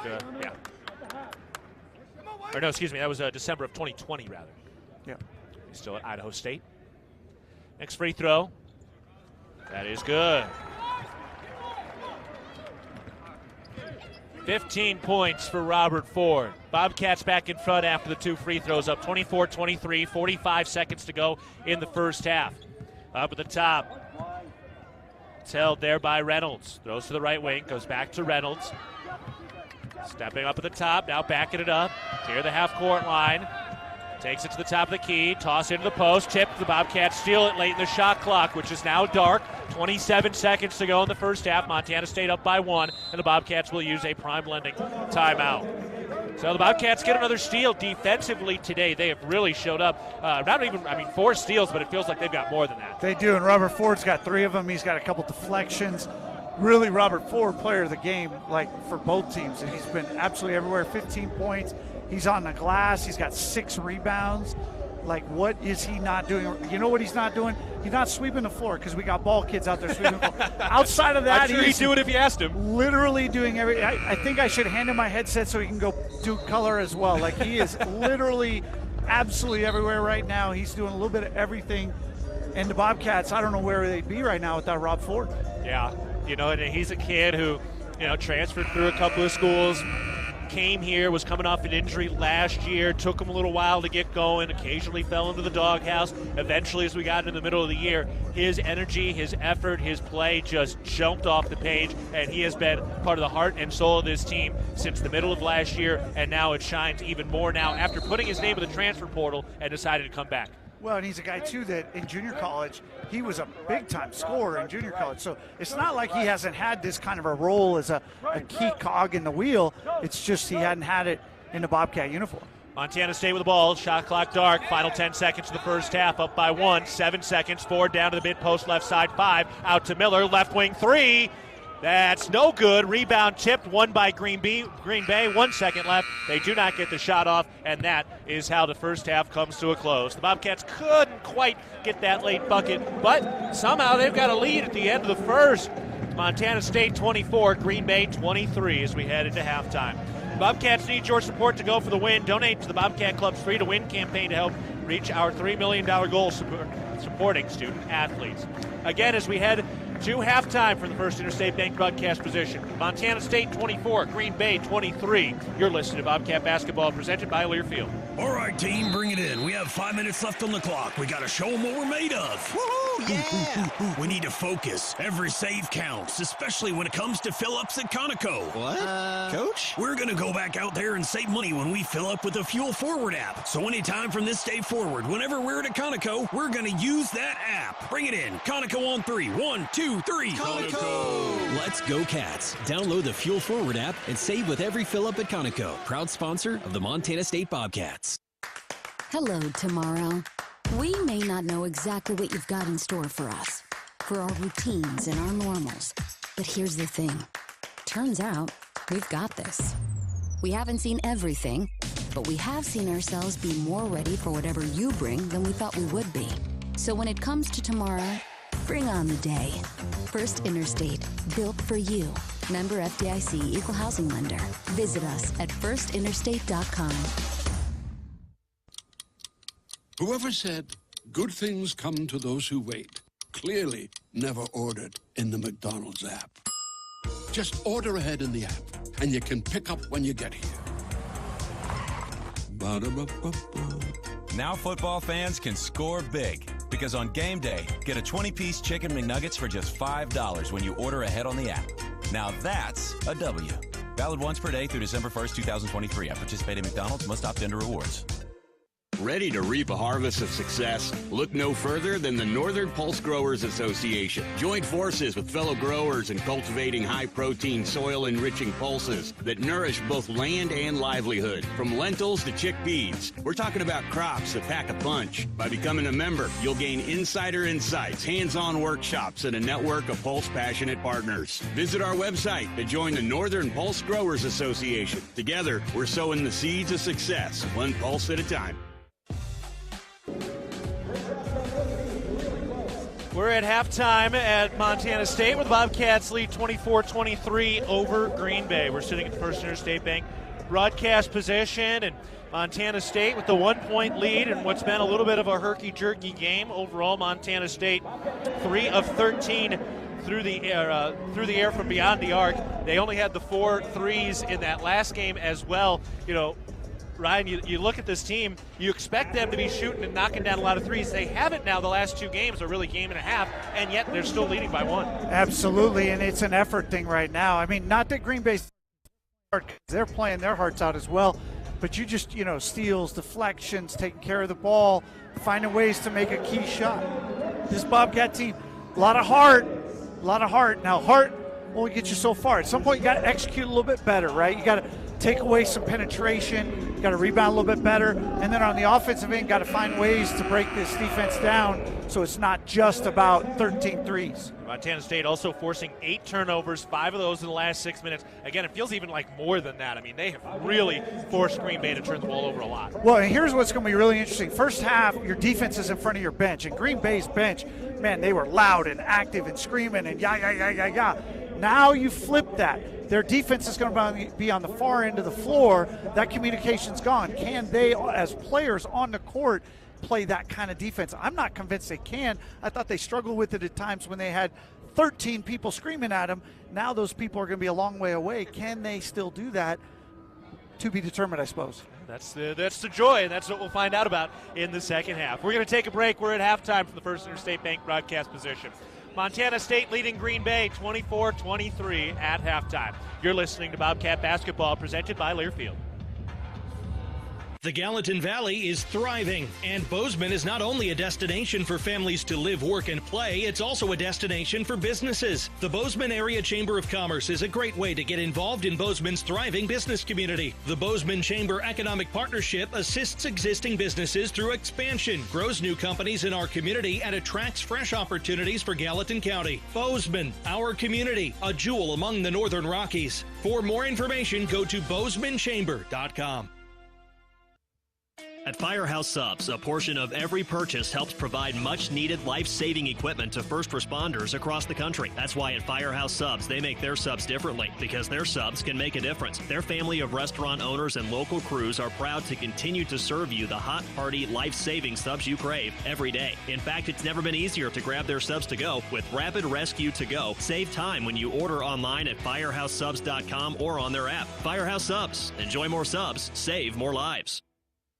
no, excuse me, that was December of 2020, rather. Yeah. He's still at Idaho State. Next free throw. That is good. 15 points for Robert Ford. Bobcats back in front after the 2 free throws, up 24-23, 45 seconds to go in the first half. Up at the top. It's held there by Reynolds. Throws to the right wing, goes back to Reynolds. Stepping up at the top, now backing it up. Near the half-court line. Takes it to the top of the key, toss into the post, tip. The Bobcats steal it late in the shot clock, which is now dark. 27 seconds to go in the first half. Montana State up by 1, and the Bobcats will use a prime lending timeout. So the Bobcats get another steal defensively today. They have really showed up. Not even, 4 steals, but it feels like they've got more than that. They do, and Robert Ford's got 3 of them. He's got a couple deflections. Really, Robert Ford, player of the game, like for both teams. And he's been absolutely everywhere. 15 points. He's on the glass. He's got 6 rebounds. Like, what is he not doing? You know what he's not doing? He's not sweeping the floor because we got ball kids out there sweeping the floor. Outside of that, I'm sure he'd do it if you asked him. Literally doing everything. I think I should hand him my headset so he can go do color as well. Like, he is literally absolutely everywhere right now. He's doing a little bit of everything. And the Bobcats, I don't know where they'd be right now without Rob Ford. Yeah, and he's a kid who, transferred through a couple of schools. Came here, was coming off an injury last year, took him a little while to get going, occasionally fell into the doghouse. Eventually, as we got in the middle of the year, his energy, his effort, his play just jumped off the page, and he has been part of the heart and soul of this team since the middle of last year, and now it shines even more now after putting his name in the transfer portal and decided to come back. Well, and he's a guy, too, that in junior college, he was a big-time scorer in junior college. So it's not like he hasn't had this kind of a role as a key cog in the wheel. It's just he hadn't had it in the Bobcat uniform. Montana State with the ball. Shot clock dark. Final 10 seconds of the first half. Up by 1. 7 seconds. Ford down to the mid-post left side. 5. Out to Miller. Left wing 3. That's no good. Rebound tipped, won by Green Bay. 1 second left. They do not get the shot off, and that is how the first half comes to a close. The Bobcats couldn't quite get that late bucket, but somehow they've got a lead at the end of the first. Montana State 24, Green Bay 23 as we head into halftime. Bobcats need your support to go for the win. Donate to the Bobcat Club's Free to Win campaign to help reach our $3 million goal supporting student athletes. Again, as we head to halftime from the First Interstate Bank broadcast position. Montana State 24, Green Bay 23. You're listening to Bobcat Basketball presented by Learfield. All right, team, bring it in. We have 5 minutes left on the clock. We got to show them what we're made of. Woohoo, yeah! We need to focus. Every save counts, especially when it comes to fill-ups at Conoco. What? Coach? We're going to go back out there and save money when we fill up with the Fuel Forward app. So anytime from this day forward, whenever we're at a Conoco, we're going to use that app. Bring it in. Conoco on 3. 1, 2, 3. Conoco! Let's go, Cats. Download the Fuel Forward app and save with every fill-up at Conoco. Proud sponsor of the Montana State Bobcats. Hello, tomorrow. We may not know exactly what you've got in store for us, for our routines and our normals. But here's the thing. Turns out, we've got this. We haven't seen everything, but we have seen ourselves be more ready for whatever you bring than we thought we would be. So when it comes to tomorrow, bring on the day. First Interstate, built for you. Member FDIC, Equal Housing Lender. Visit us at firstinterstate.com. Whoever said good things come to those who wait clearly never ordered in the McDonald's app. Just order ahead in the app, and you can pick up when you get here. Ba-da-ba-ba-ba. Now football fans can score big, because on game day, get a 20-piece Chicken McNuggets for just $5 when you order ahead on the app. Now that's a W. Valid once per day through December 1st, 2023. At participating McDonald's, must opt into rewards. Ready to reap a harvest of success? Look no further than the Northern Pulse Growers Association. Join forces with fellow growers in cultivating high-protein, soil-enriching pulses that nourish both land and livelihood. From lentils to chickpeas, we're talking about crops that pack a punch. By becoming a member, you'll gain insider insights, hands-on workshops, and a network of Pulse-passionate partners. Visit our website to join the Northern Pulse Growers Association. Together, we're sowing the seeds of success, one pulse at a time. We're at halftime at Montana State with Bobcats lead 24-23 over Green Bay. We're sitting at First Interstate Bank broadcast position, and Montana State with the 1-point lead in what's been a little bit of a herky-jerky game. Overall, Montana State 3 of 13 through the air from beyond the arc. They only had the 4 threes in that last game as well. You know, Ryan, you look at this team, you expect them to be shooting and knocking down a lot of threes. They haven't now the last 2 games, or really game and a half, and yet they're still leading by 1. Absolutely, and it's an effort thing right now. I mean, not that Green Bay's they're playing their hearts out as well, but you just, steals, deflections, taking care of the ball, finding ways to make a key shot. This Bobcat team, a lot of heart. Now, heart only gets you so far. At some point, you got to execute a little bit better, right? You got to take away some penetration, you got to rebound a little bit better, and then on the offensive end, got to find ways to break this defense down so it's not just about 13 threes. Montana State also forcing 8 turnovers, 5 of those in the last 6 minutes. Again, it feels even like more than that. I mean, they have really forced Green Bay to turn the ball over a lot. Well, and here's what's going to be really interesting. First half, your defense is in front of your bench, and Green Bay's bench, man, they were loud and active and screaming and yeah. Now you flip that. Their defense is going to be on the far end of the floor. That communication's gone. Can they, as players on the court, play that kind of defense? I'm not convinced they can. I thought they struggled with it at times when they had 13 people screaming at them. Now those people are going to be a long way away. Can they still do that? To be determined, I suppose. That's the joy, and that's what we'll find out about in the second half. We're going to take a break. We're at halftime from the First Interstate Bank broadcast position. Montana State leading Green Bay 24-23 at halftime. You're listening to Bobcat Basketball, presented by Learfield. The Gallatin Valley is thriving, and Bozeman is not only a destination for families to live, work, and play, it's also a destination for businesses. The Bozeman Area Chamber of Commerce is a great way to get involved in Bozeman's thriving business community. The Bozeman Chamber Economic Partnership assists existing businesses through expansion, grows new companies in our community, and attracts fresh opportunities for Gallatin County. Bozeman, our community, a jewel among the Northern Rockies. For more information, go to bozemanchamber.com. At Firehouse Subs, a portion of every purchase helps provide much-needed life-saving equipment to first responders across the country. That's why at Firehouse Subs, they make their subs differently, because their subs can make a difference. Their family of restaurant owners and local crews are proud to continue to serve you the hot, hearty, life-saving subs you crave every day. In fact, it's never been easier to grab their subs to go with Rapid Rescue to Go. Save time when you order online at firehousesubs.com or on their app. Firehouse Subs. Enjoy more subs. Save more lives.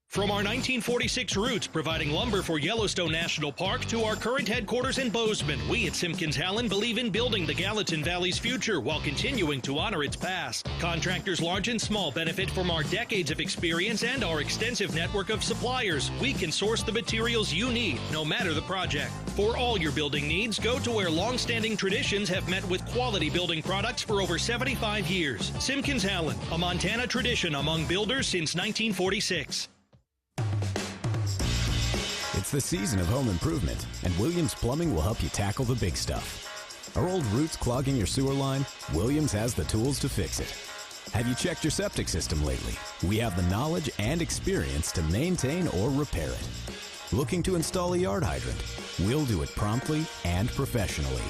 From our 1946 roots providing lumber for Yellowstone National Park to our current headquarters in Bozeman, we at Simpkins-Hallen believe in building the Gallatin Valley's future while continuing to honor its past. Contractors large and small benefit from our decades of experience and our extensive network of suppliers. We can source the materials you need, no matter the project. For all your building needs, go to where long-standing traditions have met with quality building products for over 75 years. Simpkins-Hallen, a Montana tradition among builders since 1946. It's the season of home improvement, and Williams Plumbing will help you tackle the big stuff. Are old roots clogging your sewer line? Williams has the tools to fix it. Have you checked your septic system lately? We have the knowledge and experience to maintain or repair it. Looking to install a yard hydrant? We'll do it promptly and professionally.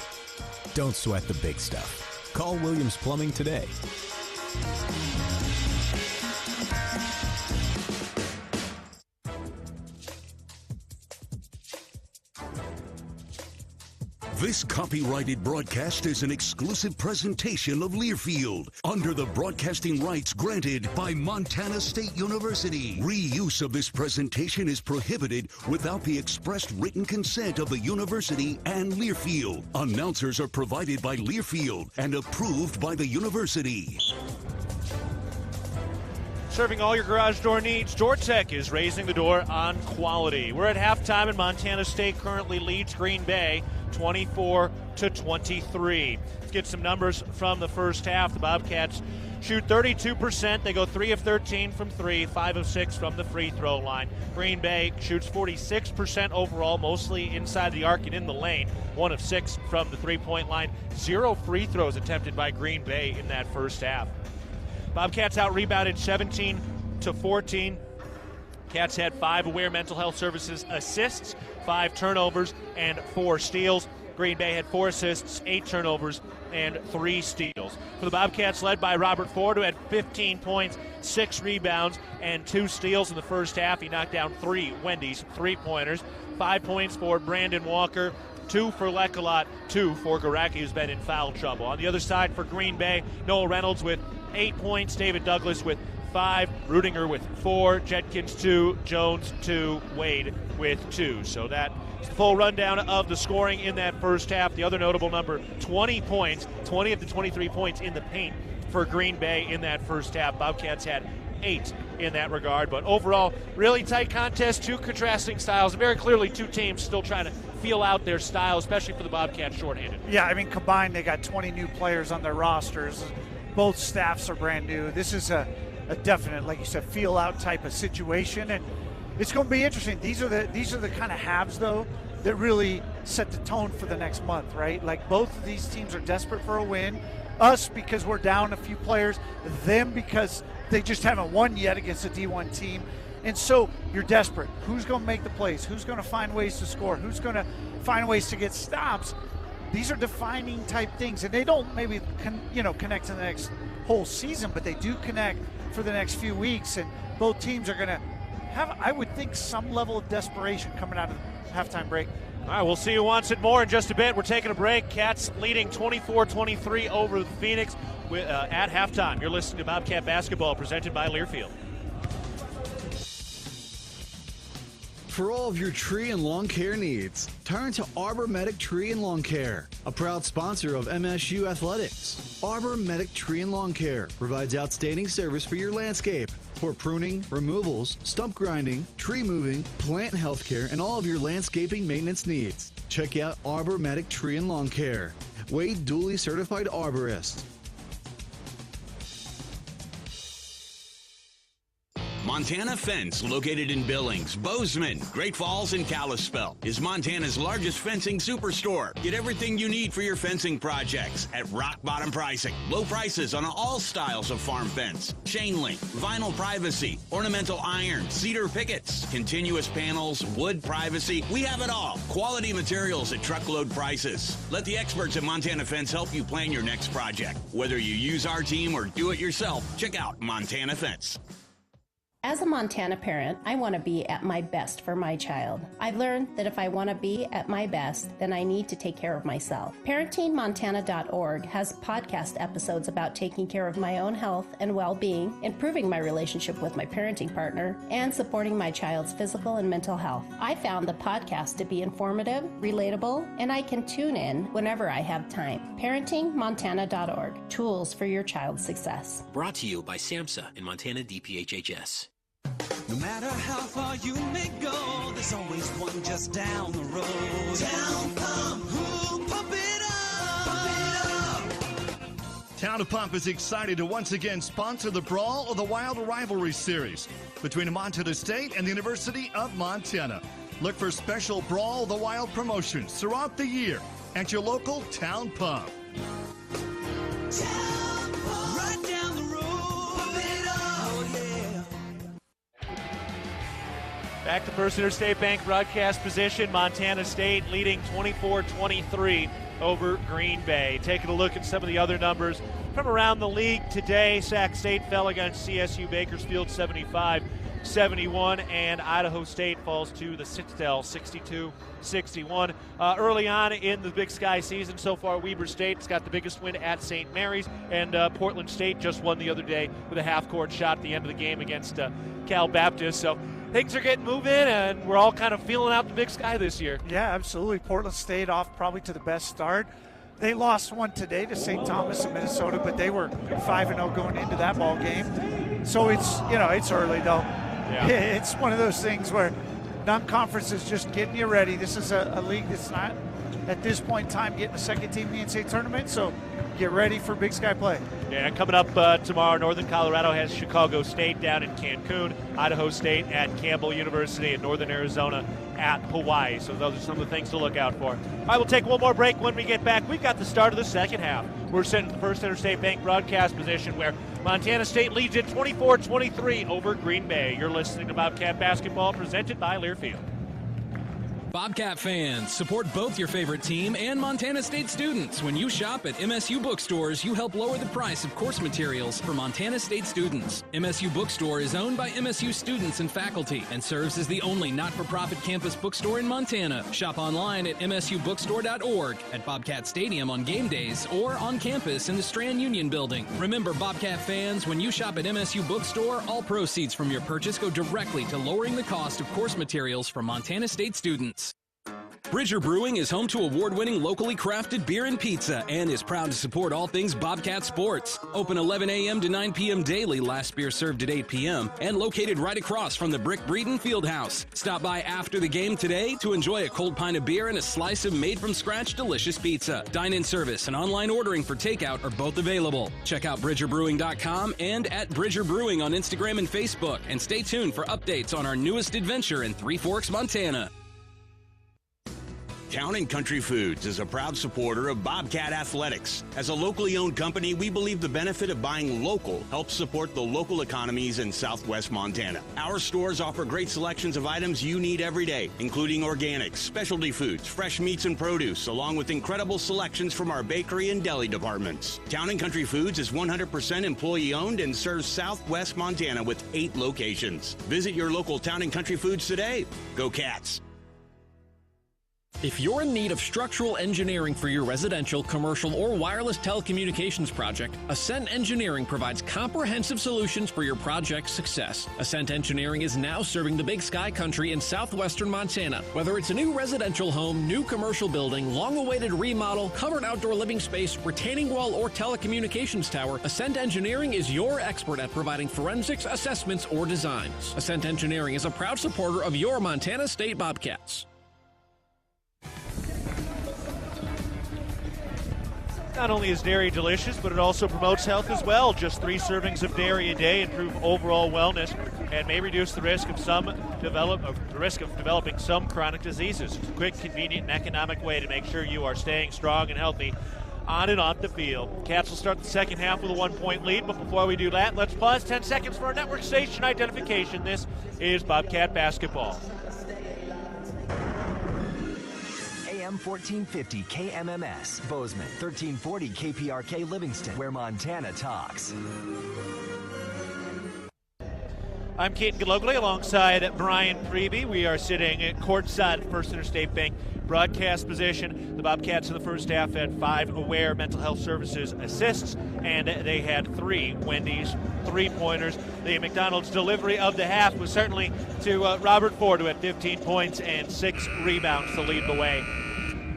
Don't sweat the big stuff. Call Williams Plumbing today. This copyrighted broadcast is an exclusive presentation of Learfield under the broadcasting rights granted by Montana State University. Reuse of this presentation is prohibited without the expressed written consent of the university and Learfield. Announcers are provided by Learfield and approved by the university. Serving all your garage door needs, DoorTech is raising the door on quality. We're at halftime, and Montana State currently leads Green Bay 24-23. Let's get some numbers from the first half. The Bobcats shoot 32%. They go 3 of 13 from 3, 5 of 6 from the free throw line. Green Bay shoots 46% overall, mostly inside the arc and in the lane. 1 of 6 from the three-point line. 0 free throws attempted by Green Bay in that first half. Bobcats out-rebounded 17-14. Cats had 5 Aware Mental Health Services assists, 5 turnovers, and 4 steals. Green Bay had 4 assists, 8 turnovers, and 3 steals. For the Bobcats, led by Robert Ford, who had 15 points, 6 rebounds, and 2 steals in the first half. He knocked down 3 Wendy's three-pointers. 5 points for Brandon Walker, 2 for Lecolot, 2 for Garacki, who's been in foul trouble. On the other side for Green Bay, Noah Reynolds with 8 points, David Douglas with 5, Rudinger with 4, Jenkins 2, Jones 2, Wade with 2. So that's the full rundown of the scoring in that first half. The other notable number, 20 points, 20 of the 23 points in the paint for Green Bay in that first half. Bobcats had 8 in that regard, but overall, really tight contest, 2 contrasting styles, and very clearly 2 teams still trying to feel out their style, especially for the Bobcats shorthanded. Yeah, I mean, combined, they got 20 new players on their rosters. Both staffs are brand new. This is a definite, like you said, feel out type of situation, and it's going to be interesting. These are the kind of halves, though, that really set the tone for the next month, right? Like, both of these teams are desperate for a win. Us because we're down a few players, them because they just haven't won yet against a D1 team. And so you're desperate. Who's going to make the plays? Who's going to find ways to score? Who's going to find ways to get stops? These are defining type things, and they don't maybe connect to the next whole season, but they do connect for the next few weeks, and both teams are going to have, I would think, some level of desperation coming out of the halftime break. All right, we'll see who wants it more in just a bit. We're taking a break. Cats leading 24-23 over the Phoenix at halftime. You're listening to Bobcat Basketball presented by Learfield. For all of your tree and lawn care needs, turn to Arbor Medic Tree and Lawn Care, a proud sponsor of MSU Athletics. Arbor Medic Tree and Lawn Care provides outstanding service for your landscape. For pruning, removals, stump grinding, tree moving, plant health care, and all of your landscaping maintenance needs. Check out Arbor Medic Tree and Lawn Care. Wade duly certified arborist. Montana Fence, located in Billings, Bozeman, Great Falls, and Kalispell, is Montana's largest fencing superstore. Get everything you need for your fencing projects at rock bottom pricing. Low prices on all styles of farm fence, chain link, vinyl privacy, ornamental iron, cedar pickets, continuous panels, wood privacy. We have it all. Quality materials at truckload prices. Let the experts at Montana Fence help you plan your next project. Whether you use our team or do it yourself, check out Montana Fence. As a Montana parent, I want to be at my best for my child. I've learned that if I want to be at my best, then I need to take care of myself. ParentingMontana.org has podcast episodes about taking care of my own health and well-being, improving my relationship with my parenting partner, and supporting my child's physical and mental health. I found the podcast to be informative, relatable, and I can tune in whenever I have time. ParentingMontana.org, tools for your child's success. Brought to you by SAMHSA and Montana DPHHS. No matter how far you may go, there's always one just down the road. Town Pump, who'll pump it up, pump it up. Town of Pump is excited to once again sponsor the Brawl of the Wild Rivalry Series between Montana State and the University of Montana. Look for special Brawl of the Wild promotions throughout the year. at your local Town Pump. Right down the road. Pump it up. Oh, yeah. Back to First Interstate Bank broadcast position. Montana State leading 24-23 over Green Bay. Taking a look at some of the other numbers from around the league today. Sac State fell against CSU Bakersfield 75-71, and Idaho State falls to the Citadel 62-61. Early on in the Big Sky season so far, Weber State's got the biggest win at St. Mary's, and Portland State just won the other day with a half-court shot at the end of the game against Cal Baptist. So things are getting moving, and we're all kind of feeling out the Big Sky this year. Yeah, absolutely. Portland State off probably to the best start. They lost one today to St. Thomas in Minnesota, but they were 5-0 going into that ball game. So it's early though. Yeah. It's one of those things where non-conference is just getting you ready. This is a league that's not, at this point in time, getting a second team in the NCAA tournament, so get ready for Big Sky play. Yeah, coming up tomorrow, Northern Colorado has Chicago State down in Cancun, Idaho State at Campbell University, and Northern Arizona at Hawaii. So those are some of the things to look out for. All right, we'll take one more break. When we get back, we've got the start of the second half. We're sitting at the First Interstate Bank broadcast position where Montana State leads it 24-23 over Green Bay. You're listening to Bobcat Basketball presented by Learfield. Bobcat fans, support both your favorite team and Montana State students. When you shop at MSU bookstores, you help lower the price of course materials for Montana State students. MSU Bookstore is owned by MSU students and faculty and serves as the only not-for-profit campus bookstore in Montana. Shop online at msubookstore.org, at Bobcat Stadium on game days, or on campus in the Strand Union Building. Remember, Bobcat fans, when you shop at MSU Bookstore, all proceeds from your purchase go directly to lowering the cost of course materials for Montana State students. Bridger Brewing is home to award-winning locally crafted beer and pizza and is proud to support all things Bobcat sports. Open 11 a.m. to 9 p.m. daily, last beer served at 8 p.m., and located right across from the Brick Breeden Fieldhouse. Stop by after the game today to enjoy a cold pint of beer and a slice of made-from-scratch delicious pizza. Dine-in service and online ordering for takeout are both available. Check out BridgerBrewing.com and at Bridger Brewing on Instagram and Facebook, and stay tuned for updates on our newest adventure in Three Forks, Montana. Town & Country Foods is a proud supporter of Bobcat Athletics. As a locally owned company, we believe the benefit of buying local helps support the local economies in southwest Montana. Our stores offer great selections of items you need every day, including organics, specialty foods, fresh meats and produce, along with incredible selections from our bakery and deli departments. Town & Country Foods is 100% employee-owned and serves southwest Montana with 8 locations. Visit your local Town & Country Foods today. Go Cats! If you're in need of structural engineering for your residential, commercial, or wireless telecommunications project, Ascent Engineering provides comprehensive solutions for your project's success. Ascent Engineering is now serving the Big Sky country in southwestern Montana. Whether it's a new residential home, new commercial building, long-awaited remodel, covered outdoor living space, retaining wall, or telecommunications tower, Ascent Engineering is your expert at providing forensics, assessments, or designs. Ascent Engineering is a proud supporter of your Montana State Bobcats. Not only is dairy delicious, but it also promotes health as well. Just 3 servings of dairy a day improve overall wellness and may reduce the risk of developing some chronic diseases. It's a quick, convenient, and economic way to make sure you are staying strong and healthy on and off the field. Cats will start the second half with a 1-point lead, but before we do that, let's pause 10 seconds for our network station identification. This is Bobcat Basketball. AM 1450 KMMS, Bozeman, 1340 KPRK Livingston, where Montana talks. I'm Keaton Galogly alongside Brian Priebe. We are sitting at courtside at First Interstate Bank broadcast position. The Bobcats in the first half had 5 Aware Mental Health Services assists, and they had 3 Wendy's three-pointers. The McDonald's delivery of the half was certainly to Robert Ford, who had 15 points and 6 rebounds to lead the way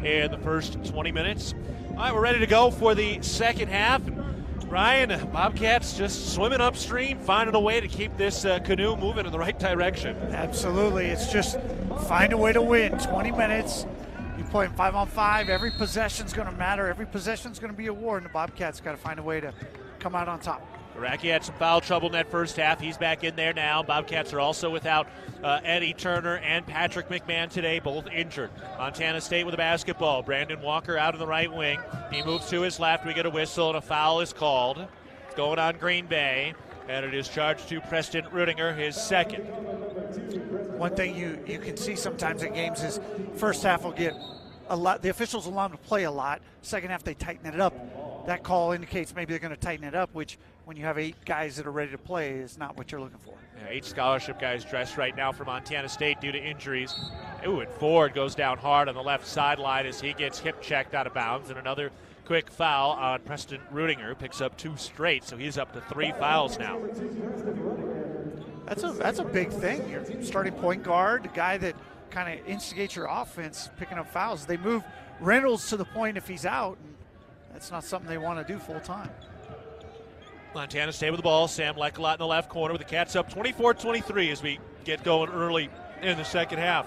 in the first 20 minutes. All right, we're ready to go for the second half. Ryan, Bobcats just swimming upstream, finding a way to keep this canoe moving in the right direction. Absolutely. It's just find a way to win. 20 minutes. You play 5-on-5. Every possession's going to matter. Every possession's going to be a war, and the Bobcats got to find a way to come out on top. Garacki had some foul trouble in that first half. He's back in there now. Bobcats are also without Eddie Turner and Patrick McMahon today, both injured. Montana State with a basketball. Brandon Walker out in the right wing. He moves to his left. We get a whistle, and a foul is called. It's going on Green Bay, and it is charged to Preston Rudinger, his second. One thing you can see sometimes in games is first half will get a lot. The officials allow them to play a lot. Second half, they tighten it up. That call indicates maybe they're going to tighten it up, which when you have 8 guys that are ready to play is not what you're looking for. Yeah, 8 scholarship guys dressed right now for Montana State due to injuries. Ooh, and Ford goes down hard on the left sideline as he gets hip checked out of bounds. And another quick foul on Preston Rudinger, picks up 2 straight, so he's up to 3 fouls now. That's a big thing. Your starting point guard, the guy that kind of instigates your offense, picking up fouls. They move Reynolds to the point if he's out, and that's not something they want to do full time. Montana State with the ball. Sam Leckelot in the left corner with the Cats up 24-23 as we get going early in the second half.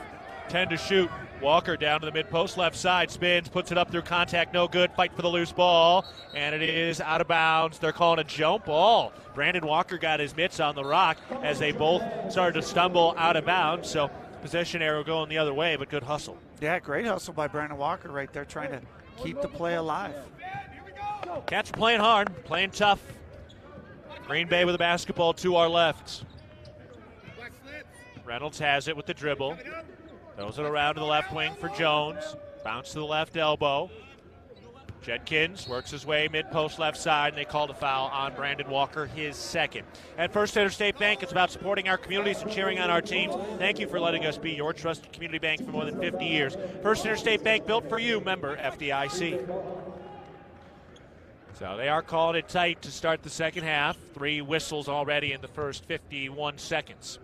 10 to shoot. Walker down to the mid-post left side, spins, puts it up through contact, no good. Fight for the loose ball, and it is out of bounds. They're calling a jump ball. Brandon Walker got his mitts on the rock as they both started to stumble out of bounds. So possession arrow going the other way, but good hustle. Yeah, great hustle by Brandon Walker right there, trying to keep the play alive. Cats are playing hard, playing tough. Green Bay with the basketball to our left. Reynolds has it with the dribble. Throws it around to the left wing for Jones. Bounce to the left elbow. Jenkins works his way mid-post left side, and they called a foul on Brandon Walker, his second. At First Interstate Bank, it's about supporting our communities and cheering on our teams. Thank you for letting us be your trusted community bank for more than 50 years. First Interstate Bank, built for you, member FDIC. So they are calling it tight to start the second half. 3 whistles already in the first 51 seconds.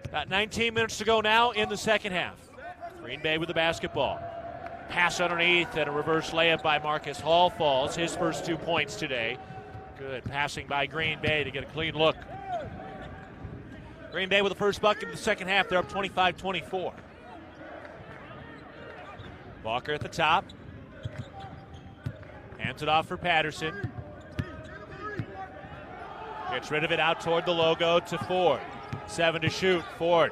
About 19 minutes to go now in the second half. Green Bay with the basketball. Pass underneath and a reverse layup by Marcus Hall falls. His first 2 points today. Good passing by Green Bay to get a clean look. Green Bay with the first bucket in the second half. They're up 25-24. Walker at the top. Hands it off for Patterson. Gets rid of it out toward the logo to Ford. 7 to shoot. Ford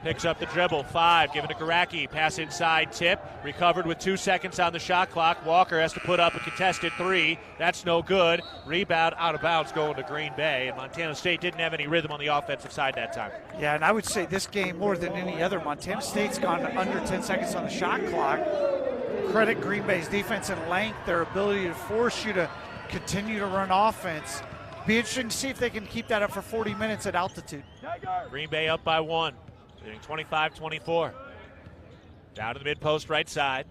picks up the dribble. 5, giving to Garacki. Pass inside, tip. Recovered with 2 seconds on the shot clock. Walker has to put up a contested 3. That's no good. Rebound out of bounds going to Green Bay. And Montana State didn't have any rhythm on the offensive side that time. Yeah, and I would say this game more than any other, Montana State's gone under 10 seconds on the shot clock. Credit Green Bay's defense and length, their ability to force you to continue to run offense. Be interesting to see if they can keep that up for 40 minutes at altitude. Green Bay up by 1, getting 25-24. Down to the mid-post right side.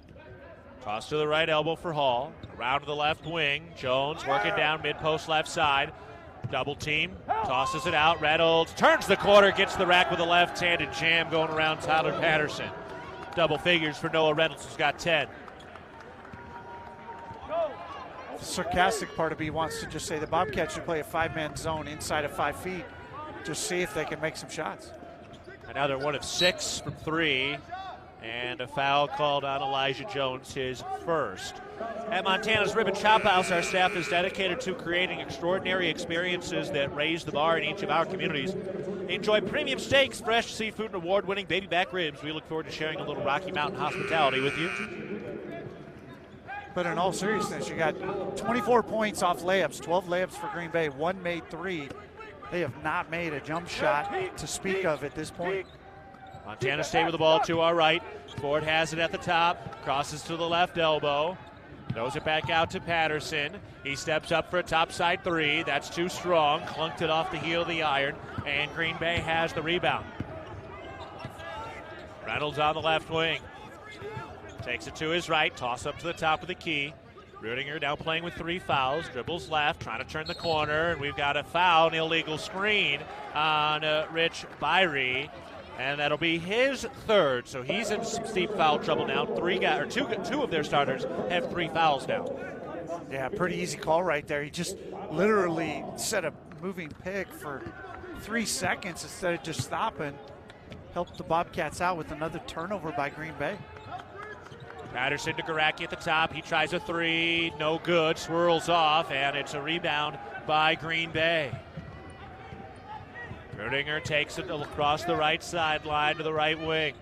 Toss to the right elbow for Hall. Around to the left wing. Jones working down mid-post left side. Double team. Tosses it out. Reynolds turns the corner, gets the rack with a left-handed jam going around Tyler Patterson. Double figures for Noah Reynolds, who's got 10. The sarcastic part of me wants to just say the Bobcats should play a 5-man zone inside of 5 feet. Just see if they can make some shots. And now they're 1 of 6 from 3. And a foul called on Elijah Jones, his first. At Montana's Ribbon Chop House, our staff is dedicated to creating extraordinary experiences that raise the bar in each of our communities. Enjoy premium steaks, fresh seafood, and award-winning baby back ribs. We look forward to sharing a little Rocky Mountain hospitality with you. But in all seriousness, you got 24 points off layups, 12 layups for Green Bay, 1 made 3. They have not made a jump shot to speak of at this point. Montana State with the ball to our right. Ford has it at the top, crosses to the left elbow, throws it back out to Patterson. He steps up for a topside 3. That's too strong. Clunked it off the heel of the iron, and Green Bay has the rebound. Reynolds on the left wing. Takes it to his right, toss up to the top of the key. Rudinger now playing with 3 fouls, dribbles left, trying to turn the corner, and we've got a foul, an illegal screen on Rich Byrie, and that'll be his third. So he's in some steep foul trouble now. Two of their starters have 3 fouls now. Yeah, pretty easy call right there. He just literally set a moving pick for 3 seconds instead of just stopping. Helped the Bobcats out with another turnover by Green Bay. Patterson to Garacki at the top. He tries a three. No good. Swirls off, and it's a rebound by Green Bay. Rudinger takes it across the right sideline to the right wing.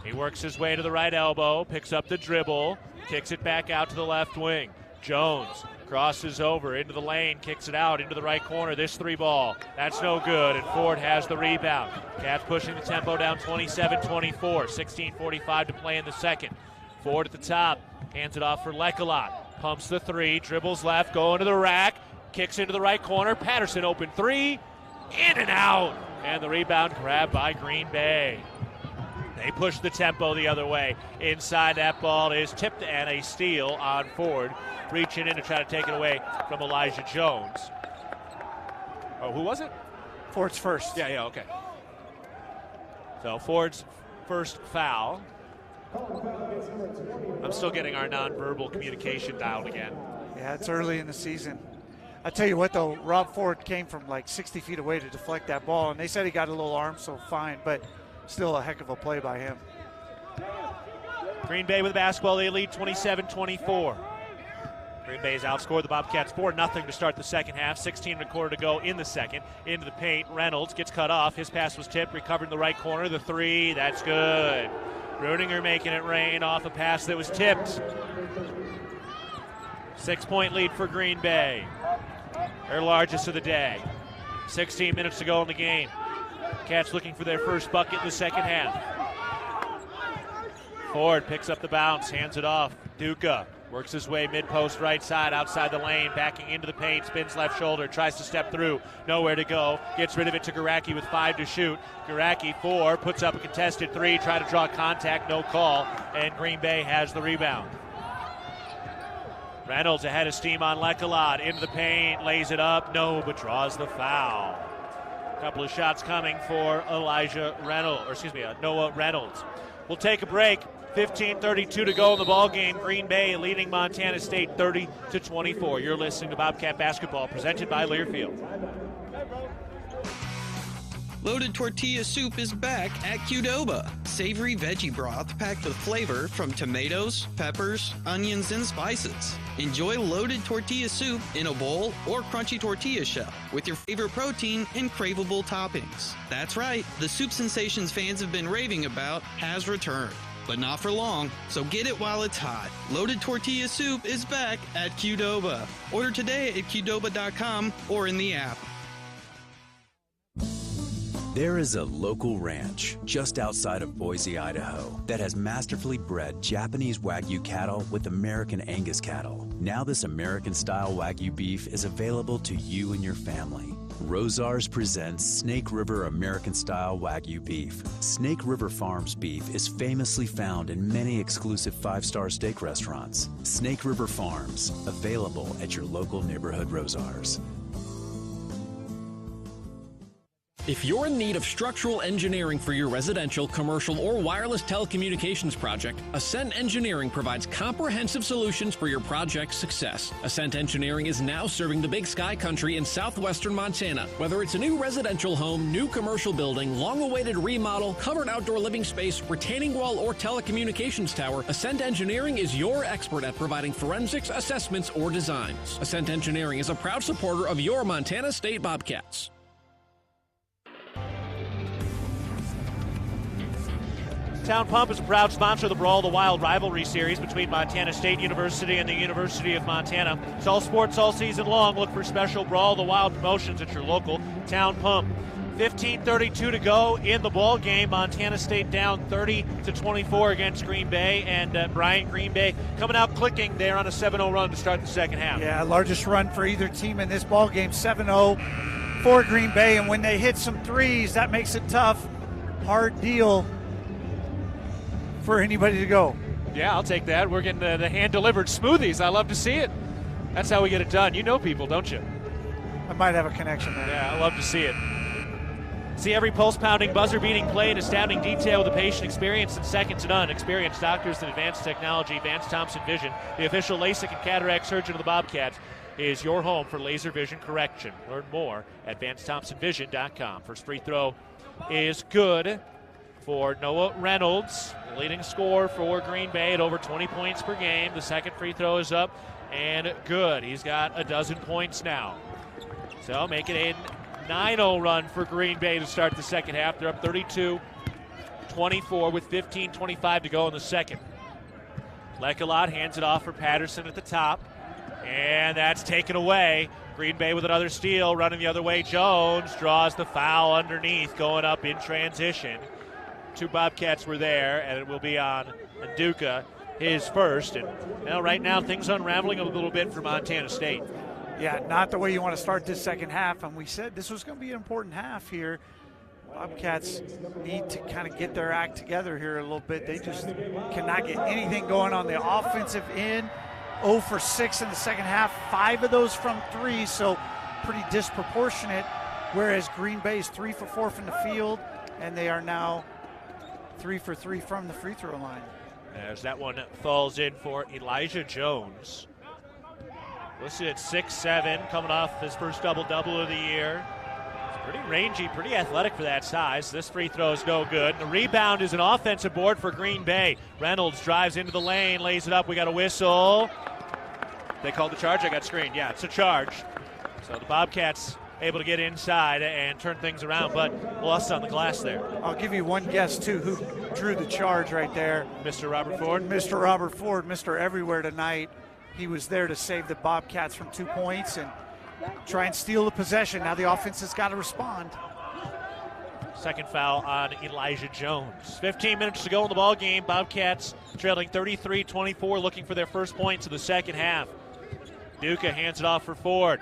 He works his way to the right elbow, picks up the dribble, kicks it back out to the left wing. Jones crosses over into the lane, kicks it out into the right corner. This three ball, that's no good, and Ford has the rebound. Cats pushing the tempo down 27-24, 16:45 to play in the second. Ford at the top, hands it off for Lekalot. Pumps the three, dribbles left, going to the rack, kicks into the right corner. Patterson open three, in and out, and the rebound grabbed by Green Bay. They push the tempo the other way. Inside, that ball is tipped, and a steal on Ford. Reaching in to try to take it away from Elijah Jones. Oh, who was it? Ford's first. Yeah, okay. So Ford's first foul. I'm still getting our nonverbal communication dialed again. Yeah, it's early in the season. I tell you what, though, Rob Ford came from like 60 feet away to deflect that ball, and they said he got a little arm, so fine, but still a heck of a play by him. Green Bay with the basketball. They lead 27-24. Green Bay has outscored the Bobcats 4-0 to start the second half. 16.25 to go in the second. Into the paint, Reynolds gets cut off. His pass was tipped, recovered in the right corner. The three, that's good. Rudinger making it rain off a pass that was tipped. 6-point lead for Green Bay. Their largest of the day. 16 minutes to go in the game. Cats looking for their first bucket in the second half. Ford picks up the bounce, hands it off. Duca works his way mid-post right side, outside the lane, backing into the paint, spins left shoulder, tries to step through, nowhere to go, gets rid of it to Garacki with 5 to shoot. Garacki, 4, puts up a contested 3, try to draw contact, no call, and Green Bay has the rebound. Reynolds ahead of steam on Lekalot, into the paint, lays it up, no, but draws the foul. Couple of shots coming for Noah Reynolds. We'll take a break. 15:32 to go in the ball game. Green Bay leading Montana State 30-24. You're listening to Bobcat Basketball, presented by Learfield. Loaded Tortilla Soup is back at Qdoba. Savory veggie broth packed with flavor from tomatoes, peppers, onions, and spices. Enjoy loaded tortilla soup in a bowl or crunchy tortilla shell with your favorite protein and craveable toppings. That's right, the soup sensations fans have been raving about has returned. But not for long, so get it while it's hot. Loaded Tortilla Soup is back at Qdoba. Order today at Qdoba.com or in the app. There is a local ranch just outside of Boise, Idaho, that has masterfully bred Japanese Wagyu cattle with American Angus cattle. Now this American-style Wagyu beef is available to you and your family. Rosars presents Snake River American-style Wagyu beef. Snake River Farms beef is famously found in many exclusive 5-star steak restaurants. Snake River Farms, available at your local neighborhood Rosars. If you're in need of structural engineering for your residential, commercial, or wireless telecommunications project, Ascent Engineering provides comprehensive solutions for your project's success. Ascent Engineering is now serving the Big Sky Country in southwestern Montana. Whether it's a new residential home, new commercial building, long-awaited remodel, covered outdoor living space, retaining wall, or telecommunications tower, Ascent Engineering is your expert at providing forensics, assessments, or designs. Ascent Engineering is a proud supporter of your Montana State Bobcats. Town Pump is a proud sponsor of the Brawl of the Wild rivalry series between Montana State University and the University of Montana. It's all sports all season long. Look for special Brawl of the Wild promotions at your local Town Pump. 15:32 to go in the ball game. Montana State down 30-24 against Green Bay, and Green Bay coming out clicking. They're on a 7-0 run to start the second half. Yeah, largest run for either team in this ball game, 7-0 for Green Bay, and when they hit some threes, that makes it tough. Hard deal for anybody to go. Yeah, I'll take that. We're getting the hand-delivered smoothies. I love to see it. That's how we get it done. You know people, don't you? I might have a connection there. Yeah, I love to see it. See every pulse-pounding, buzzer-beating play in astounding detail with a patient experience and second to none. Experienced doctors and advanced technology. Vance Thompson Vision, the official LASIK and cataract surgeon of the Bobcats, is your home for laser vision correction. Learn more at VanceThompsonVision.com. First free throw is good for Noah Reynolds, the leading scorer for Green Bay at over 20 points per game. The second free throw is up and good. He's got a dozen points now. So make it a 9-0 run for Green Bay to start the second half. They're up 32-24 with 15:25 to go in the second. Lecolot hands it off for Patterson at the top, and that's taken away. Green Bay with another steal, running the other way. Jones draws the foul underneath, going up in transition. Two Bobcats were there, and it will be on Nduka, his first. And right now things unraveling a little bit for Montana State. Yeah, not the way you want to start this second half, and we said this was going to be an important half here. Bobcats need to kind of get their act together here a little bit. They just cannot get anything going on the offensive end. 0 for 6 in the second half, 5 of those from 3, so pretty disproportionate, whereas Green Bay's 3 for 4 from the field, and they are now 3 for 3 from the free throw line. As that one falls in for Elijah Jones. Listed at 6'7", coming off his first double-double of the year. Pretty rangy, pretty athletic for that size. This free throw is no good. The rebound is an offensive board for Green Bay. Reynolds drives into the lane, lays it up. We got a whistle. They called the charge. I got screened. Yeah, it's a charge. So the Bobcats able to get inside and turn things around, but lost on the glass there. I'll give you one guess, too, who drew the charge right there. Mr. Robert Ford? Mr. Robert Ford, Mr. Everywhere tonight. He was there to save the Bobcats from 2 points and try and steal the possession. Now the offense has got to respond. Second foul on Elijah Jones. 15 minutes to go in the ball game. Bobcats trailing 33-24, looking for their first points of the second half. Nduka hands it off for Ford.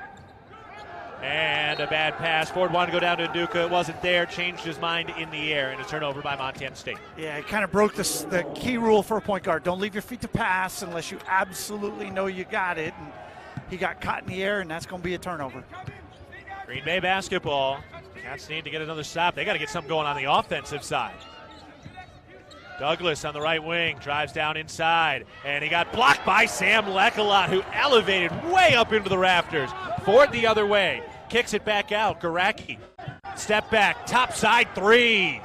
And a bad pass. Ford wanted to go down to Nduka. It wasn't there. Changed his mind in the air, and a turnover by Montana State. Yeah, it kind of broke the key rule for a point guard. Don't leave your feet to pass unless you absolutely know you got it. And he got caught in the air, and that's going to be a turnover. Green Bay basketball. Cats need to get another stop. They got to get something going on the offensive side. Douglas on the right wing drives down inside, and he got blocked by Sam Lecolot, who elevated way up into the rafters. Ford the other way, kicks it back out. Garacki, step back, top side three.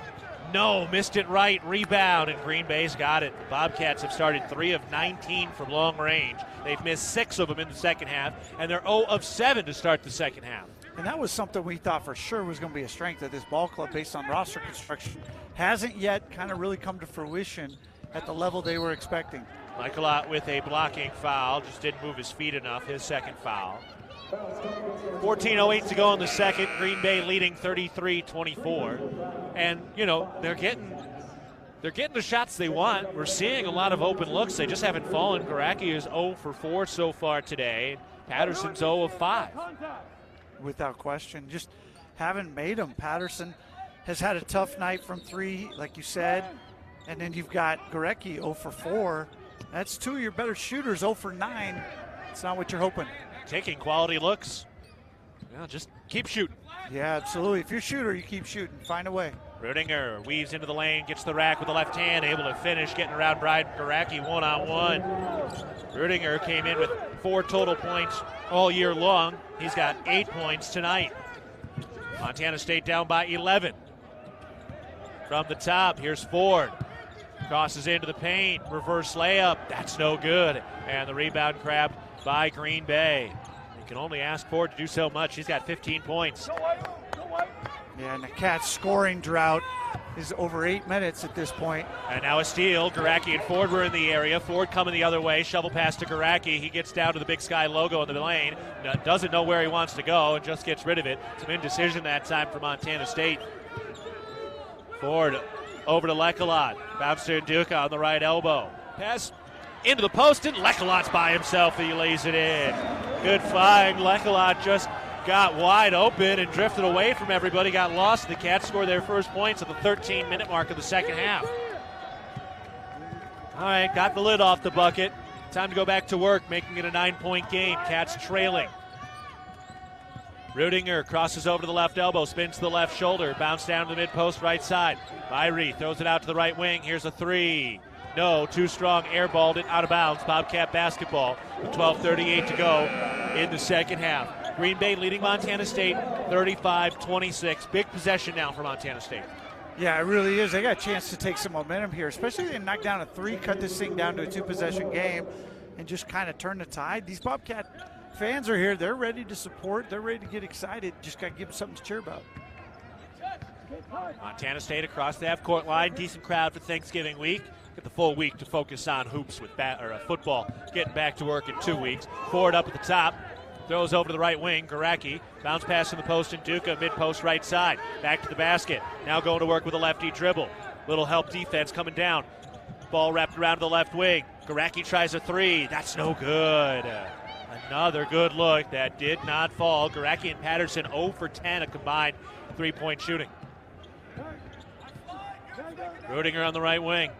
No, missed it right. Rebound, and Green Bay's got it. The Bobcats have started 3 of 19 from long range. They've missed 6 of them in the second half, and they're 0 of 7 to start the second half. And that was something we thought for sure was going to be a strength of this ball club based on roster construction. Hasn't yet kind of really come to fruition at the level they were expecting. Lecolot with a blocking foul, just didn't move his feet enough, his second foul. 14:08 to go in the second. Green Bay leading 33-24. And, you know, they're getting the shots they want. We're seeing a lot of open looks. They just haven't fallen. Garacki is 0 for 4 so far today. Patterson's 0 of 5. Without question. Just haven't made them. Patterson has had a tough night from 3, like you said. And then you've got Garacki 0 for 4. That's 2 of your better shooters, 0 for 9. It's not what you're hoping. Taking quality looks. Well, just keep shooting. Yeah, absolutely. If you're a shooter, you keep shooting. Find a way. Rudinger weaves into the lane, gets the rack with the left hand, able to finish, getting around Brian Garacki one-on-one. Rudinger came in with 4 total points all year long. He's got 8 points tonight. Montana State down by 11. From the top, here's Ford. Crosses into the paint, reverse layup. That's no good. And the rebound grabbed by Green Bay. You can only ask Ford to do so much. He's got 15 points. Yeah, and the Cats' scoring drought is over 8 minutes at this point. And now a steal. Garacki and Ford were in the area. Ford coming the other way. Shovel pass to Garacki. He gets down to the Big Sky logo in the lane. Doesn't know where he wants to go and just gets rid of it. Some indecision that time for Montana State. Ford over to Lecolot. Bounce to Nduka on the right elbow. Pass into the post, and Lecolot's by himself. He lays it in. Good find. Lecolot just got wide open and drifted away from everybody, got lost. The Cats score their first points at the 13-minute mark of the second half. All right, got the lid off the bucket. Time to go back to work, making it a 9-point game. Cats trailing. Rudinger crosses over to the left elbow, spins to the left shoulder, bounce down to the mid-post right side. Myrie throws it out to the right wing. Here's a 3. No, too strong, airballed it out of bounds. Bobcat basketball with 12:38 to go in the second half. Green Bay leading Montana State 35-26. Big possession now for Montana State. Yeah, it really is. They got a chance to take some momentum here, especially if they knock down a 3, cut this thing down to a 2-possession game, and just kind of turn the tide. These Bobcat fans are here. They're ready to support. They're ready to get excited. Just got to give them something to cheer about. Montana State across the half-court line. Decent crowd for Thanksgiving week. Get the full week to focus on hoops with football. Getting back to work in 2 weeks. Ford up at the top. Throws over to the right wing. Garacki. Bounce pass in the post, and Duca mid-post right side. Back to the basket. Now going to work with a lefty dribble. Little help defense coming down. Ball wrapped around to the left wing. Garacki tries a 3. That's no good. Another good look that did not fall. Garacki and Patterson 0 for 10, a combined 3-point shooting. Rudinger on the right wing.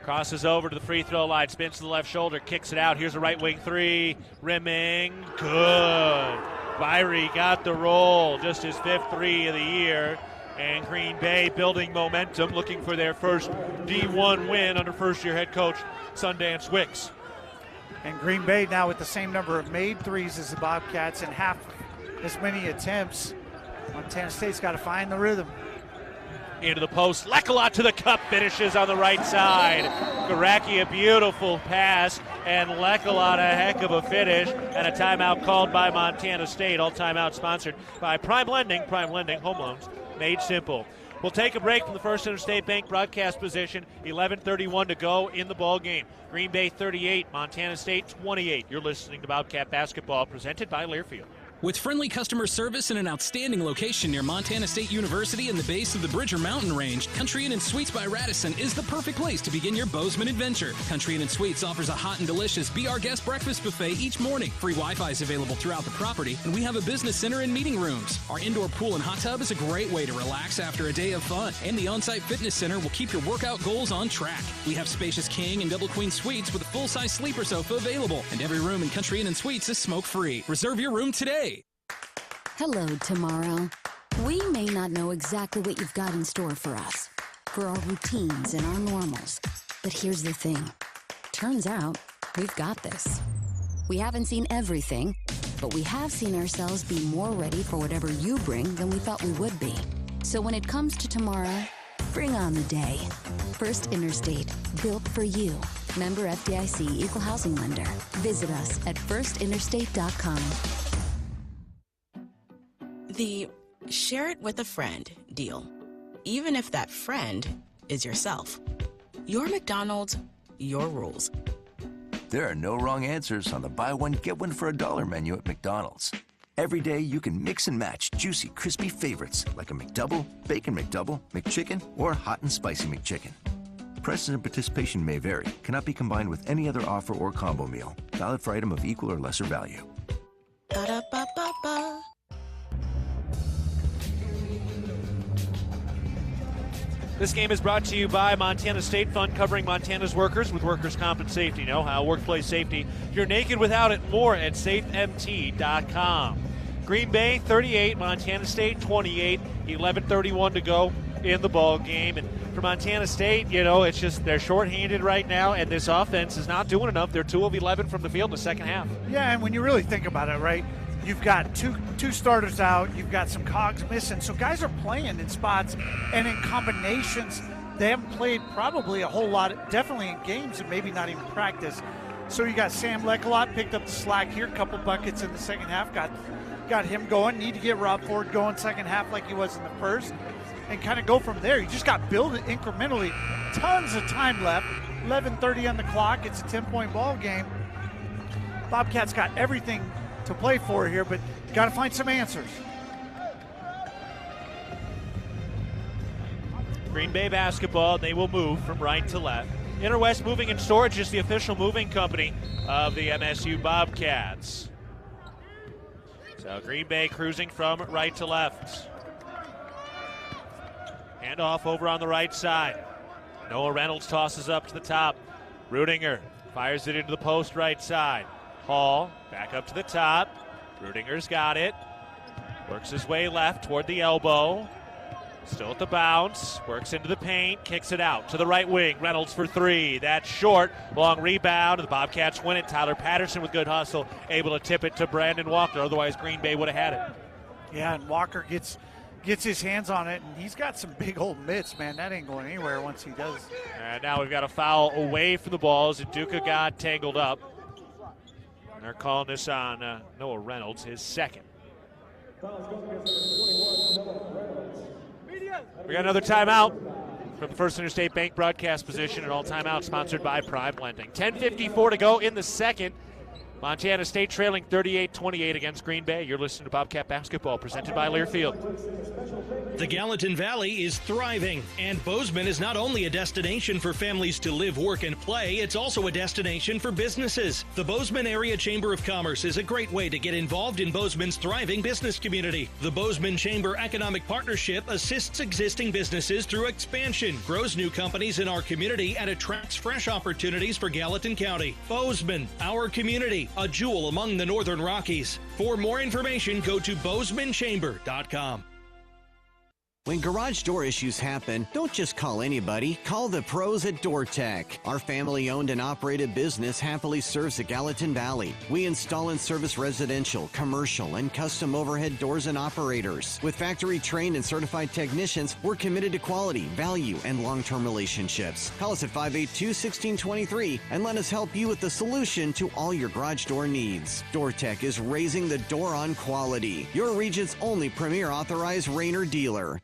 Crosses over to the free throw line, spins to the left shoulder, kicks it out. Here's a right wing 3. Rimming. Good. Byrie got the roll. Just his 5th 3 of the year. And Green Bay building momentum, looking for their first D1 win under first-year head coach Sundance Wicks. And Green Bay now with the same number of made 3s as the Bobcats and half as many attempts. Montana State's got to find the rhythm. Into the post. Lekalot to the cup, finishes on the right side. Garacki, a beautiful pass, and Lekalot a heck of a finish, and a timeout called by Montana State. All timeout sponsored by Prime Lending. Prime Lending, home loans made simple. We'll take a break from the First Interstate Bank broadcast position. 11:31 to go in the ball game. Green Bay 38, Montana State 28. You're listening to Bobcat Basketball, presented by Learfield. With friendly customer service and an outstanding location near Montana State University and the base of the Bridger Mountain Range, Country Inn & Suites by Radisson is the perfect place to begin your Bozeman adventure. Country Inn & Suites offers a hot and delicious Be Our Guest breakfast buffet each morning. Free Wi-Fi is available throughout the property, and we have a business center and meeting rooms. Our indoor pool and hot tub is a great way to relax after a day of fun, and the on-site fitness center will keep your workout goals on track. We have spacious king and double queen suites with a full-size sleeper sofa available, and every room in Country Inn & Suites is smoke-free. Reserve your room today. Hello, tomorrow. We may not know exactly what you've got in store for us, for our routines and our normals. But here's the thing. Turns out, we've got this. We haven't seen everything, but we have seen ourselves be more ready for whatever you bring than we thought we would be. So when it comes to tomorrow, bring on the day. First Interstate, built for you. Member FDIC Equal Housing Lender. Visit us at firstinterstate.com. The share it with a friend deal, even if that friend is yourself. Your McDonald's, your rules. There are no wrong answers on the buy one, get one for $1 menu at McDonald's. Every day you can mix and match juicy, crispy favorites like a McDouble, Bacon McDouble, McChicken, or Hot and Spicy McChicken. Prices and participation may vary, cannot be combined with any other offer or combo meal. Valid for item of equal or lesser value. Ba-da-ba-ba-ba. This game is brought to you by Montana State Fund, covering Montana's workers with workers' comp and safety know-how, workplace safety. You're naked without it. More at safemt.com. Green Bay 38, Montana State 28. 11:31 to go in the ball game. And for Montana State, you know, it's just they're shorthanded right now, and this offense is not doing enough. They're 2 of 11 from the field in the second half. Yeah, and when you really think about it, right, you've got two starters out, you've got some cogs missing, so guys are playing in spots and in combinations they haven't played probably a whole lot, definitely in games and maybe not even practice. So you got Sam Lekalot picked up the slack here, a couple buckets in the second half, got him going. Need to get Rob Ford going second half like he was in the first, and kind of go from there. You just got to build it incrementally. Tons of time left, 11:30 on the clock. It's a 10-point ball game. Bobcats got everything to play for here, but got to find some answers. Green Bay basketball, they will move from right to left. Interwest Moving and Storage is the official moving company of the MSU Bobcats. So Green Bay cruising from right to left. Handoff over on the right side. Noah Reynolds tosses up to the top. Rudinger fires it into the post right side. Hall back up to the top. Rudinger's got it. Works his way left toward the elbow. Still at the bounce. Works into the paint. Kicks it out to the right wing. Reynolds for 3. That's short. Long rebound. The Bobcats win it. Tyler Patterson with good hustle. Able to tip it to Brandon Walker. Otherwise, Green Bay would have had it. Yeah, and Walker gets gets his hands on it, and he's got some big old mitts, man. That ain't going anywhere once he does. And now we've got a foul away from the balls, and Duca got tangled up. And they're calling this on Noah Reynolds, his second. We got another timeout from the First Interstate Bank broadcast position, and all timeout sponsored by Prime Lending. 10:54 to go in the second. Montana State trailing 38-28 against Green Bay. You're listening to Bobcat Basketball, presented by Learfield. The Gallatin Valley is thriving, and Bozeman is not only a destination for families to live, work, and play, it's also a destination for businesses. The Bozeman Area Chamber of Commerce is a great way to get involved in Bozeman's thriving business community. The Bozeman Chamber Economic Partnership assists existing businesses through expansion, grows new companies in our community, and attracts fresh opportunities for Gallatin County. Bozeman, our community, a jewel among the Northern Rockies. For more information, go to bozemanchamber.com. When garage door issues happen, don't just call anybody. Call the pros at DoorTech. Our family-owned and operated business happily serves the Gallatin Valley. We install and service residential, commercial, and custom overhead doors and operators. With factory-trained and certified technicians, we're committed to quality, value, and long-term relationships. Call us at 582-1623 and let us help you with the solution to all your garage door needs. DoorTech is raising the door on quality. Your region's only premier authorized Rainer dealer.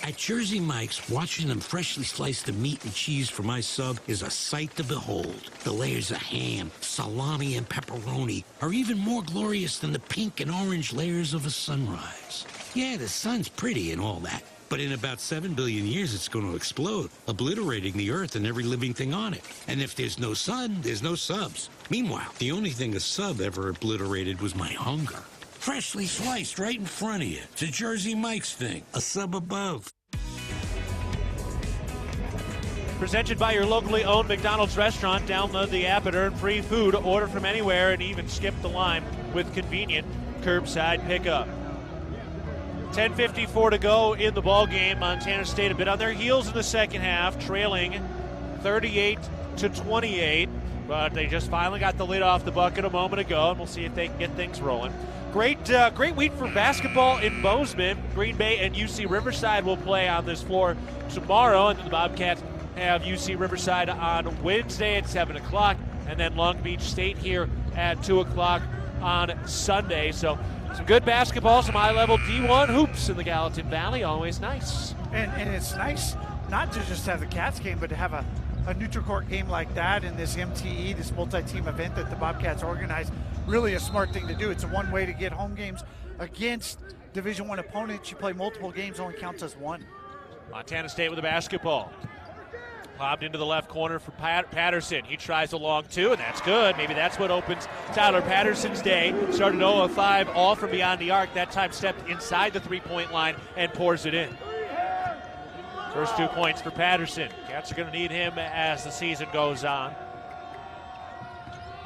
At Jersey Mike's, watching them freshly slice the meat and cheese for my sub is a sight to behold. The layers of ham, salami, and pepperoni are even more glorious than the pink and orange layers of a sunrise. Yeah, the sun's pretty and all that, but in about 7 billion years it's going to explode, obliterating the earth and every living thing on it. And if there's no sun, there's no subs. Meanwhile, the only thing a sub ever obliterated was my hunger. Freshly sliced right in front of you. It's a Jersey Mike's thing. A sub above. Presented by your locally owned McDonald's restaurant. Download the app and earn free food. Order from anywhere and even skip the line with convenient curbside pickup. 10:54 to go in the ball game. Montana State a bit on their heels in the second half, trailing 38-28. But they just finally got the lid off the bucket a moment ago, and we'll see if they can get things rolling. Great week for basketball in Bozeman. Green Bay and UC Riverside will play on this floor tomorrow, and then the Bobcats have UC Riverside on Wednesday at 7 o'clock, and then Long Beach State here at 2 o'clock on Sunday. So some good basketball, some high-level D1 hoops in the Gallatin Valley. Always nice. And it's nice not to just have the Cats game, but to have a neutral court game like that in this MTE, this multi-team event that the Bobcats organize. Really a smart thing to do. It's a one way to get home games against Division I opponents. You play multiple games, only counts as one. Montana State with the basketball. Lobbed into the left corner for Patterson. He tries a long two, and that's good. Maybe that's what opens Tyler Patterson's day. Started 0 of 5, all from beyond the arc. That time stepped inside the three-point line and pours it in. First 2 points for Patterson. Cats are going to need him as the season goes on.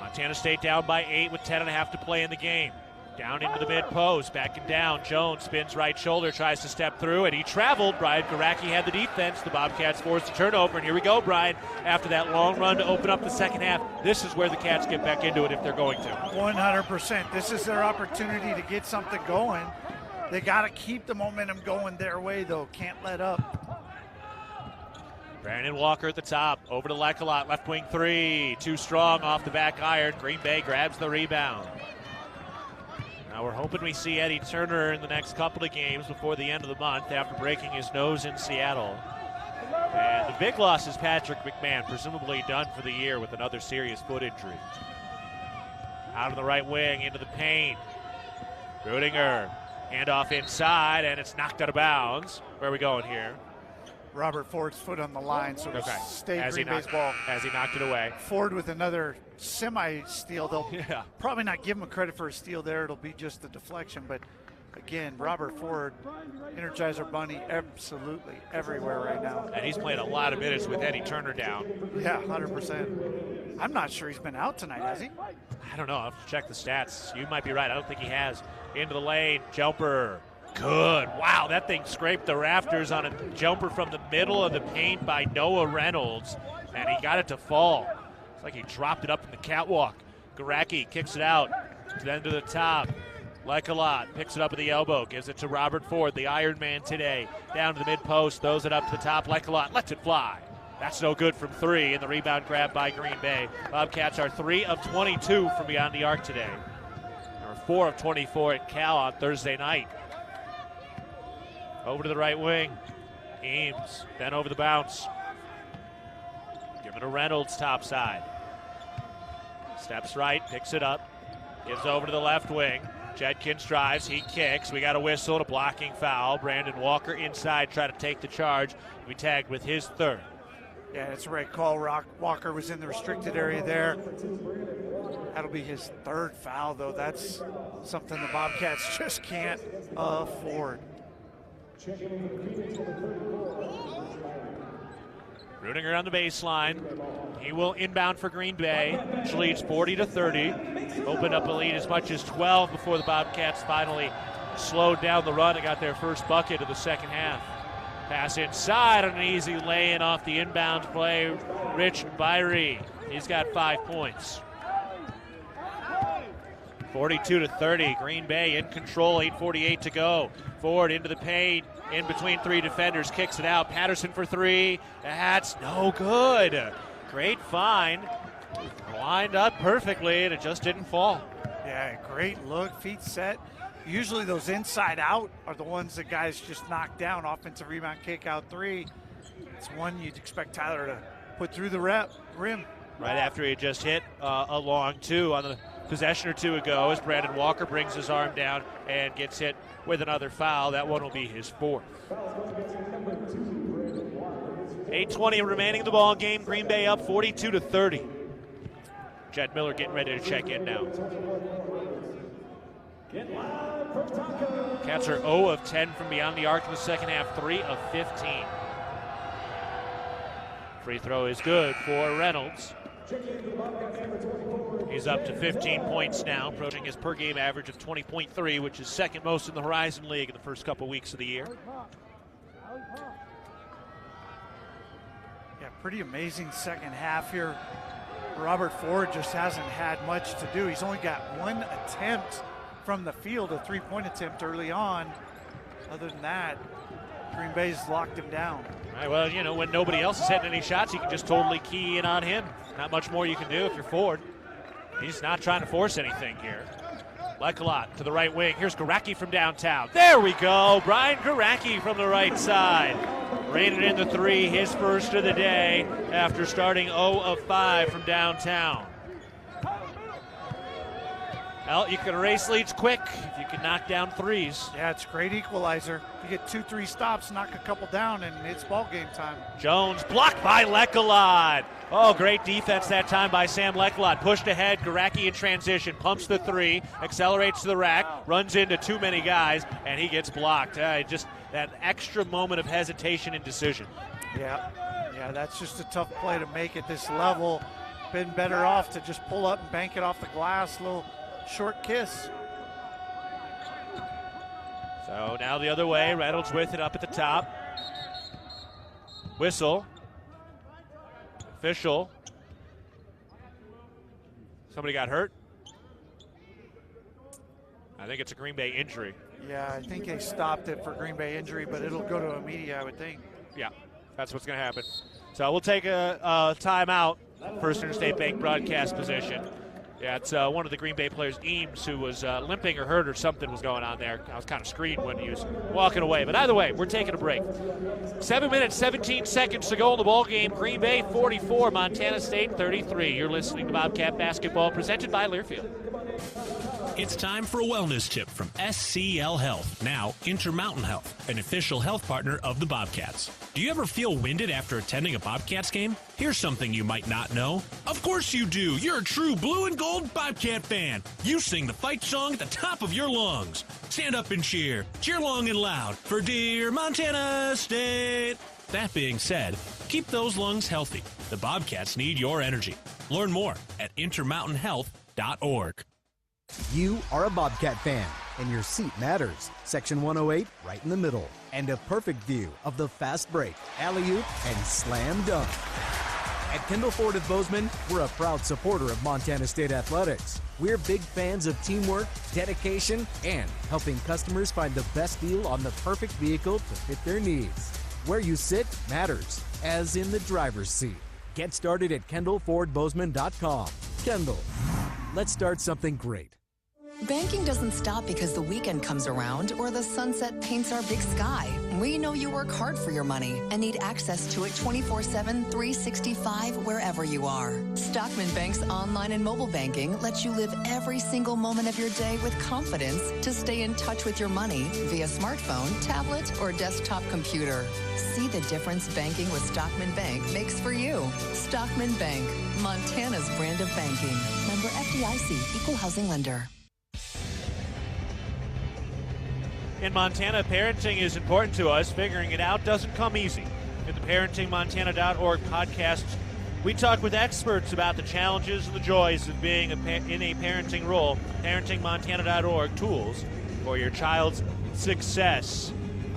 Montana State down by 8 with 10.5 to play in the game. Down into the mid-post, backing down. Jones spins right shoulder, tries to step through, and he traveled. Brian Garacki had the defense. The Bobcats forced the turnover, and here we go, Brian. After that long run to open up the second half, this is where the Cats get back into it if they're going to. 100%. This is their opportunity to get something going. They got to keep the momentum going their way, though. Can't let up. Brandon Walker at the top, over to Lecolot, left wing three, too strong off the back iron. Green Bay grabs the rebound. Now we're hoping we see Eddie Turner in the next couple of games before the end of the month after breaking his nose in Seattle. And the big loss is Patrick McMahon, presumably done for the year with another serious foot injury. Out of the right wing, into the paint. Rudinger, handoff inside, and it's knocked out of bounds. Where are we going here? Robert Ford's foot on the line, so stay Green Bay's ball. As he knocked it away. Ford with another semi-steal. They'll probably not give him a credit for a steal there. It'll be just a deflection. But, again, Robert Ford, Energizer Bunny, absolutely everywhere right now. And he's playing a lot of minutes with Eddie Turner down. Yeah, 100%. I'm not sure he's been out tonight, has he? I don't know. I'll have to check the stats. You might be right. I don't think he has. Into the lane, jumper. Good. Wow, that thing scraped the rafters on a jumper from the middle of the paint by Noah Reynolds, and he got it to fall. It's like he dropped it up in the catwalk. Garacki kicks it out, then to the top. Like a lot, picks it up at the elbow, gives it to Robert Ford, the Iron Man today. Down to the mid-post, throws it up to the top. Like a lot, lets it fly. That's no good from 3, and the rebound grab by Green Bay. Bobcats are 3 of 22 from beyond the arc today. Or 4 of 24 at Cal on Thursday night. Over to the right wing. Eames, then over the bounce. Give it to Reynolds, top side. Steps right, picks it up. Gives over to the left wing. Judkins drives, he kicks. We got a whistle, a blocking foul. Brandon Walker inside, try to take the charge. We tagged with his 3rd. Yeah, that's the right call. Walker was in the restricted area there. That'll be his 3rd foul, though. That's something the Bobcats just can't afford. Rudinger on the baseline. He will inbound for Green Bay, which leads 40-30. Opened up a lead as much as 12 before the Bobcats finally slowed down the run and got their first bucket of the second half. Pass inside on an easy lay-in off the inbound play. Rich Byrie. He's got 5 points. 42-30. Green Bay in control. 8:48 to go. Ford into the paint. In between 3 defenders. Kicks it out. Patterson for 3. That's no good. Great find. Lined up perfectly, and it just didn't fall. Yeah, great look. Feet set. Usually those inside out are the ones that guys just knock down. Offensive rebound, kick out 3. It's one you'd expect Tyler to put through the rim. Right after he just hit a long 2 on the possession or 2 ago, as Brandon Walker brings his arm down and gets hit with another foul. That one will be his 4th. 8:20 remaining in the ball game. Green Bay up 42-30. Jed Miller getting ready to check in now. Cats are 0 of 10 from beyond the arc in the second half, 3 of 15. Free throw is good for Reynolds. He's up to 15 points now, approaching his per-game average of 20.3, which is second most in the Horizon League in the first couple weeks of the year. Yeah, pretty amazing second half here. Robert Ford just hasn't had much to do. He's only got 1 attempt from the field, a 3-point attempt early on. Other than that, Green Bay's locked him down. All right, well, you know, when nobody else is hitting any shots, you can just totally key in on him. Not much more you can do if you're Ford. He's not trying to force anything here. Like a lot to the right wing. Here's Garacki from downtown. There we go. Brian Garacki from the right side. Rated in the 3, his first of the day after starting 0 of 5 from downtown. Well, you can erase leads quick if you can knock down 3s. Yeah, it's a great equalizer. You get 2-3 stops, knock a couple down, and it's ball game time. Jones blocked by Lekalot. Oh, great defense that time by Sam Lekalot. Pushed ahead, Garacki in transition, pumps the 3, accelerates to the rack, runs into too many guys, and he gets blocked. Just that extra moment of hesitation and decision. Yeah, that's just a tough play to make at this level. Been better off to just pull up and bank it off the glass, little short kiss. So now the other way, Reynolds with it up at the top. Whistle. Official. Somebody got hurt. I think it's a Green Bay injury. Yeah, I think they stopped it for Green Bay injury, but it'll go to immediate, I would think. Yeah, that's what's going to happen. So we'll take a timeout. First Interstate Bank broadcast position. Yeah, it's one of the Green Bay players, Eames, who was limping or hurt or something was going on there. I was kind of screened when he was walking away. But either way, we're taking a break. 7 minutes, 17 seconds to go in the ball game. Green Bay 44, Montana State 33. You're listening to Bobcat Basketball, presented by Learfield. It's time for a wellness tip from SCL Health, now Intermountain Health, an official health partner of the Bobcats. Do you ever feel winded after attending a Bobcats game? Here's something you might not know. Of course you do. You're a true blue and gold Bobcat fan. You sing the fight song at the top of your lungs. Stand up and cheer. Cheer long and loud for dear Montana State. That being said, keep those lungs healthy. The Bobcats need your energy. Learn more at intermountainhealth.org. You are a Bobcat fan, and your seat matters. Section 108, right in the middle. And a perfect view of the fast break, alley-oop, and slam dunk. At Kendall Ford of Bozeman, we're a proud supporter of Montana State Athletics. We're big fans of teamwork, dedication, and helping customers find the best deal on the perfect vehicle to fit their needs. Where you sit matters, as in the driver's seat. Get started at KendallFordBozeman.com. Kendall, let's start something great. Banking doesn't stop because the weekend comes around or the sunset paints our big sky. We know you work hard for your money and need access to it 24/7, 365, wherever you are. Stockman Bank's online and mobile banking lets you live every single moment of your day with confidence to stay in touch with your money via smartphone, tablet, or desktop computer. See the difference banking with Stockman Bank makes for you. Stockman Bank, Montana's brand of banking. Member FDIC, Equal Housing Lender. In Montana, parenting is important to us. Figuring it out doesn't come easy. In the ParentingMontana.org podcast, we talk with experts about the challenges and the joys of being in a parenting role. ParentingMontana.org, tools for your child's success.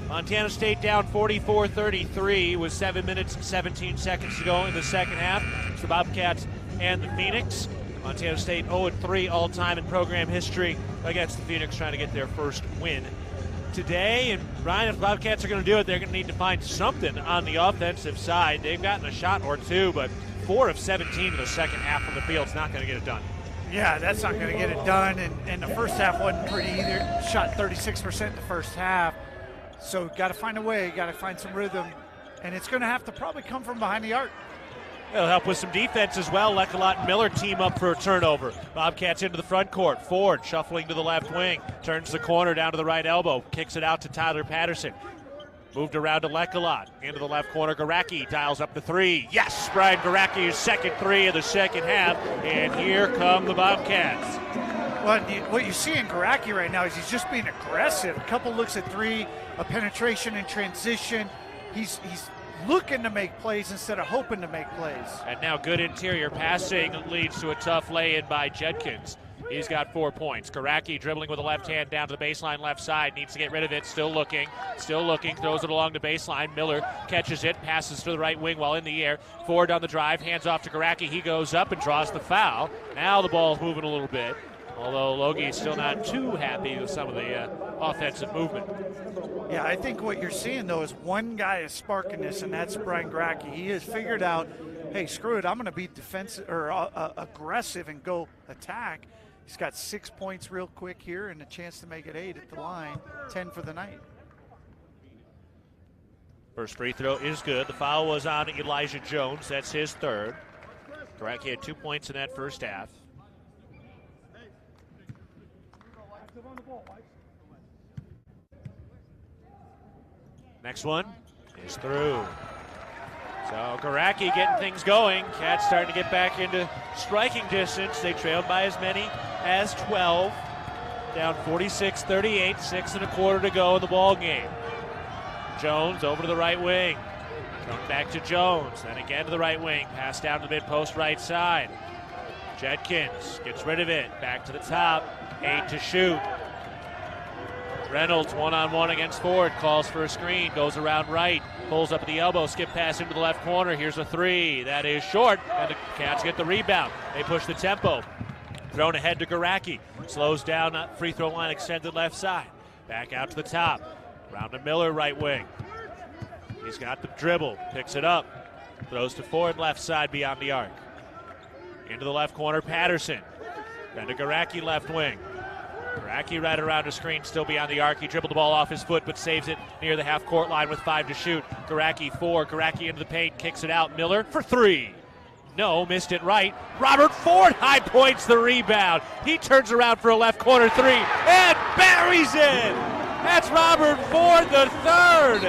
Montana State down 44-33 with 7 minutes and 17 seconds to go in the second half. It's the Bobcats and the Phoenix. Montana State 0-3 all-time in program history against the Phoenix, trying to get their first win today. And Brian, if the Bobcats are going to do it, they're going to need to find something on the offensive side. They've gotten a shot or two, but 4 of 17 in the second half from the field is not going to get it done. Yeah, that's not going to get it done. And the first half wasn't pretty either. Shot 36% in the first half. So got to find a way, got to find some rhythm. And it's going to have to probably come from behind the arc. It'll help with some defense as well. Leckelot and Miller team up for a turnover. Bobcats into the front court. Ford shuffling to the left wing. Turns the corner down to the right elbow. Kicks it out to Tyler Patterson. Moved around to Leckelot. Into the left corner. Garacki dials up the three. Yes! Brian Garacki's second three of the second half. And here come the Bobcats. Well, what you see in Garacki right now is he's just being aggressive. A couple looks at three, a penetration in transition. He's looking to make plays instead of hoping to make plays. And now good interior passing leads to a tough lay-in by Judkins. He's got 4 points. Garacki dribbling with the left hand down to the baseline left side. Needs to get rid of it. Still looking. Throws it along the baseline. Miller catches it. Passes to the right wing while in the air. Ford on the drive. Hands off to Garacki. He goes up and draws the foul. Now the ball's moving a little bit. Although Logie's still not too happy with some of the offensive movement. Yeah, I think what you're seeing, though, is one guy is sparking this, and that's Brian Garacki. He has figured out, hey, screw it, I'm going to be defensive or aggressive and go attack. He's got 6 points real quick here and a chance to make it 8 at the line, 10 for the night. First free throw is good. The foul was on Elijah Jones. That's his third. Garacki had 2 points in that first half. Next one is through. So Garacki getting things going. Cats starting to get back into striking distance. They trailed by as many as 12. Down 46-38, 6 1/4 to go in the ball game. Jones over to the right wing. Thrown back to Jones, then again to the right wing. Pass down to the mid-post right side. Judkins gets rid of it. Back to the top. 8 to shoot. Reynolds one-on-one against Ford, calls for a screen, goes around right, pulls up at the elbow, skip pass into the left corner. Here's a three. That is short, and the Cats get the rebound. They push the tempo. Thrown ahead to Garacki. Slows down, free throw line extended left side. Back out to the top. Round to Miller, right wing. He's got the dribble, picks it up. Throws to Ford, left side beyond the arc. Into the left corner, Patterson. Then to Garacki, left wing. Garacki right around the screen, still beyond the arc. He dribbled the ball off his foot, but saves it near the half-court line with 5 to shoot. Garacki 4, Garacki into the paint, kicks it out. Miller for 3. No, missed it right. Robert Ford high points the rebound. He turns around for a left corner 3 and buries it. That's Robert Ford the third.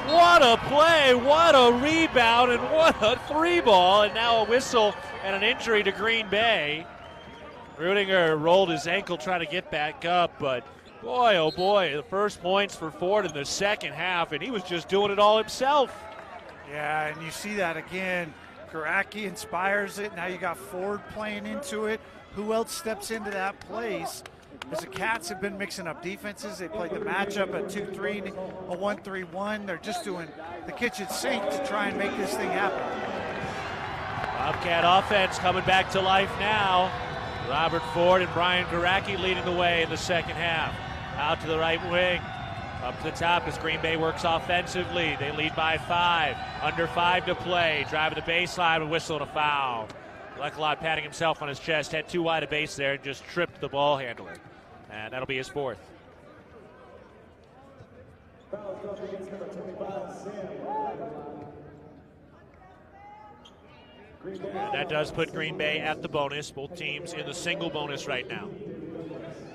What a play, what a rebound, and what a 3-ball. And now a whistle and an injury to Green Bay. Rudinger rolled his ankle trying to get back up, but boy, oh boy, the first points for Ford in the second half, and he was just doing it all himself. Yeah, and you see that again. Garacki inspires it. Now you got Ford playing into it. Who else steps into that place? As the Cats have been mixing up defenses. They played the matchup at 2-3, a 1-3-1. They're just doing the kitchen sink to try and make this thing happen. Bobcat offense coming back to life now. Robert Ford and Brian Garacki leading the way in the second half. Out to the right wing. Up to the top as Green Bay works offensively. They lead by 5. Under 5 to play. Driving the baseline with whistle and a foul. Leckelot patting himself on his chest. Had too wide a base there and just tripped the ball handler. And that'll be his 4th. And that does put Green Bay at the bonus. Both teams in the single bonus right now.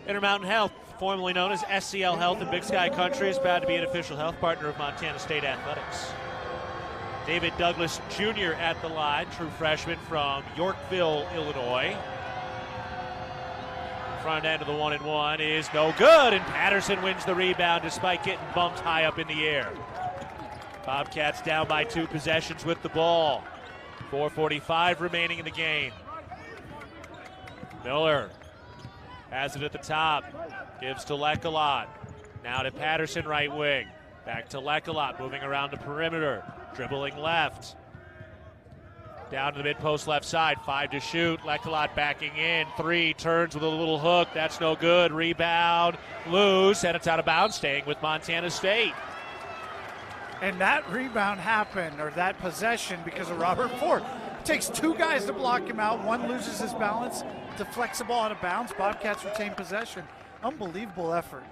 Intermountain Health, formerly known as SCL Health in Big Sky Country, is proud to be an official health partner of Montana State Athletics. David Douglas Jr. at the line, true freshman from Yorkville, Illinois. Front end of the 1-and-1 is no good, and Patterson wins the rebound despite getting bumped high up in the air. Bobcats down by 2 possessions with the ball. 4:45 remaining in the game. Miller has it at the top. Gives to Leckelot. Now to Patterson, right wing. Back to Leckelot, moving around the perimeter. Dribbling left. Down to the mid-post left side. 5 to shoot. Leckelot backing in. 3, turns with a little hook. That's no good. Rebound. Loose. And it's out of bounds, staying with Montana State. And that rebound happened, or that possession, because of Robert Ford. It takes 2 guys to block him out. One loses his balance, deflects the ball out of bounds. Bobcats retain possession. Unbelievable effort.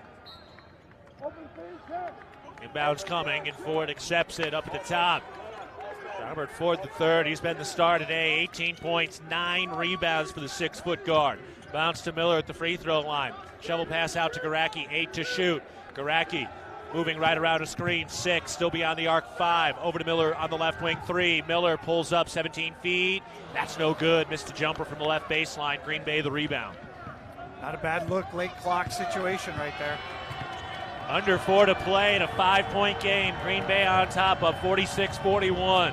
Inbounds coming, and Ford accepts it up at the top. Robert Ford III, he's been the star today. 18 points, 9 rebounds for the 6-foot guard. Bounce to Miller at the free throw line. Shovel pass out to Garacki, 8 to shoot. Garacki moving right around a screen, 6, still beyond the arc, 5. Over to Miller on the left wing, 3. Miller pulls up 17 feet. That's no good. Missed a jumper from the left baseline. Green Bay the rebound. Not a bad look, late clock situation right there. Under 4 to play in a 5-point game. Green Bay on top of 46-41.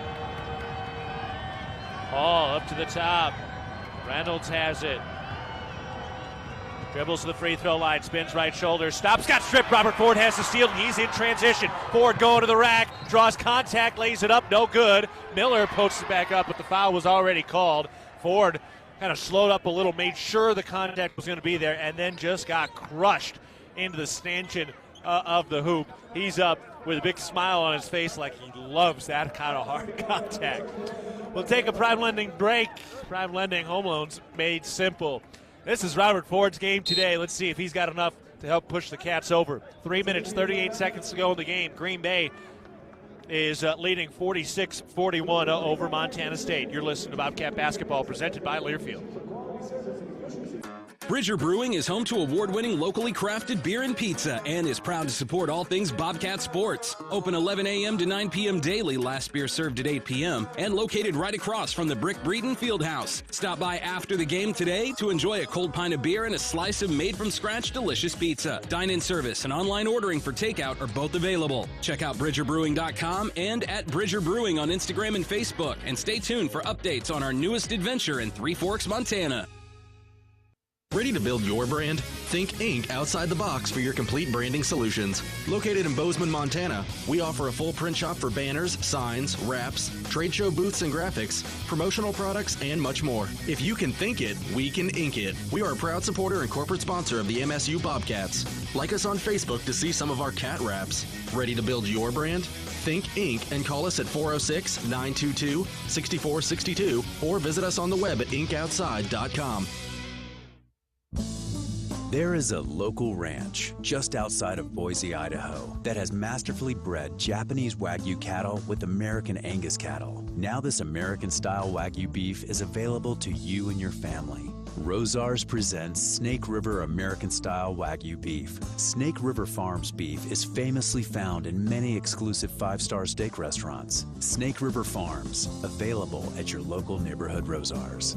Ball up to the top. Reynolds has it. Dribbles to the free throw line, spins right shoulder, stops, got stripped. Robert Ford has the steal, and he's in transition. Ford going to the rack, draws contact, lays it up, no good. Miller posts it back up, but the foul was already called. Ford kind of slowed up a little, made sure the contact was going to be there, and then just got crushed into the stanchion of the hoop. He's up with a big smile on his face like he loves that kind of hard contact. We'll take a Prime Lending break. Prime Lending home loans made simple. This is Robert Ford's game today. Let's see if he's got enough to help push the Cats over. 3 minutes, 38 seconds to go in the game. Green Bay is leading 46-41 over Montana State. You're listening to Bobcat Basketball presented by Learfield. Bridger Brewing is home to award-winning locally crafted beer and pizza and is proud to support all things Bobcat sports. Open 11 a.m. to 9 p.m. daily, last beer served at 8 p.m., and located right across from the Brick Breeden Fieldhouse. Stop by after the game today to enjoy a cold pint of beer and a slice of made-from-scratch delicious pizza. Dine-in service and online ordering for takeout are both available. Check out BridgerBrewing.com and at Bridger Brewing on Instagram and Facebook, and stay tuned for updates on our newest adventure in Three Forks, Montana. Ready to build your brand? Think Inc. outside the box for your complete branding solutions. Located in Bozeman, Montana, we offer a full print shop for banners, signs, wraps, trade show booths and graphics, promotional products, and much more. If you can think it, we can ink it. We are a proud supporter and corporate sponsor of the MSU Bobcats. Like us on Facebook to see some of our cat wraps. Ready to build your brand? Think Inc. and call us at 406-922-6462 or visit us on the web at inkoutside.com. There is a local ranch just outside of Boise, Idaho, that has masterfully bred Japanese Wagyu cattle with American Angus cattle. Now this American-style Wagyu beef is available to you and your family. Rosars presents Snake River American-style Wagyu beef. Snake River Farms beef is famously found in many exclusive 5-star steak restaurants. Snake River Farms, available at your local neighborhood Rosars.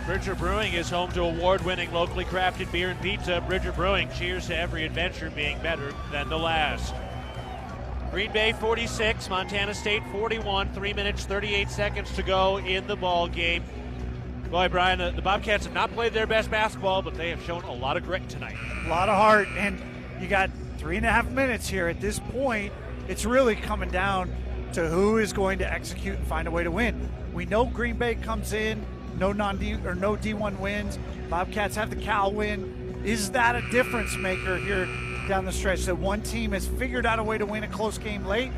Bridger Brewing is home to award-winning locally crafted beer and pizza. Bridger Brewing, cheers to every adventure being better than the last. Green Bay 46, Montana State 41, 3 minutes, 38 seconds to go in the ball game. Boy, Brian, the Bobcats have not played their best basketball, but they have shown a lot of grit tonight. A lot of heart, and you got 3.5 minutes here. At this point, it's really coming down to who is going to execute and find a way to win. We know Green Bay comes in, no D1 wins. Bobcats have the Cal win. Is that a difference maker here down the stretch, that one team has figured out a way to win a close game late,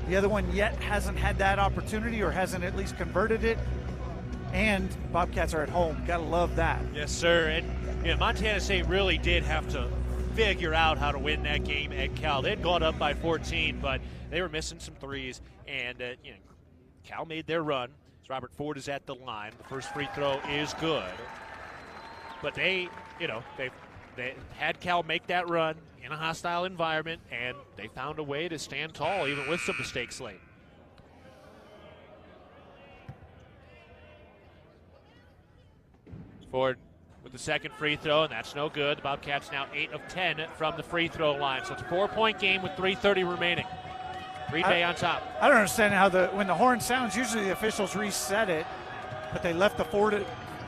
the other one yet hasn't had that opportunity or hasn't at least converted it, and Bobcats are at home? Gotta love that. Yes, sir. And Montana State really did have to figure out how to win that game at Cal. They'd gone up by 14, but they were missing some threes, and Cal made their run. As Robert Ford is at the line. The first free throw is good, but they had Cal make that run in a hostile environment, and they found a way to stand tall even with some mistakes late. Ford with the second free throw, and that's no good. The Bobcats now 8 of 10 from the free throw line. So it's a 4-point game with 3:30 remaining. Green Bay on top. I don't understand how when the horn sounds, usually the officials reset it, but they left the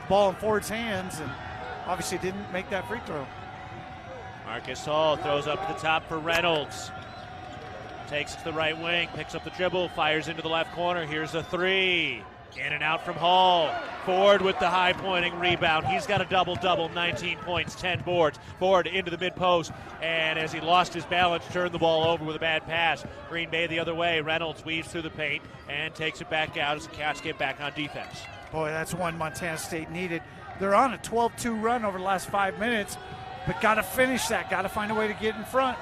ball in Ford's hands and obviously didn't make that free throw. Marcus Hall throws up to the top for Reynolds. Takes it to the right wing, picks up the dribble, fires into the left corner. Here's a three. In and out from Hall. Ford with the high-pointing rebound. He's got a double-double, 19 points, 10 boards. Ford into the mid-post, and as he lost his balance, turned the ball over with a bad pass. Green Bay the other way. Reynolds weaves through the paint and takes it back out as the Cats get back on defense. Boy, that's one Montana State needed. They're on a 12-2 run over the last 5 minutes, but got to finish that. Got to find a way to get in front.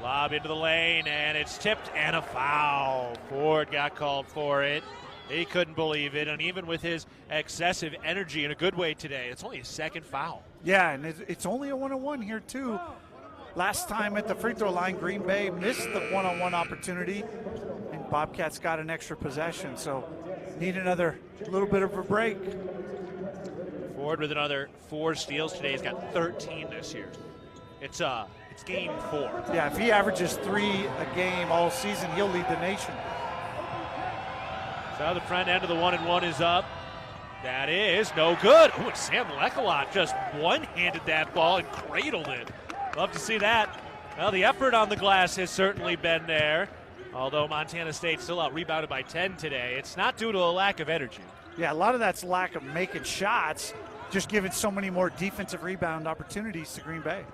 Lob into the lane, and it's tipped, and a foul. Ford got called for it. He couldn't believe it, and even with his excessive energy in a good way today, it's only his second foul. Yeah, and it's only a one-on-one here, too. Last time at the free throw line, Green Bay missed the one-on-one opportunity, and Bobcats got an extra possession, so need another little bit of a break. Ford with another 4 steals today. He's got 13 this year. It's game 4. Yeah, if he averages 3 a game all season, he'll lead the nation. So the front end of the 1-and-1 is up. That is no good. Ooh, and Sam Lecolot just one-handed that ball and cradled it. Love to see that. Well, the effort on the glass has certainly been there, although Montana State still out-rebounded by 10 today. It's not due to a lack of energy. Yeah, a lot of that's lack of making shots, just giving so many more defensive rebound opportunities to Green Bay.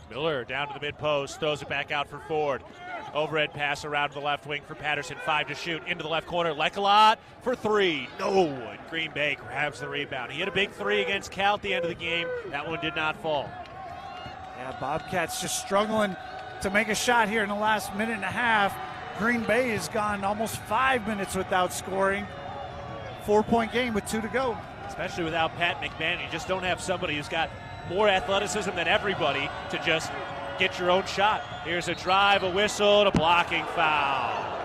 Miller down to the mid-post, throws it back out for Ford. Overhead pass around to the left wing for Patterson. 5 to shoot. Into the left corner. Lecolot for 3. No. And Green Bay grabs the rebound. He hit a big 3 against Cal at the end of the game. That one did not fall. Yeah, Bobcats just struggling to make a shot here in the last minute and a half. Green Bay has gone almost 5 minutes without scoring. 4-point game with 2 to go. Especially without Pat McMahon. You just don't have somebody who's got more athleticism than everybody to just get your own shot. Here's a drive, a whistle, and a blocking foul.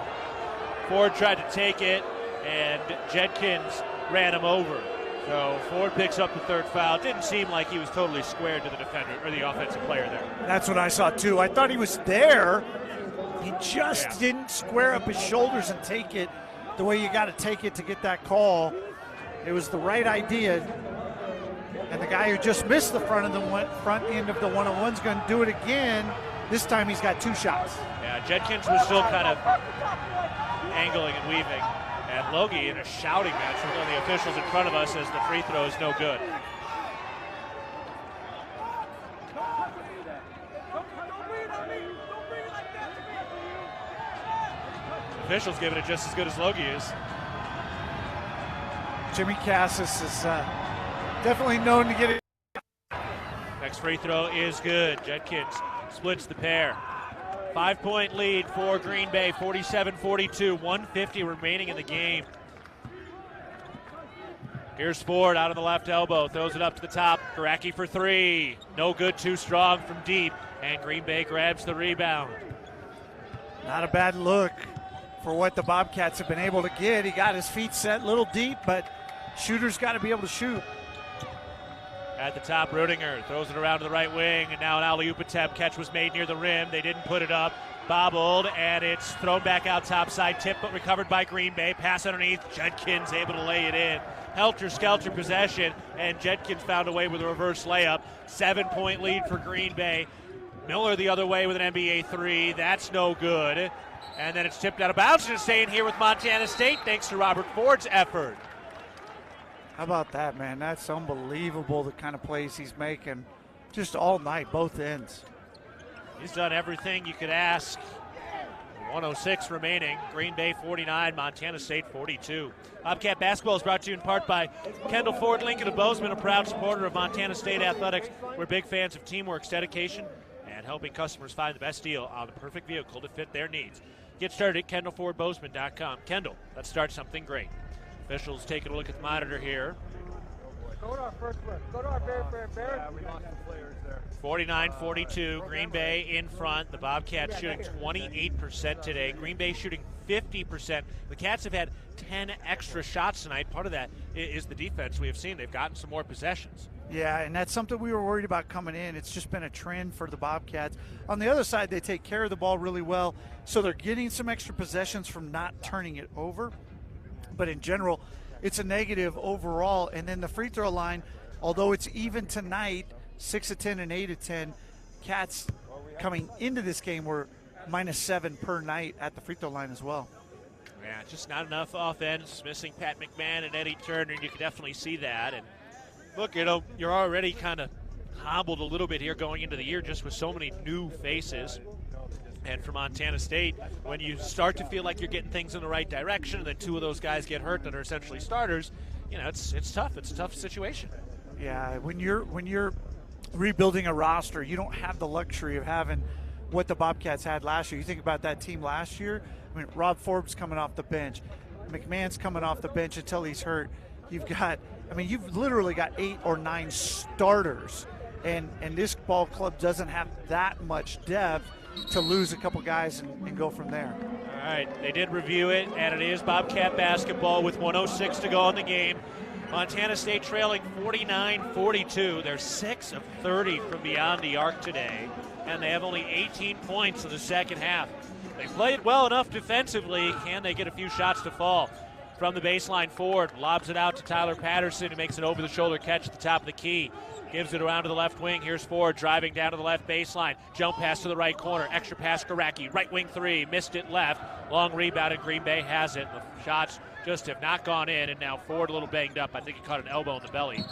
Ford tried to take it, and Jenkins ran him over. So Ford picks up the 3rd foul. Didn't seem like he was totally squared to the defender or the offensive player there. That's what I saw too. I thought he was there. He just didn't square up his shoulders and take it the way you got to take it to get that call. It was the right idea. And the guy who just missed the front end of the 1-on-1 is going to do it again. This time he's got 2 shots. Yeah, Jenkins was still kind of angling and weaving. And Logie in a shouting match with one of the officials in front of us says the free throw is no good. Officials giving it just as good as Logie is. Jimmy Cassis is definitely known to get it. Next free throw is good. Jenkins splits the pair. 5-point lead for Green Bay, 47-42, 150 remaining in the game. Here's Ford out of the left elbow, throws it up to the top. Garacki for 3. No good, too strong from deep. And Green Bay grabs the rebound. Not a bad look for what the Bobcats have been able to get. He got his feet set a little deep, but shooter's got to be able to shoot. At the top, Rudinger throws it around to the right wing, and now an alley-oop attempt. Catch was made near the rim. They didn't put it up. Bobbled, and it's thrown back out topside. Tip, but recovered by Green Bay. Pass underneath. Jenkins able to lay it in. Helter-skelter possession, and Jenkins found a way with a reverse layup. 7-point lead for Green Bay. Miller the other way with an NBA 3. That's no good. And then it's tipped out of bounds and staying here with Montana State thanks to Robert Ford's effort. How about that, man? That's unbelievable, the kind of plays he's making just all night, both ends. He's done everything you could ask. 106 remaining. Green Bay 49, Montana State 42. Bobcat basketball is brought to you in part by Kendall Ford Lincoln of Bozeman, a proud supporter of Montana State athletics. We're big fans of teamwork, dedication, and helping customers find the best deal on the perfect vehicle to fit their needs. Get started at KendallFordBozeman.com. Kendall, let's start something great. Officials taking a look at the monitor here. Go to our first one. Go to our very. Yeah, we lost some players there. 49-42, Green Bay in front. The Bobcats shooting 28% today. Green Bay shooting 50%. The Cats have had 10 extra shots tonight. Part of that is the defense we have seen. They've gotten some more possessions. Yeah, and that's something we were worried about coming in. It's just been a trend for the Bobcats. On the other side, they take care of the ball really well, so they're getting some extra possessions from not turning it over. But in general, it's a negative overall. And then the free throw line, although it's even tonight, 6 of 10 and 8 of 10, Cats coming into this game were -7 per night at the free throw line as well. Yeah, just not enough offense. Missing Pat McMahon and Eddie Turner, and you can definitely see that. And look, you're already kind of hobbled a little bit here going into the year just with so many new faces. And for Montana State, when you start to feel like you're getting things in the right direction, and then two of those guys get hurt that are essentially starters, it's tough. It's a tough situation. Yeah, when you're rebuilding a roster, you don't have the luxury of having what the Bobcats had last year. You think about that team last year. I mean, Rob Forbes coming off the bench, McMahon's coming off the bench until he's hurt. You've literally got 8 or 9 starters, and this ball club doesn't have that much depth to lose a couple guys and go from there. All right, they did review it, and it is Bobcat basketball with 106 to go in the game. Montana State trailing 49-42. They're 6 of 30 from beyond the arc today, and they have only 18 points in the second half. They played well enough defensively. Can they get a few shots to fall? From the baseline, Ford lobs it out to Tyler Patterson, who makes an over-the-shoulder catch at the top of the key. Gives it around to the left wing. Here's Ford driving down to the left baseline. Jump pass to the right corner. Extra pass, Garacki. Right wing three. Missed it left. Long rebound, and Green Bay has it. The shots just have not gone in, and now Ford a little banged up. I think he caught an elbow in the belly.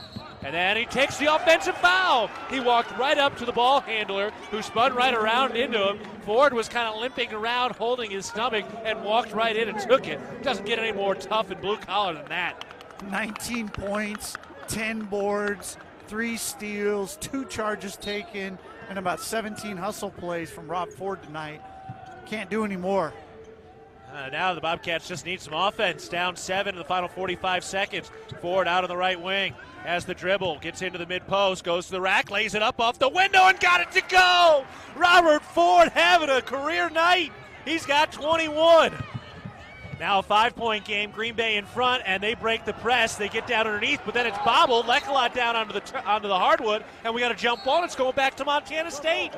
And then he takes the offensive foul. He walked right up to the ball handler, who spun right around into him. Ford was kind of limping around, holding his stomach, and walked right in and took it. Doesn't get any more tough and blue-collar than that. 19 points, 10 boards, 3 steals, 2 charges taken, and about 17 hustle plays from Rob Ford tonight. Can't do any more. Now the Bobcats just need some offense. Down 7 in the final 45 seconds. Ford out on the right wing. Has the dribble, gets into the mid-post, goes to the rack, lays it up off the window, and got it to go! Robert Ford having a career night. He's got 21. Now a 5-point game, Green Bay in front, and they break the press. They get down underneath, but then it's bobbled. Lekelot down onto the hardwood, and we got a jump ball. It's going back to Montana State.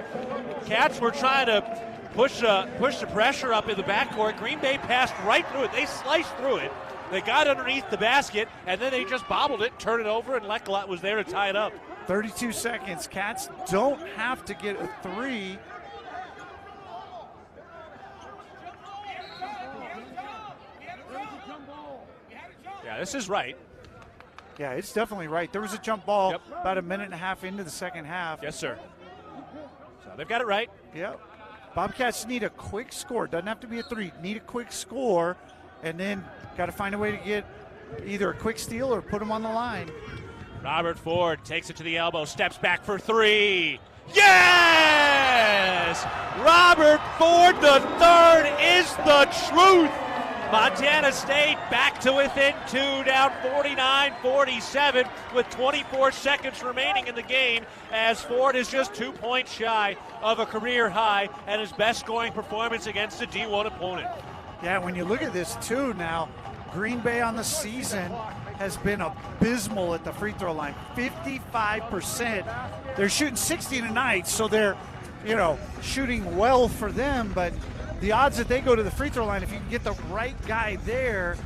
Cats were trying to push the pressure up in the backcourt. Green Bay passed right through it. They sliced through it. They got underneath the basket, and then they just bobbled it, turned it over, and Lekelot was there to tie it up. 32 seconds. Cats don't have to get a 3. Yeah, this is right. Yeah, it's definitely right. There was a jump ball about a minute and a half into the second half. Yes, sir. So they've got it right. Yep. Bobcats need a quick score. Doesn't have to be a 3. Need a quick score, and then got to find a way to get either a quick steal or put them on the line. Robert Ford takes it to the elbow, steps back for 3. Yes! Robert Ford the third is the truth. Montana State back to within 2, down 49-47 with 24 seconds remaining in the game, as Ford is just 2 points shy of a career high and his best scoring performance against a D1 opponent. Yeah, when you look at this too now, Green Bay on the season has been abysmal at the free throw line. 55%. They're shooting 60 tonight, so they're, shooting well for them, but the odds that they go to the free throw line, if you can get the right guy there,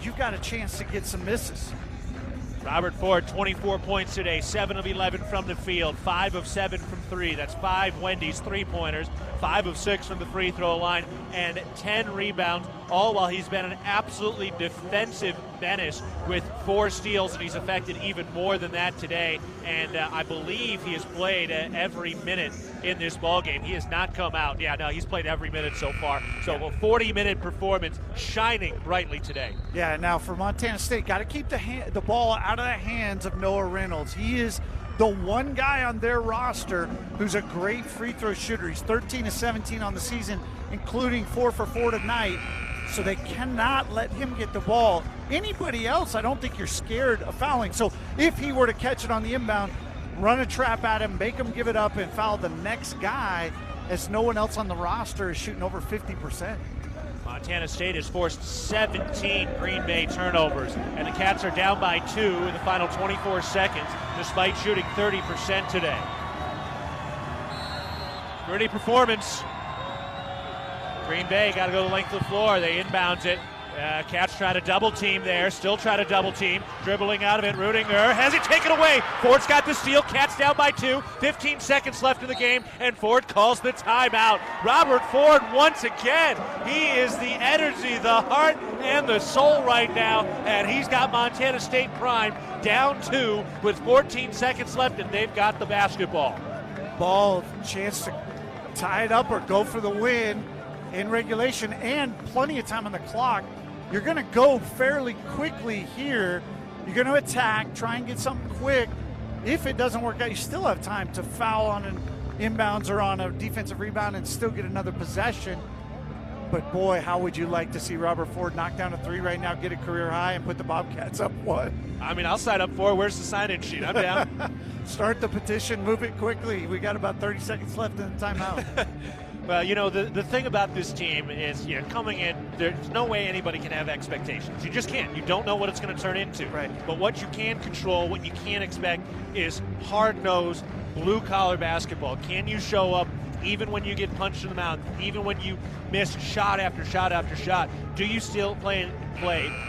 you've got a chance to get some misses. Robert Ford, 24 points today, 7 of 11 from the field, 5 of 7 from 3. That's 5 Wendy's three-pointers, 5 of 6 from the free throw line, and 10 rebounds, all while he's been an absolutely defensive menace with 4 steals, and he's affected even more than that today. And I believe he has played every minute in this ballgame. He has not come out. Yeah, no, he's played every minute so far. So a 40-minute performance, shining brightly today. Yeah, now for Montana State, got to keep the ball out of the hands of Noah Reynolds. He is the one guy on their roster who's a great free throw shooter. He's 13 of 17 on the season, including 4 for 4 tonight. So they cannot let him get the ball. Anybody else, I don't think you're scared of fouling. So if he were to catch it on the inbound, run a trap at him, make him give it up, and foul the next guy, as no one else on the roster is shooting over 50%. Montana State has forced 17 Green Bay turnovers, and the Cats are down by 2 in the final 24 seconds, despite shooting 30% today. Gritty performance. Green Bay got to go the length of the floor. They inbounds it. Cats try to double team there, still try to double team. Dribbling out of it, Rudinger has it taken away. Ford's got the steal, Cats down by 2. 15 seconds left in the game, and Ford calls the timeout. Robert Ford once again. He is the energy, the heart, and the soul right now, and he's got Montana State prime down 2 with 14 seconds left, and they've got the basketball. Ball, chance to tie it up or go for the win in regulation, and plenty of time on the clock. You're going to go fairly quickly here. You're going to attack, try and get something quick. If it doesn't work out, you still have time to foul on an inbounds or on a defensive rebound and still get another possession. But boy, how would you like to see Robert Ford knock down a 3 right now, get a career high, and put the Bobcats up 1? I mean, I'll sign up for it. Where's the sign-in sheet? I'm down. Start the petition, move it quickly. We got about 30 seconds left in the timeout. Well, you know, the thing about this team is, you know, coming in, there's no way anybody can have expectations. You just can't. You don't know what it's going to turn into. Right. But what you can control, what you can't expect, is hard-nosed, blue-collar basketball. Can you show up even when you get punched in the mouth, even when you miss shot after shot after shot? Do you still play?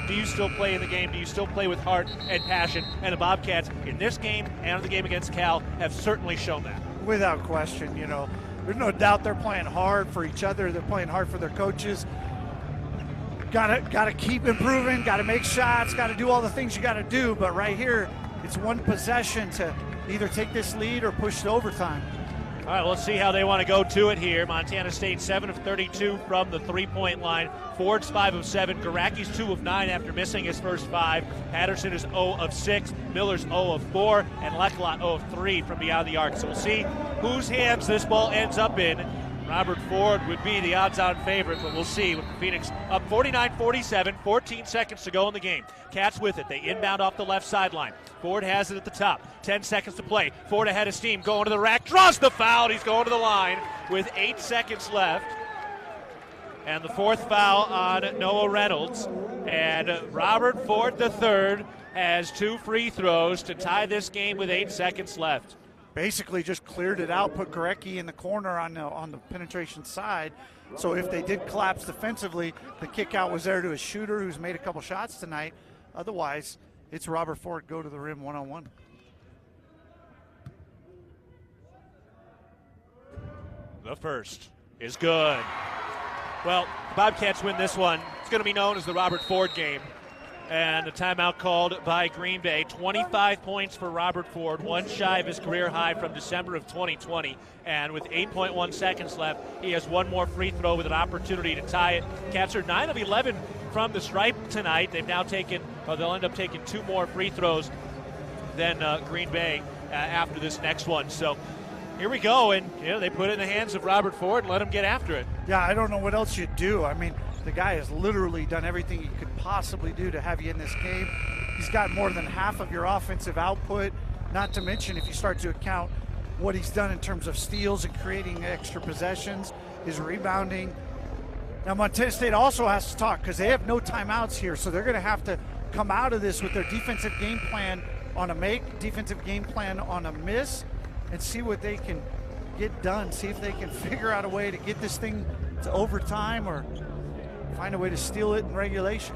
Do you still play in the game? Do you still play with heart and passion? And the Bobcats in this game and in the game against Cal have certainly shown that. Without question, you know. There's no doubt they're playing hard for each other. They're playing hard for their coaches. Got to keep improving. Got to make shots. Got to do all the things you got to do. But right here, it's one possession to either take this lead or push to overtime. All right, let's see how they want to go to it here. Montana State 7 of 32 from the three-point line. Ford's 5 of 7. Garaki's 2 of 9 after missing his first 5. Patterson is 0 of 6. Miller's 0 of 4. And Lechlot 0 of 3 from beyond the arc. So we'll see whose hands this ball ends up in. Robert Ford would be the odds-on favorite, but we'll see with the Phoenix up 49-47, 14 seconds to go in the game. Cats with it. They inbound off the left sideline. Ford has it at the top. 10 seconds to play. Ford ahead of steam, going to the rack, draws the foul. He's going to the line with 8 seconds left. And the 4th foul on Noah Reynolds. And Robert Ford III has 2 free throws to tie this game with 8 seconds left. Basically just cleared it out, put Gorecki in the corner on the penetration side. So if they did collapse defensively, the kick out was there to a shooter who's made a couple shots tonight. Otherwise, it's Robert Ford go to the rim one-on-one. The first is good. Well, Bobcats win this one. It's going to be known as the Robert Ford game. And a timeout called by Green Bay. 25 points for Robert Ford, 1 shy of his career high from December of 2020. And with 8.1 seconds left, he has 1 more free throw with an opportunity to tie it. Cats are 9 of 11 from the stripe tonight. They've now taken, they'll end up taking 2 more free throws than Green Bay after this next one. So here we go, and you know, they put it in the hands of Robert Ford and let him get after it. Yeah, I don't know what else you'd do. I mean, the guy has literally done everything he could possibly do to have you in this game. He's got more than half of your offensive output, not to mention if you start to account what he's done in terms of steals and creating extra possessions, his rebounding. Now, Montana State also has to talk because they have no timeouts here, so they're going to have to come out of this with their defensive game plan on a make, defensive game plan on a miss, and see what they can get done, see if they can figure out a way to get this thing to overtime or find a way to steal it in regulation.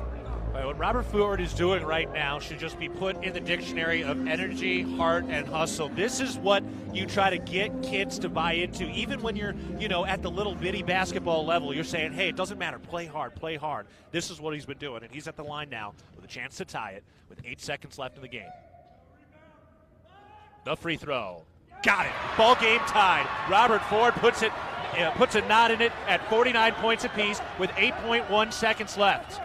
What Robert Ford is doing right now should just be put in the dictionary of energy, heart, and hustle. This is what you try to get kids to buy into. Even when you're, at the little bitty basketball level, you're saying, hey, it doesn't matter. Play hard, play hard. This is what he's been doing, and he's at the line now with a chance to tie it with 8 seconds left in the game. The free throw. Got it. Ball game tied. Robert Ford puts a knot in it at 49 points apiece with 8.1 seconds left.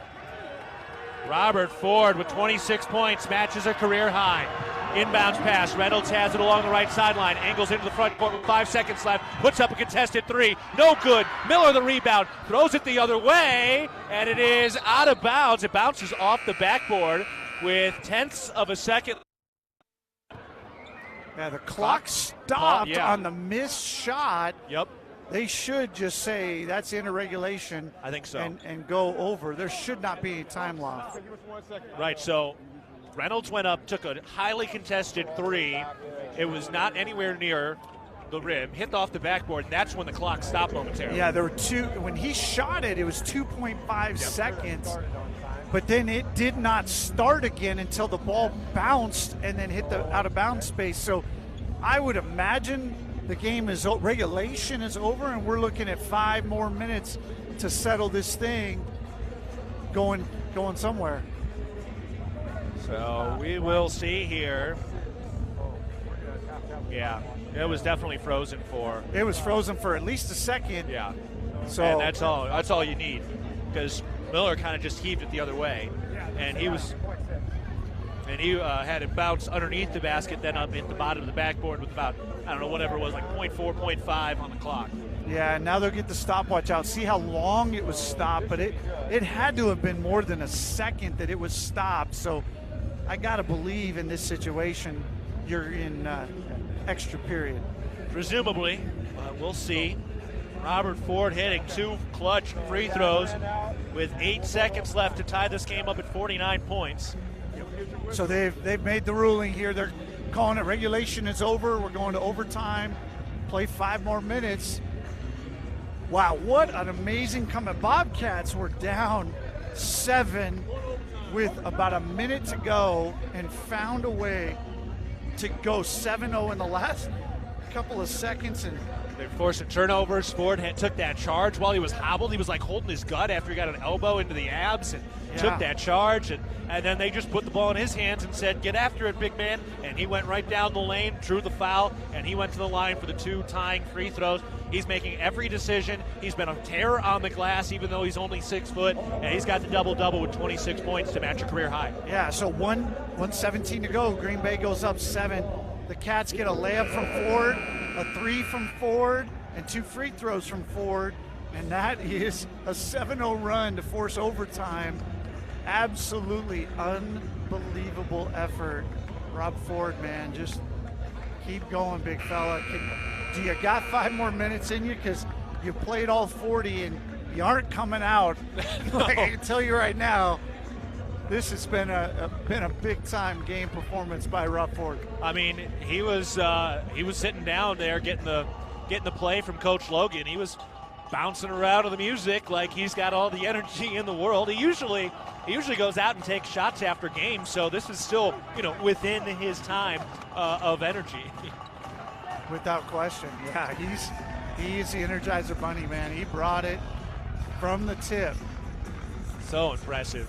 Robert Ford with 26 points matches a career high. Inbounds pass. Reynolds has it along the right sideline. Angles into the front court with 5 seconds left. Puts up a contested three. No good. Miller the rebound. Throws it the other way. And it is out of bounds. It bounces off the backboard with tenths of a second. Yeah, the clock stopped on the missed shot. Yep. They should just say that's into regulation. I think so. And go over. There should not be any time loss. Right, so Reynolds went up, took a highly contested three. It was not anywhere near the rim, hit off the backboard, and that's when the clock stopped momentarily. Yeah, there were two. When he shot it, it was 2.5 seconds. But then it did not start again until the ball bounced and then hit the out-of-bounds space. So I would imagine the game is regulation is over, and we're looking at 5 more minutes to settle this thing going somewhere. So we will see here. Yeah, it was definitely frozen for. It was frozen for at least a second. Yeah. So and that's all you need, because Miller kind of just heaved it the other way, and he had it bounce underneath the basket, then up at the bottom of the backboard with about, I don't know, whatever it was, like 0.4, 0.5 on the clock. Yeah, and now they'll get the stopwatch out. See how long it was stopped, but it had to have been more than a second that it was stopped. So I got to believe in this situation you're in extra period. Presumably, we'll see. Robert Ford hitting 2 clutch free throws with 8 seconds left to tie this game up at 49 points. So they've made the ruling here. They're calling it regulation is over. We're going to overtime. Play 5 more minutes. Wow, what an amazing comeback. Bobcats were down 7 with about a minute to go and found a way to go 7-0 in the last couple of seconds. And they're forcing turnovers. Ford took that charge while he was hobbled. He was like holding his gut after he got an elbow into the abs and took that charge. And then they just put the ball in his hands and said, get after it, big man. And he went right down the lane, drew the foul, and he went to the line for the 2 tying free throws. He's making every decision. He's been a terror on the glass, even though he's only 6 foot. And he's got the double-double with 26 points to match a career high. Yeah, so 1:17 to go. Green Bay goes up 7. The Cats get a layup from Ford, a 3 from Ford, and 2 free throws from Ford. And that is a 7-0 run to force overtime. Absolutely unbelievable effort. Rob Ford, man, just keep going, big fella. Do you got 5 more minutes in you? Because you played all 40 and you aren't coming out. Like I can tell you right now, this has been a big time game performance by Rob Ford. I mean, he was sitting down there getting the play from Coach Logan. He was bouncing around to the music like he's got all the energy in the world. He usually goes out and takes shots after games, so this is still within his time of energy. Without question, yeah, he's the Energizer Bunny, man. He brought it from the tip. So impressive.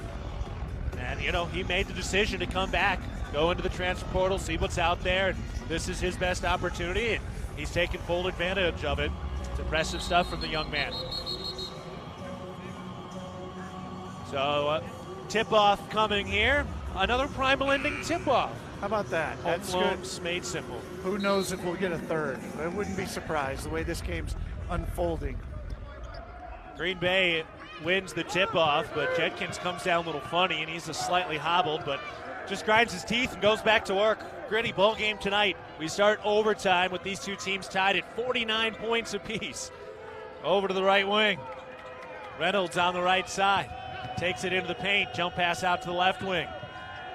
And he made the decision to come back, go into the transfer portal, see what's out there. And this is his best opportunity, and he's taken full advantage of it. It's impressive stuff from the young man. So tip-off coming here. Another Primal Ending tip-off. How about that? That's good. good. Made simple. Who knows if we'll get a third? I wouldn't be surprised the way this game's unfolding. Green Bay wins the tip-off, but Jenkins comes down a little funny, and he's just slightly hobbled, but just grinds his teeth and goes back to work. Gritty ball game tonight. We start overtime with these two teams tied at 49 points apiece. Over to the right wing. Reynolds on the right side. Takes it into the paint. Jump pass out to the left wing.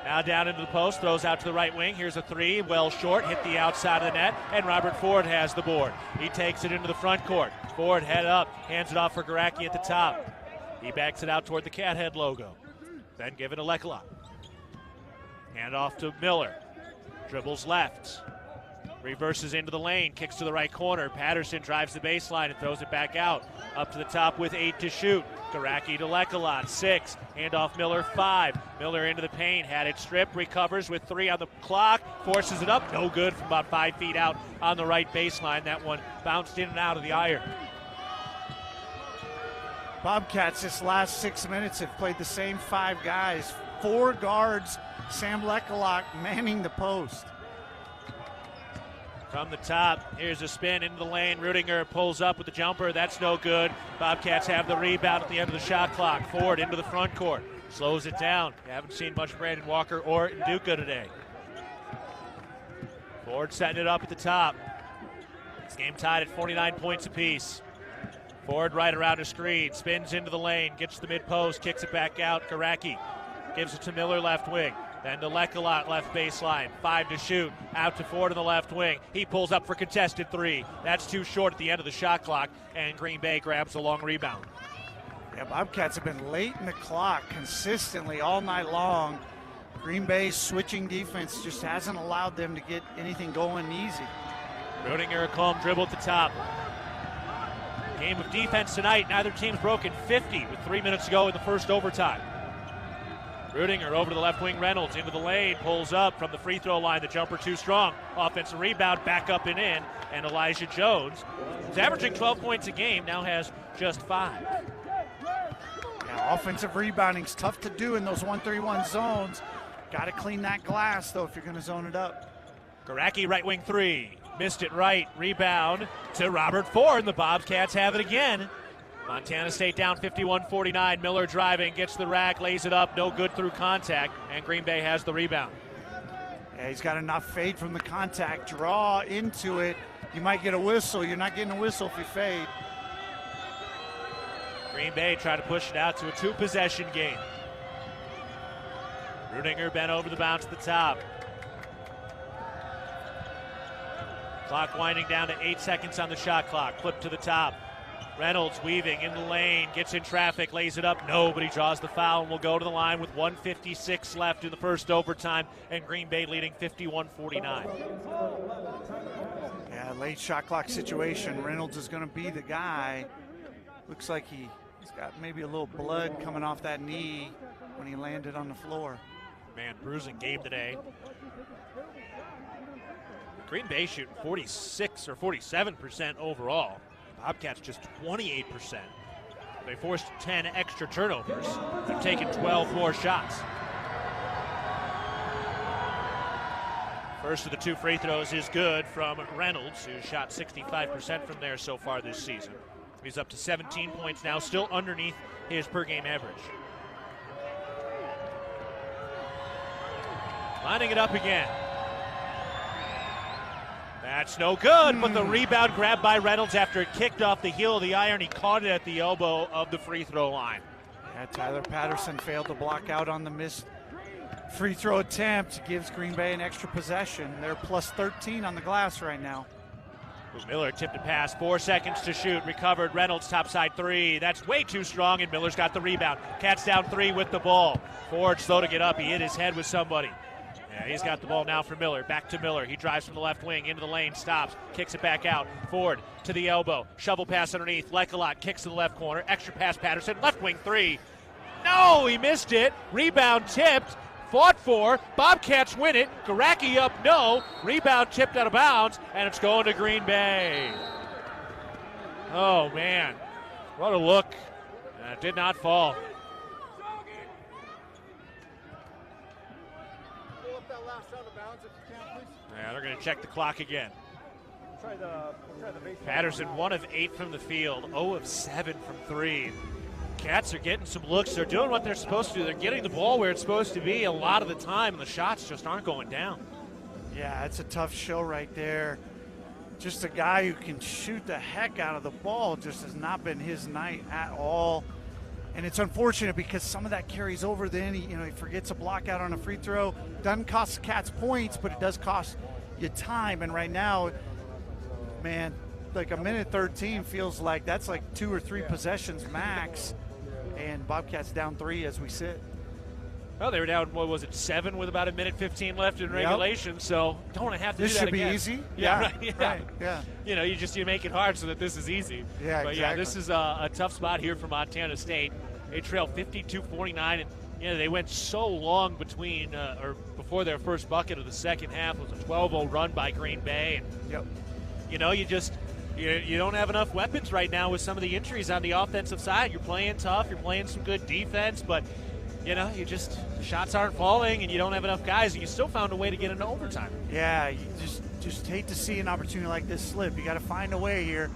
Now down into the post. Throws out to the right wing. Here's a 3. Well short. Hit the outside of the net. And Robert Ford has the board. He takes it into the front court. Ford head up. Hands it off for Garacki at the top. He backs it out toward the Cathead logo. Then given to Lekelot. Hand off to Miller. Dribbles left. Reverses into the lane. Kicks to the right corner. Patterson drives the baseline and throws it back out. Up to the top with 8 to shoot. Garacki to Lekelot. 6. Hand off Miller. 5. Miller into the paint. Had it stripped. Recovers with 3 on the clock. Forces it up. No good from about 5 feet out on the right baseline. That one bounced in and out of the iron. Bobcats this last 6 minutes have played the same 5 guys. 4 guards. Sam Lekelot manning the post. From the top, here's a spin into the lane. Rudinger pulls up with the jumper. That's no good. Bobcats have the rebound at the end of the shot clock. Ford into the front court. Slows it down. You haven't seen much Brandon Walker or Duca today. Ford setting it up at the top. This game tied at 49 points apiece. Ford right around a screen. Spins into the lane. Gets the mid-post. Kicks it back out. Garacki gives it to Miller left wing. Then to Lekelot left baseline. 5 to shoot. Out to Ford in the left wing. He pulls up for contested 3. That's too short at the end of the shot clock, and Green Bay grabs a long rebound. Yeah, Bobcats have been late in the clock consistently all night long. Green Bay's switching defense just hasn't allowed them to get anything going easy. Rudinger a calm dribble at the top. Game of defense tonight. Neither team's broken 50 with 3 minutes to go in the first overtime. Rudinger over to the left wing. Reynolds into the lane, pulls up from the free throw line. The jumper too strong. Offensive rebound, back up and in. And Elijah Jones, who's averaging 12 points a game, now has just 5. Yeah, offensive rebounding's tough to do in those 1-3-1 zones. Got to clean that glass, though, if you're going to zone it up. Garacki right wing 3. Missed it right. Rebound to Robert Ford. The Bobcats have it again. Montana State down 51-49. Miller driving, gets the rack, lays it up, no good through contact, and Green Bay has the rebound. Yeah, he's got enough fade from the contact, draw into it. You might get a whistle. You're not getting a whistle if you fade. Green Bay trying to push it out to a 2-possession game. Rudinger bent over the bounce at the top. Clock winding down to 8 seconds on the shot clock. Flip to the top. Reynolds weaving in the lane, gets in traffic, lays it up. Nobody draws the foul and will go to the line with 1:56 left in the first overtime, and Green Bay leading 51-49. Yeah, late shot clock situation. Reynolds is going to be the guy. Looks like he's got maybe a little blood coming off that knee when he landed on the floor. Man, bruising game today. Green Bay shooting 46 or 47% overall. Bobcats just 28%. They forced 10 extra turnovers. They've taken 12 more shots. First of the 2 free throws is good from Reynolds, who shot 65% from there so far this season. He's up to 17 points now, still underneath his per-game average. Lining it up again. That's no good, but the rebound grabbed by Reynolds after it kicked off the heel of the iron. He caught it at the elbow of the free throw line. Yeah, Tyler Patterson failed to block out on the missed free throw attempt. Gives Green Bay an extra possession. They're plus 13 on the glass right now. Miller tipped a pass, 4 seconds to shoot, recovered. Reynolds topside 3. That's way too strong, and Miller's got the rebound. Cats down 3 with the ball. Ford slow to get up. He hit his head with somebody. Yeah, he's got the ball now for Miller. Back to Miller. He drives from the left wing into the lane, stops, kicks it back out. Ford to the elbow. Shovel pass underneath. Lekelot kicks to the left corner. Extra pass, Patterson. Left wing 3. No, he missed it. Rebound tipped. Fought for. Bobcats win it. Garacki up, no. Rebound tipped out of bounds, and it's going to Green Bay. Oh, man. What a look. It did not fall. Yeah, they're going to check the clock again. Patterson 1 of 8 from the field, 0 of 7 from 3. Cats are getting some looks. They're doing what they're supposed to do. They're getting the ball where it's supposed to be a lot of the time, and the shots just aren't going down. Yeah, it's a tough show right there. Just a guy who can shoot the heck out of the ball just has not been his night at all. And it's unfortunate because some of that carries over then. He forgets a block out on a free throw. Doesn't cost the Cats points, but it does cost you time. And right now, man, like a minute 13 feels like that's like 2 or 3 possessions max. And Bobcats down 3 as we sit. Well, they were down, what was it, 7 with about 1:15 left in regulation, so don't want to have to This do that should be again. easy. Yeah, Yeah, right. Yeah. right, yeah. You know, you make it hard so that this is easy. Yeah, but exactly. yeah, this is a tough spot here for Montana State. They trail 52-49, and they went so long between or before their first bucket of the second half. It was a 12-0 run by Green Bay. And, yep. You don't have enough weapons right now with some of the injuries on the offensive side. You're playing tough. You're playing some good defense, but the shots aren't falling, and you don't have enough guys, and you still found a way to get into overtime. Yeah, you just hate to see an opportunity like this slip. You got to find a way here,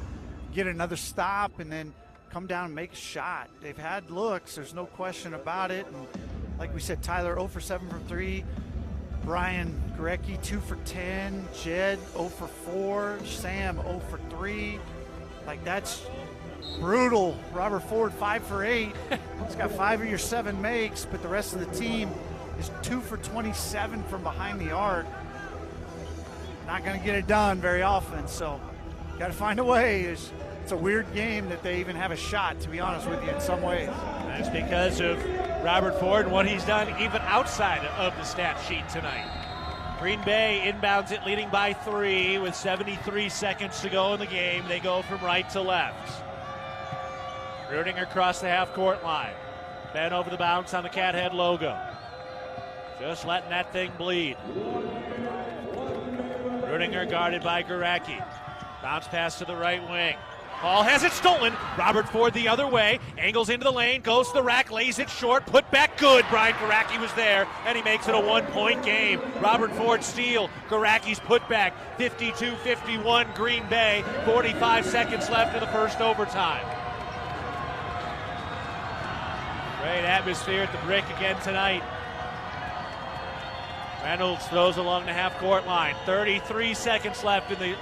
get another stop, and then come down and make a shot. They've had looks, there's no question about it. And like we said, Tyler 0 for 7 from 3. Brian Gorecki 2 for 10. Jed 0 for 4. Sam 0 for 3. Like, that's brutal. Robert Ford 5 for 8. He's got 5 of your 7 makes, but the rest of the team is 2 for 27 from behind the arc. Not going to get it done very often, so got to find a way. It's a weird game that they even have a shot, to be honest with you, in some ways. That's because of Robert Ford and what he's done even outside of the stat sheet tonight. Green Bay inbounds it, leading by 3 with 73 seconds to go in the game. They go from right to left. Rudinger across the half-court line. Ben over the bounce on the Cathead logo. Just letting that thing bleed. Rudinger guarded by Gorecki. Bounce pass to the right wing. Hall has it stolen. Robert Ford the other way. Angles into the lane, goes to the rack, lays it short, put back good. Brian Gorecki was there, and he makes it a 1-point game. Robert Ford steal. Gorecki's put back. 52-51 Green Bay. 45 seconds left in the first overtime. Great atmosphere at the Brick again tonight. Reynolds throws along the half-court line. 33 seconds left in the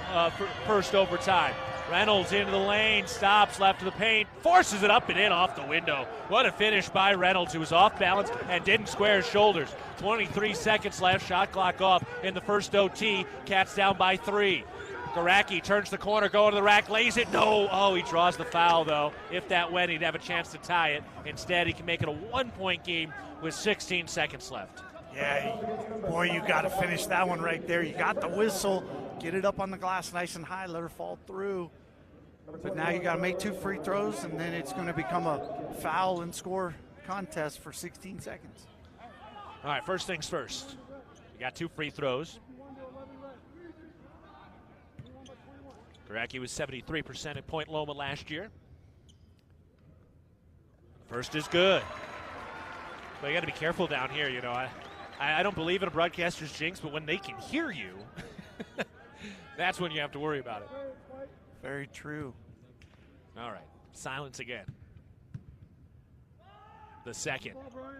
first overtime. Reynolds into the lane, stops left of the paint, forces it up and in off the window. What a finish by Reynolds, who was off balance and didn't square his shoulders. 23 seconds left, shot clock off in the first OT. Cats down by 3. Gorecki turns the corner, going to the rack, lays it. No, he draws the foul, though. If that went, he'd have a chance to tie it. Instead, he can make it a 1-point game with 16 seconds left. Yeah, boy, you got to finish that one right there. You got the whistle. Get it up on the glass nice and high, let her fall through. But now you got to make 2 free throws, and then it's going to become a foul and score contest for 16 seconds. All right, first things first. You got 2 free throws. Gorecki was 73% at Point Loma last year. First is good. But you got to be careful down here. I don't believe in a broadcaster's jinx, but when they can hear you, that's when you have to worry about it. Very true. All right, silence again. The second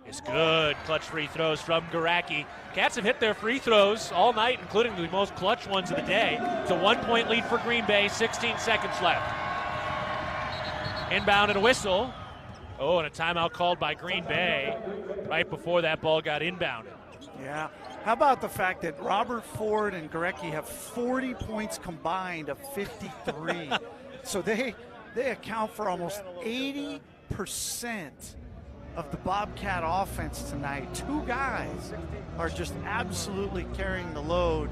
is good. Clutch free throws from Gorecki. Cats have hit their free throws all night, including the most clutch ones of the day. It's a 1-point lead for Green Bay, 16 seconds left. Inbound and a whistle. Oh, and a timeout called by Green Bay right before that ball got inbounded. Yeah. How about the fact that Robert Ford and Gorecki have 40 points combined of 53? So they account for almost 80% of the Bobcat offense tonight. 2 guys are just absolutely carrying the load.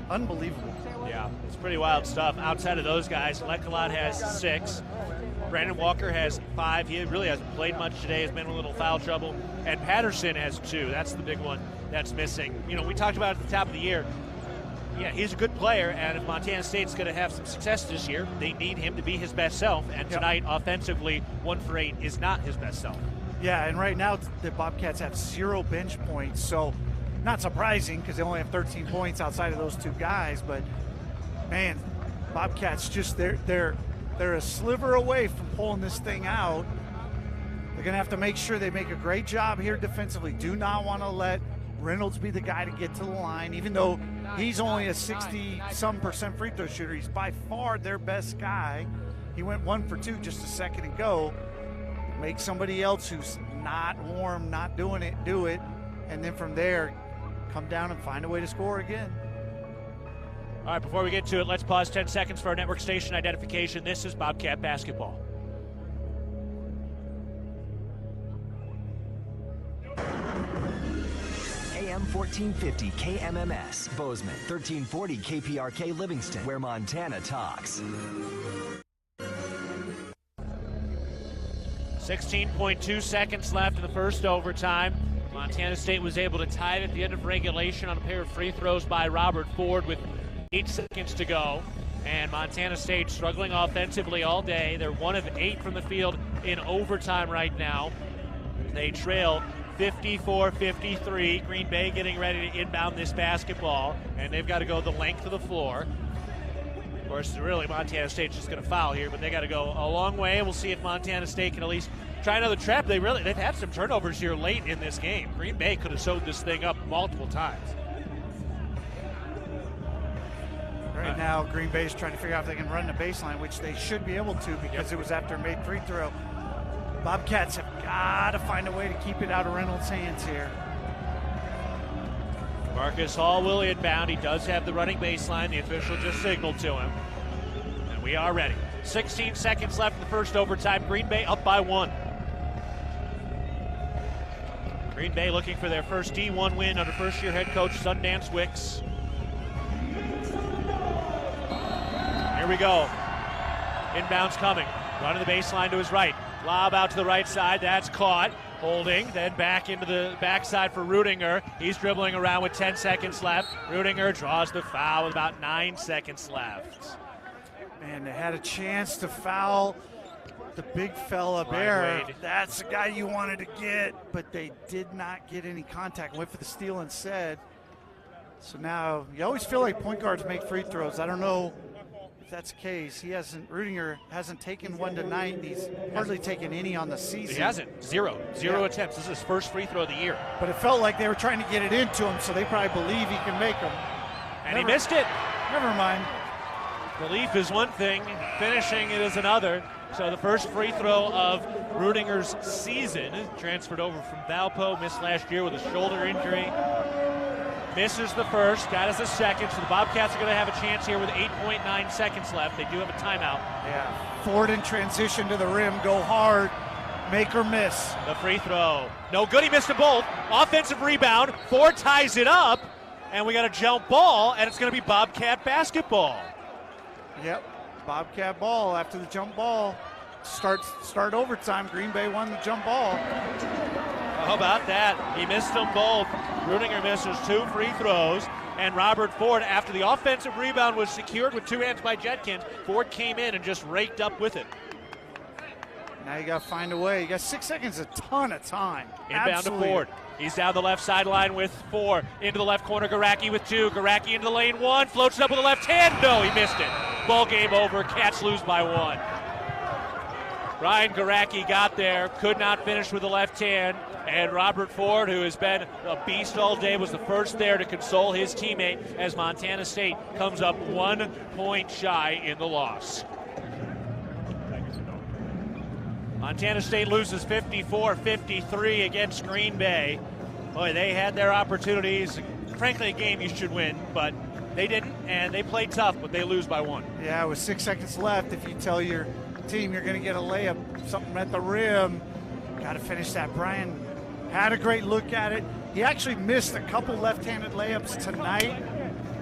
Unbelievable. Yeah, it's pretty wild stuff. Outside of those guys, Lecolot has 6. Brandon Walker has 5. He really hasn't played much today. Has been in a little foul trouble. And Patterson has 2. That's the big one that's missing. We talked about at the top of the year. Yeah, he's a good player, and if Montana State's going to have some success this year, they need him to be his best self. And tonight, offensively, 1 for 8 is not his best self. Yeah, and right now the Bobcats have 0 bench points, so not surprising because they only have 13 points outside of those 2 guys. But man, Bobcats just they're a sliver away from pulling this thing out. They're going to have to make sure they make a great job here defensively. Do not want to let Reynolds be the guy to get to the line, even though he's only a 60-some% free throw shooter. He's by far their best guy. He went 1 for 2 just a second ago. Make somebody else who's not warm, not doing it, do it. And then from there, come down and find a way to score again. All right, before we get to it, let's pause 10 seconds for our network station identification. This is Bobcat Basketball. AM 1450 KMMS, Bozeman, 1340 KPRK Livingston, where Montana talks. 16.2 seconds left in the first overtime. Montana State was able to tie it at the end of regulation on a pair of free throws by Robert Ford with 8 seconds to go. And Montana State struggling offensively all day. They're 1 of 8 from the field in overtime right now. They trail 54-53. Green Bay getting ready to inbound this basketball, and they've got to go the length of the floor. Of course, really, Montana State's just going to foul here, but they got to go a long way. We'll see if Montana State can at least try another trap. They've had some turnovers here late in this game. Green Bay could have sewed this thing up multiple times. Right now, Green Bay's trying to figure out if they can run the baseline, which they should be able to because it was after a made free throw. Bobcats have got to find a way to keep it out of Reynolds' hands here. Marcus Hall will inbound. He does have the running baseline. The official just signaled to him. And we are ready. 16 seconds left in the first overtime. Green Bay up by 1. Green Bay looking for their first D1 win under first-year head coach Sundance Wicks. Here we go. Inbounds coming. Running the baseline to his right. Lob out to the right side. That's caught. Holding. Then back into the backside for Rudinger. He's dribbling around with 10 seconds left. Rudinger draws the foul with about 9 seconds left. Man, they had a chance to foul the big fella there. That's the guy you wanted to get, but they did not get any contact. Went for the steal instead. So now you always feel like point guards make free throws. I don't know if that's the case. Rudinger hasn't taken one tonight. He's hardly taken any on the season. He hasn't. Zero attempts. This is his first free throw of the year. But it felt like they were trying to get it into him, so they probably believe he can make them. And he missed it. Never mind. Belief is one thing, finishing it is another. So the first free throw of Rudinger's season, transferred over from Valpo, missed last year with a shoulder injury. Misses the first, got us a second, so the Bobcats are going to have a chance here with 8.9 seconds left. They do have a timeout. Yeah, Ford in transition to the rim, go hard, make or miss. The free throw, no good, he missed them both. Offensive rebound, Ford ties it up, and we got a jump ball, and it's going to be Bobcat basketball. Yep, Bobcat ball after the jump ball. Start overtime, Green Bay won the jump ball. How about that? He missed them both. Rudinger misses 2 free throws. And Robert Ford, after the offensive rebound was secured with 2 hands by Jetkins, Ford came in and just raked up with it. Now you got to find a way. You got 6 seconds, a ton of time. Inbound Absolutely. to Ford. He's down the left sideline with 4. Into the left corner, Garacki with 2. Garacki into the lane 1. Floats it up with the left hand. No, he missed it. Ball game over. Cats lose by 1. Ryan Garacki got there, could not finish with the left hand, and Robert Ford, who has been a beast all day, was the first there to console his teammate as Montana State comes up 1 point shy in the loss. Montana State loses 54-53 against Green Bay. Boy, they had their opportunities. Frankly, a game you should win, but they didn't, and they played tough, but they lose by 1. Yeah, with 6 seconds left, if you tell your team you're going to get a layup, something at the rim, got to finish that. Brian had a great look at it. He actually missed a couple left-handed layups tonight.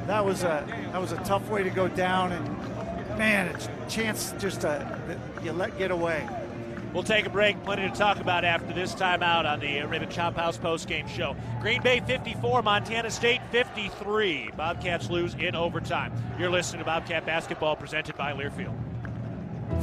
That was a tough way to go down, and man, a chance just to you let get away. We'll take a break. Plenty to talk about after this timeout on the Ribbon Chop House postgame show. Green Bay 54, Montana State 53. Bobcats lose in overtime. You're listening to Bobcat Basketball presented by Learfield.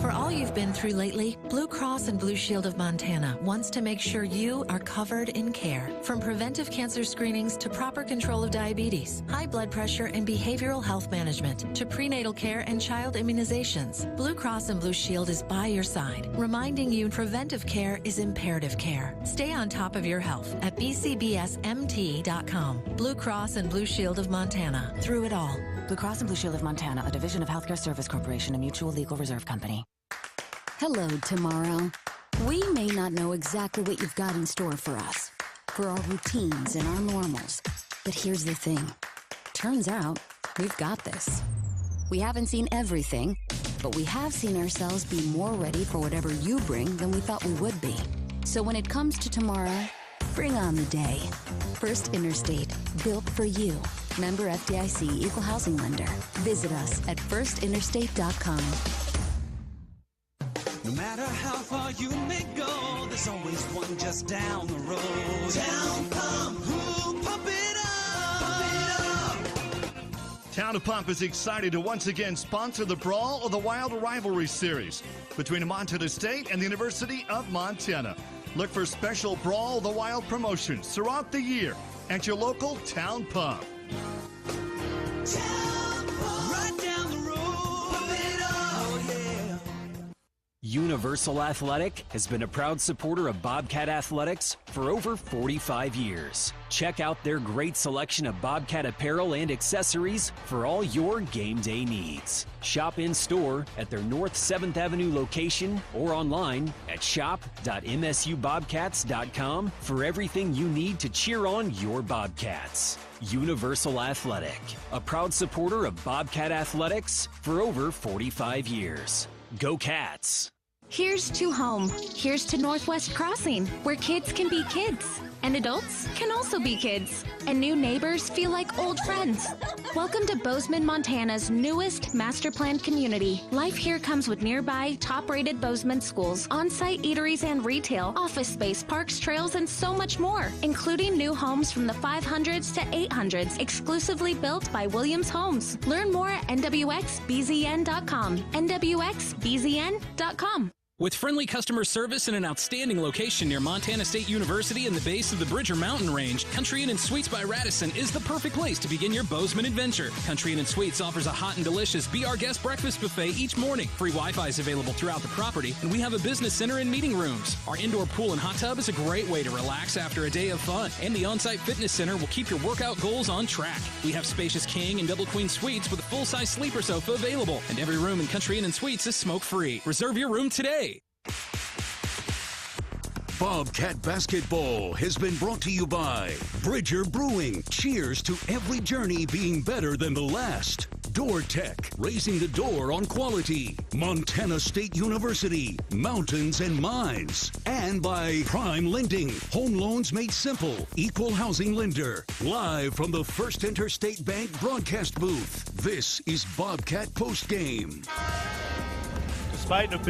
For all you've been through lately, Blue Cross and Blue Shield of Montana wants to make sure you are covered in care. From preventive cancer screenings to proper control of diabetes, high blood pressure and behavioral health management, to prenatal care and child immunizations, Blue Cross and Blue Shield is by your side, reminding you preventive care is imperative care. Stay on top of your health at bcbsmt.com. Blue Cross and Blue Shield of Montana. Through it all. Blue Cross and Blue Shield of Montana, a division of Healthcare Service Corporation, a mutual legal reserve company. Hello, tomorrow. We may not know exactly what you've got in store for us, for our routines and our normals. But here's the thing. Turns out, we've got this. We haven't seen everything, but we have seen ourselves be more ready for whatever you bring than we thought we would be. So when it comes to tomorrow, Bring on the day. First Interstate, built for you. Member FDIC, Equal Housing Lender. Visit us at firstinterstate.com. No matter how far you may go, there's always one just down the road. Town Pump, who pump it up. Town of Pump is excited to once again sponsor the Brawl of the Wild Rivalry Series between Montana State and the University of Montana. Look for special Brawl of the Wild promotions throughout the year at your local Town Pump. Town Pump, right down the road. Pump it up. Oh, yeah. Universal Athletic has been a proud supporter of Bobcat Athletics for over 45 years. Check out their great selection of Bobcat apparel and accessories for all your game day needs. Shop in store at their North 7th Avenue location or online at shop.msubobcats.com for everything you need to cheer on your Bobcats. Universal Athletic, a proud supporter of Bobcat Athletics for over 45 years. Go Cats! Here's to home. Here's to Northwest Crossing, where kids can be kids, and adults can also be kids, and new neighbors feel like old friends. Welcome to Bozeman, Montana's newest master planned community. Life here comes with nearby top-rated Bozeman schools, on-site eateries and retail, office space, parks, trails, and so much more, including new homes from the 500s to 800s, exclusively built by Williams Homes. Learn more at nwxbzn.com. nwxbzn.com. With friendly customer service and an outstanding location near Montana State University in the base of the Bridger Mountain Range, Country Inn & Suites by Radisson is the perfect place to begin your Bozeman adventure. Country Inn & Suites offers a hot and delicious Be Our Guest breakfast buffet each morning. Free Wi-Fi is available throughout the property, and we have a business center and meeting rooms. Our indoor pool and hot tub is a great way to relax after a day of fun, and the on-site fitness center will keep your workout goals on track. We have spacious king and double queen suites with a full-size sleeper sofa available, and every room in Country Inn & Suites is smoke-free. Reserve your room today. Bobcat Basketball has been brought to you by Bridger Brewing. Cheers to every journey being better than the last. Door Tech, raising the door on quality. Montana State University, mountains and mines. And by Prime Lending, home loans made simple. Equal housing lender. Live from the First Interstate Bank broadcast booth, this is Bobcat Postgame. Despite an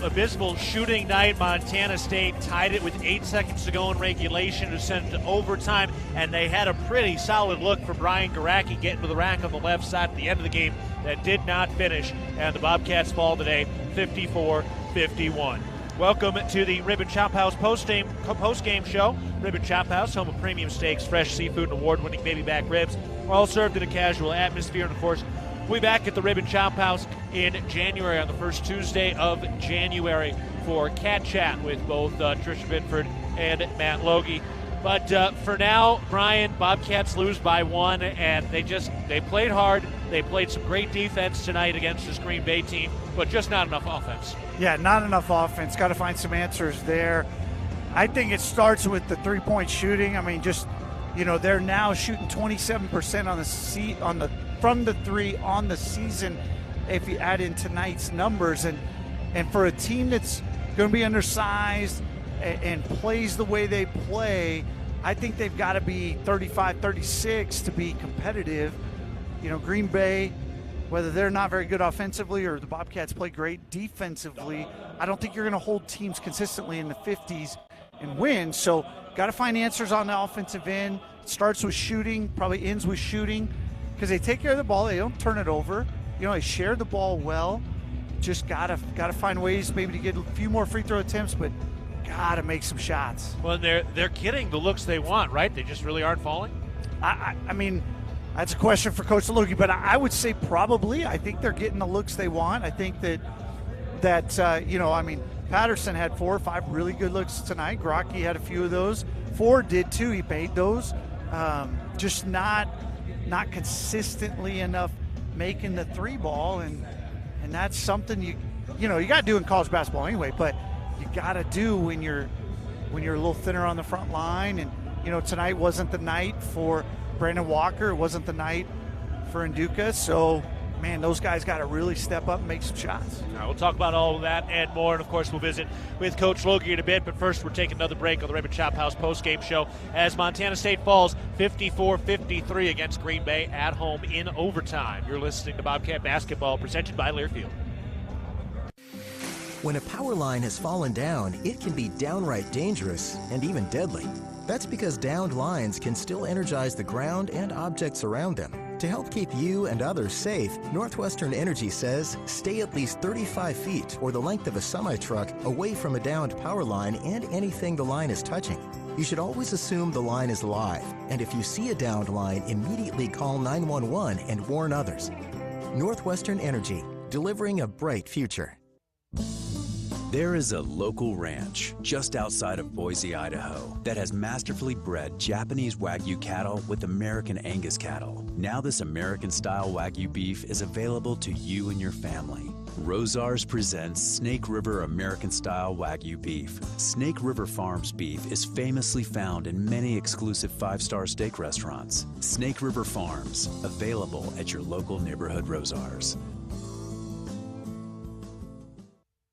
abysmal shooting night, Montana State tied it with 8 seconds to go in regulation to send it to overtime, and they had a pretty solid look for Brian Garacki getting to the rack on the left side at the end of the game that did not finish, and the Bobcats fall today 54-51. Welcome to the Ribbon Chop House post-game show. Ribbon Chop House, home of premium steaks, fresh seafood, and award-winning baby back ribs, all served in a casual atmosphere, and of course, we'll be back at the Ribbon Chop House in January, on the first Tuesday of January, for Cat Chat with both Trisha Binford and Matt Logie. But for now, Brian, Bobcats lose by 1, and they played hard. They played some great defense tonight against this Green Bay team, but just not enough offense. Yeah, not enough offense. Got to find some answers there. I think it starts with the three-point shooting. I mean, they're now shooting 27% from the three on the season, if you add in tonight's numbers. And for a team that's going to be undersized and plays the way they play, I think they've got to be 35-36 to be competitive. Green Bay, whether they're not very good offensively or the Bobcats play great defensively, I don't think you're going to hold teams consistently in the 50s and win. So got to find answers on the offensive end. It starts with shooting, probably ends with shooting, because they take care of the ball. They don't turn it over. They share the ball well. Just gotta find ways maybe to get a few more free throw attempts, but gotta make some shots. Well, they're getting the looks they want, right? They just really aren't falling. I mean, that's a question for Coach Logie, but I would say probably. I think they're getting the looks they want. I think that Patterson had 4 or 5 really good looks tonight. Garacki had a few of those. Ford did too. He made those. Just not consistently enough making the three ball, and that's something you got to do in college basketball anyway, but you got to do when you're a little thinner on the front line. And tonight wasn't the night for Brandon Walker. It wasn't the night for Nduka. So man, those guys got to really step up and make some shots. All right, we'll talk about all of that and more, and of course we'll visit with Coach Logie in a bit, but first we're taking another break on the Raymond Chop House post-game show as Montana State falls 54-53 against Green Bay at home in overtime. You're listening to Bobcat Basketball presented by Learfield. When a power line has fallen down, it can be downright dangerous and even deadly. That's because downed lines can still energize the ground and objects around them. To help keep you and others safe, Northwestern Energy says stay at least 35 feet or the length of a semi-truck away from a downed power line and anything the line is touching. You should always assume the line is live, and if you see a downed line, immediately call 911 and warn others. Northwestern Energy, delivering a bright future. There is a local ranch just outside of Boise, Idaho, that has masterfully bred Japanese Wagyu cattle with American Angus cattle. Now this American-style Wagyu beef is available to you and your family. Rosars presents Snake River American-style Wagyu beef. Snake River Farms beef is famously found in many exclusive five-star steak restaurants. Snake River Farms, available at your local neighborhood Rosars.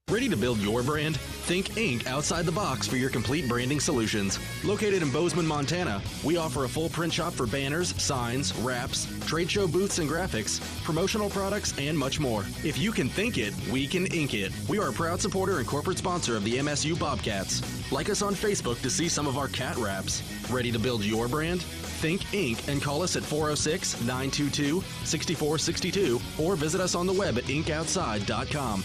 Ready to build your brand? Think Inc. outside the box for your complete branding solutions. Located in Bozeman, Montana, we offer a full print shop for banners, signs, wraps, trade show booths and graphics, promotional products, and much more. If you can think it, we can ink it. We are a proud supporter and corporate sponsor of the MSU Bobcats. Like us on Facebook to see some of our cat wraps. Ready to build your brand? Think Inc. and call us at 406-922-6462 or visit us on the web at inkoutside.com.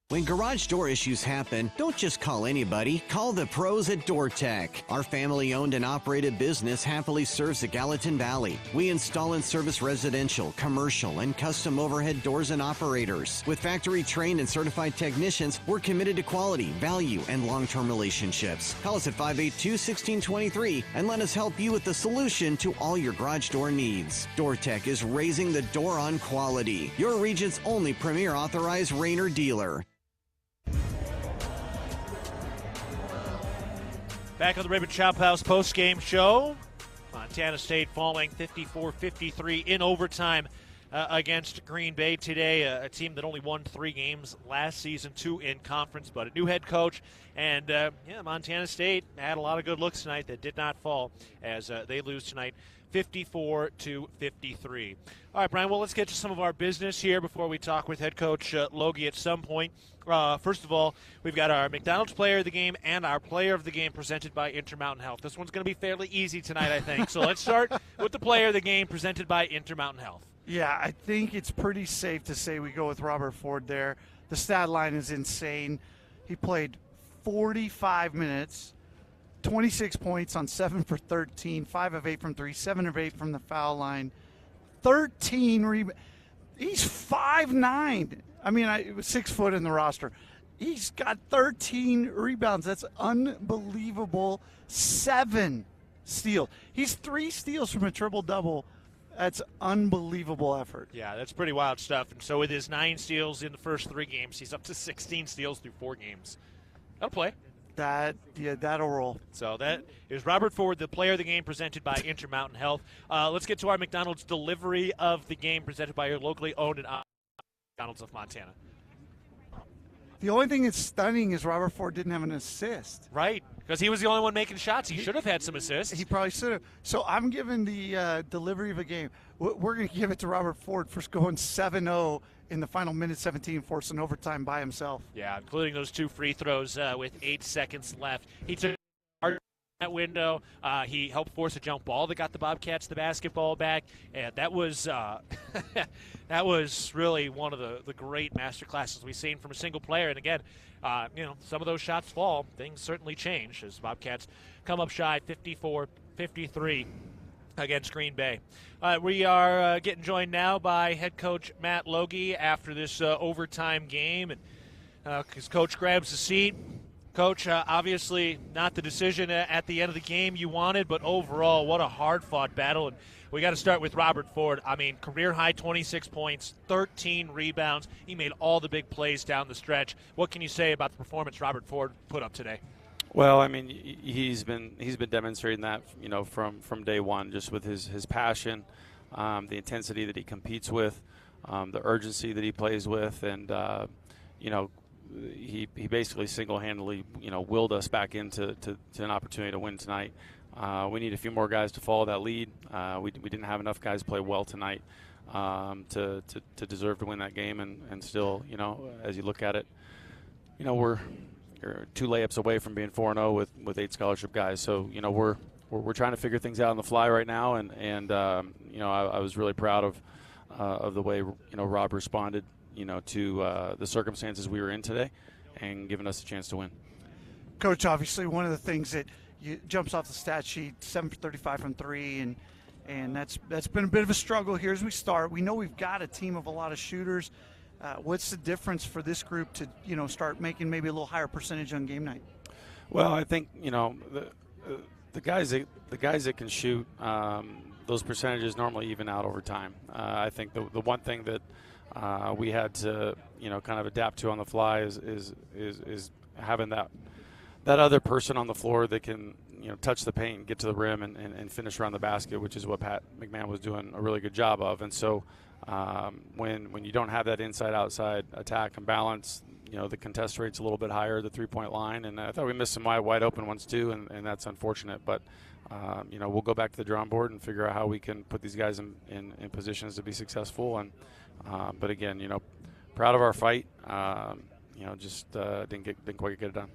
When garage door issues happen, don't just call anybody. Call the pros at DoorTech. Our family-owned and operated business happily serves the Gallatin Valley. We install and service residential, commercial, and custom overhead doors and operators. With factory-trained and certified technicians, we're committed to quality, value, and long-term relationships. Call us at 582-1623 and let us help you with the solution to all your garage door needs. DoorTech is raising the door on quality. Your region's only premier authorized Rainer dealer. Back on the Raymond Chop House post-game show. Montana State falling 54-53 in overtime against Green Bay today, a team that only won 3 games last season, 2 in conference, but a new head coach. And, Montana State had a lot of good looks tonight that did not fall as they lose tonight 54-53. All right, Brian, well, let's get to some of our business here before we talk with head coach Logie at some point. First of all, we've got our McDonald's Player of the Game and our Player of the Game presented by Intermountain Health. This one's going to be fairly easy tonight, I think. So let's start with the Player of the Game presented by Intermountain Health. Yeah, I think it's pretty safe to say we go with Robert Ford there. The stat line is insane. He played 45 minutes, 26 points on 7 for 13, 5 of 8 from 3, 7 of 8 from the foul line, 13 rebounds. He's 5'9". I mean, it was 6 foot in the roster. He's got 13 rebounds. That's unbelievable. 7 steals. He's 3 steals from a triple-double. That's unbelievable effort. Yeah, that's pretty wild stuff. And so with his 9 steals in the first 3 games, he's up to 16 steals through 4 games. That'll play. That'll roll. So that is Robert Ford, the Player of the Game presented by Intermountain Health. Let's get to our McDonald's delivery of the game presented by your locally owned and McDonald's of Montana. The only thing that's stunning is Robert Ford didn't have an assist. Right, because he was the only one making shots. He should have had some assists. He probably should have. So I'm giving the delivery of a game. We're going to give it to Robert Ford for going 7-0 in the final minute 17, forcing overtime by himself. Yeah, including those 2 free throws with 8 seconds left. He took that window. He helped force a jump ball that got the Bobcats the basketball back. And that was that was really one of the great master classes we've seen from a single player. And again, some of those shots fall. Things certainly change as Bobcats come up shy 54-53 against Green Bay. We are getting joined now by head coach Matt Logie after this overtime game. And his coach grabs the seat. Coach, obviously not the decision at the end of the game you wanted, but overall, what a hard-fought battle. And we got to start with Robert Ford. I mean, career-high 26 points, 13 rebounds. He made all the big plays down the stretch. What can you say about the performance Robert Ford put up today? Well, I mean, he's been demonstrating that, from day one, just with his passion, the intensity that he competes with, the urgency that he plays with, and he basically single-handedly willed us back into an opportunity to win tonight. We need a few more guys to follow that lead. We didn't have enough guys play well tonight to deserve to win that game, and still, as you look at it, we're 2 layups away from being 4-0 with 8 scholarship guys. So we're trying to figure things out on the fly right now, and I was really proud of the way Rob responded to the circumstances we were in today, and giving us a chance to win. Coach, obviously one of the things that jumps off the stat sheet, 7 for 35 from 3, and that's been a bit of a struggle here as we start. We know we've got a team of a lot of shooters. What's the difference for this group to start making maybe a little higher percentage on game night? Well, I think the guys that can shoot, those percentages normally even out over time. I think the one thing that we had to kind of adapt to on the fly is having that other person on the floor that can touch the paint, get to the rim, and finish around the basket, which is what Pat McMahon was doing a really good job of. And so when you don't have that inside-outside attack and balance, the contest rate's a little bit higher, the three-point line, and I thought we missed some wide open ones too, and that's unfortunate. But we'll go back to the drawing board and figure out how we can put these guys in positions to be successful. And but again, proud of our fight. Just didn't quite get it done.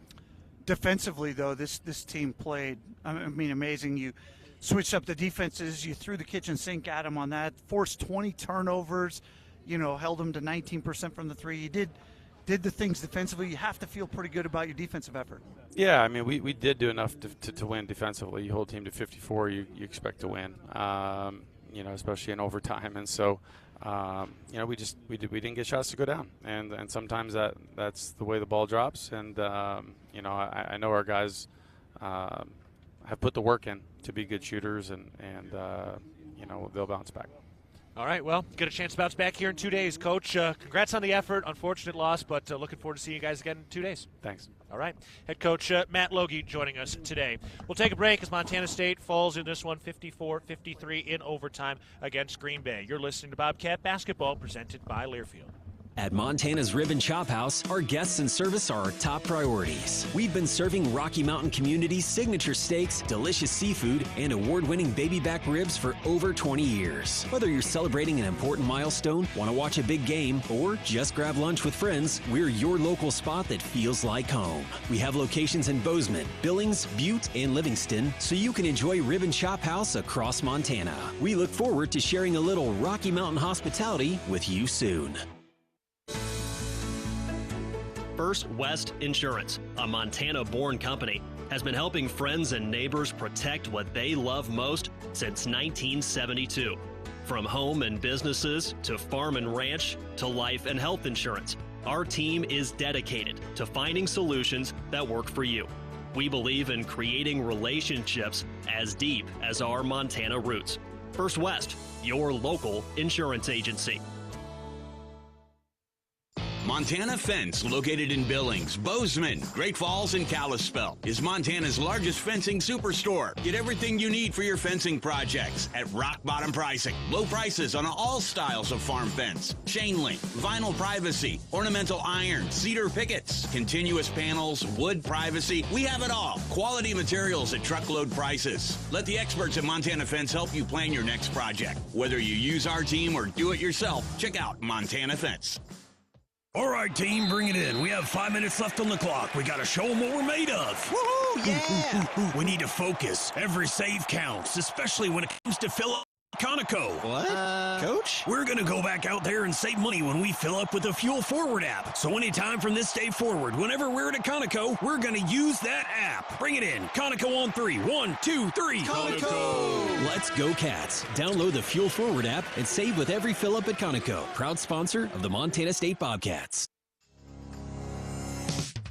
Defensively, though, this team played, amazing. You switched up the defenses. You threw the kitchen sink at them on that. Forced 20 turnovers. Held them to 19% from the 3. You did the things defensively. You have to feel pretty good about your defensive effort. Yeah, we did do enough to win defensively. You hold a team to 54, you expect to win. Especially in overtime, and so. We didn't get shots to go down, and sometimes that's the way the ball drops. And I know our guys have put the work in to be good shooters, and they'll bounce back. All right, well, get a chance to bounce back here in 2 days, Coach. Congrats on the effort. Unfortunate loss, but looking forward to seeing you guys again in 2 days. Thanks. All right. Head coach Matt Logie joining us today. We'll take a break as Montana State falls in this one 54-53 in overtime against Green Bay. You're listening to Bobcat Basketball presented by Learfield. At Montana's Rib and Chop House, our guests and service are our top priorities. We've been serving Rocky Mountain community's signature steaks, delicious seafood, and award-winning baby back ribs for over 20 years. Whether you're celebrating an important milestone, want to watch a big game, or just grab lunch with friends, we're your local spot that feels like home. We have locations in Bozeman, Billings, Butte, and Livingston, so you can enjoy Rib and Chop House across Montana. We look forward to sharing a little Rocky Mountain hospitality with you soon. First West Insurance, a Montana-born company, has been helping friends and neighbors protect what they love most since 1972. From home and businesses to farm and ranch to life and health insurance, our team is dedicated to finding solutions that work for you. We believe in creating relationships as deep as our Montana roots. First West, your local insurance agency. Montana Fence, located in Billings, Bozeman, Great Falls, and Kalispell, is Montana's largest fencing superstore. Get everything you need for your fencing projects at rock bottom pricing. Low prices on all styles of farm fence, chain link, vinyl privacy, ornamental iron, cedar pickets, continuous panels, wood privacy. We have it all. Quality materials at truckload prices. Let the experts at Montana Fence help you plan your next project. Whether you use our team or do it yourself, check out Montana Fence. All right, team, bring it in. We have 5 minutes left on the clock. We got to show them what we're made of. Woohoo, yeah! We need to focus. Every save counts, especially when it comes to fill up Conoco. What? Coach? We're going to go back out there and save money when we fill up with the Fuel Forward app. So anytime from this day forward, whenever we're at a Conoco, we're going to use that app. Bring it in. Conoco on 3. 1, 2, 3. Conoco! Let's go, Cats. Download the Fuel Forward app and save with every fill up at Conoco. Proud sponsor of the Montana State Bobcats.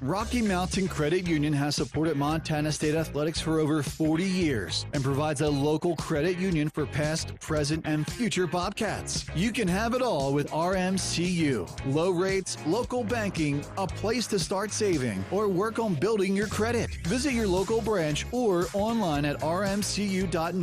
Rocky Mountain Credit Union has supported Montana State Athletics for over 40 years and provides a local credit union for past, present, and future Bobcats. You can have it all with RMCU. Low rates, local banking, a place to start saving, or work on building your credit. Visit your local branch or online at rmcu.net.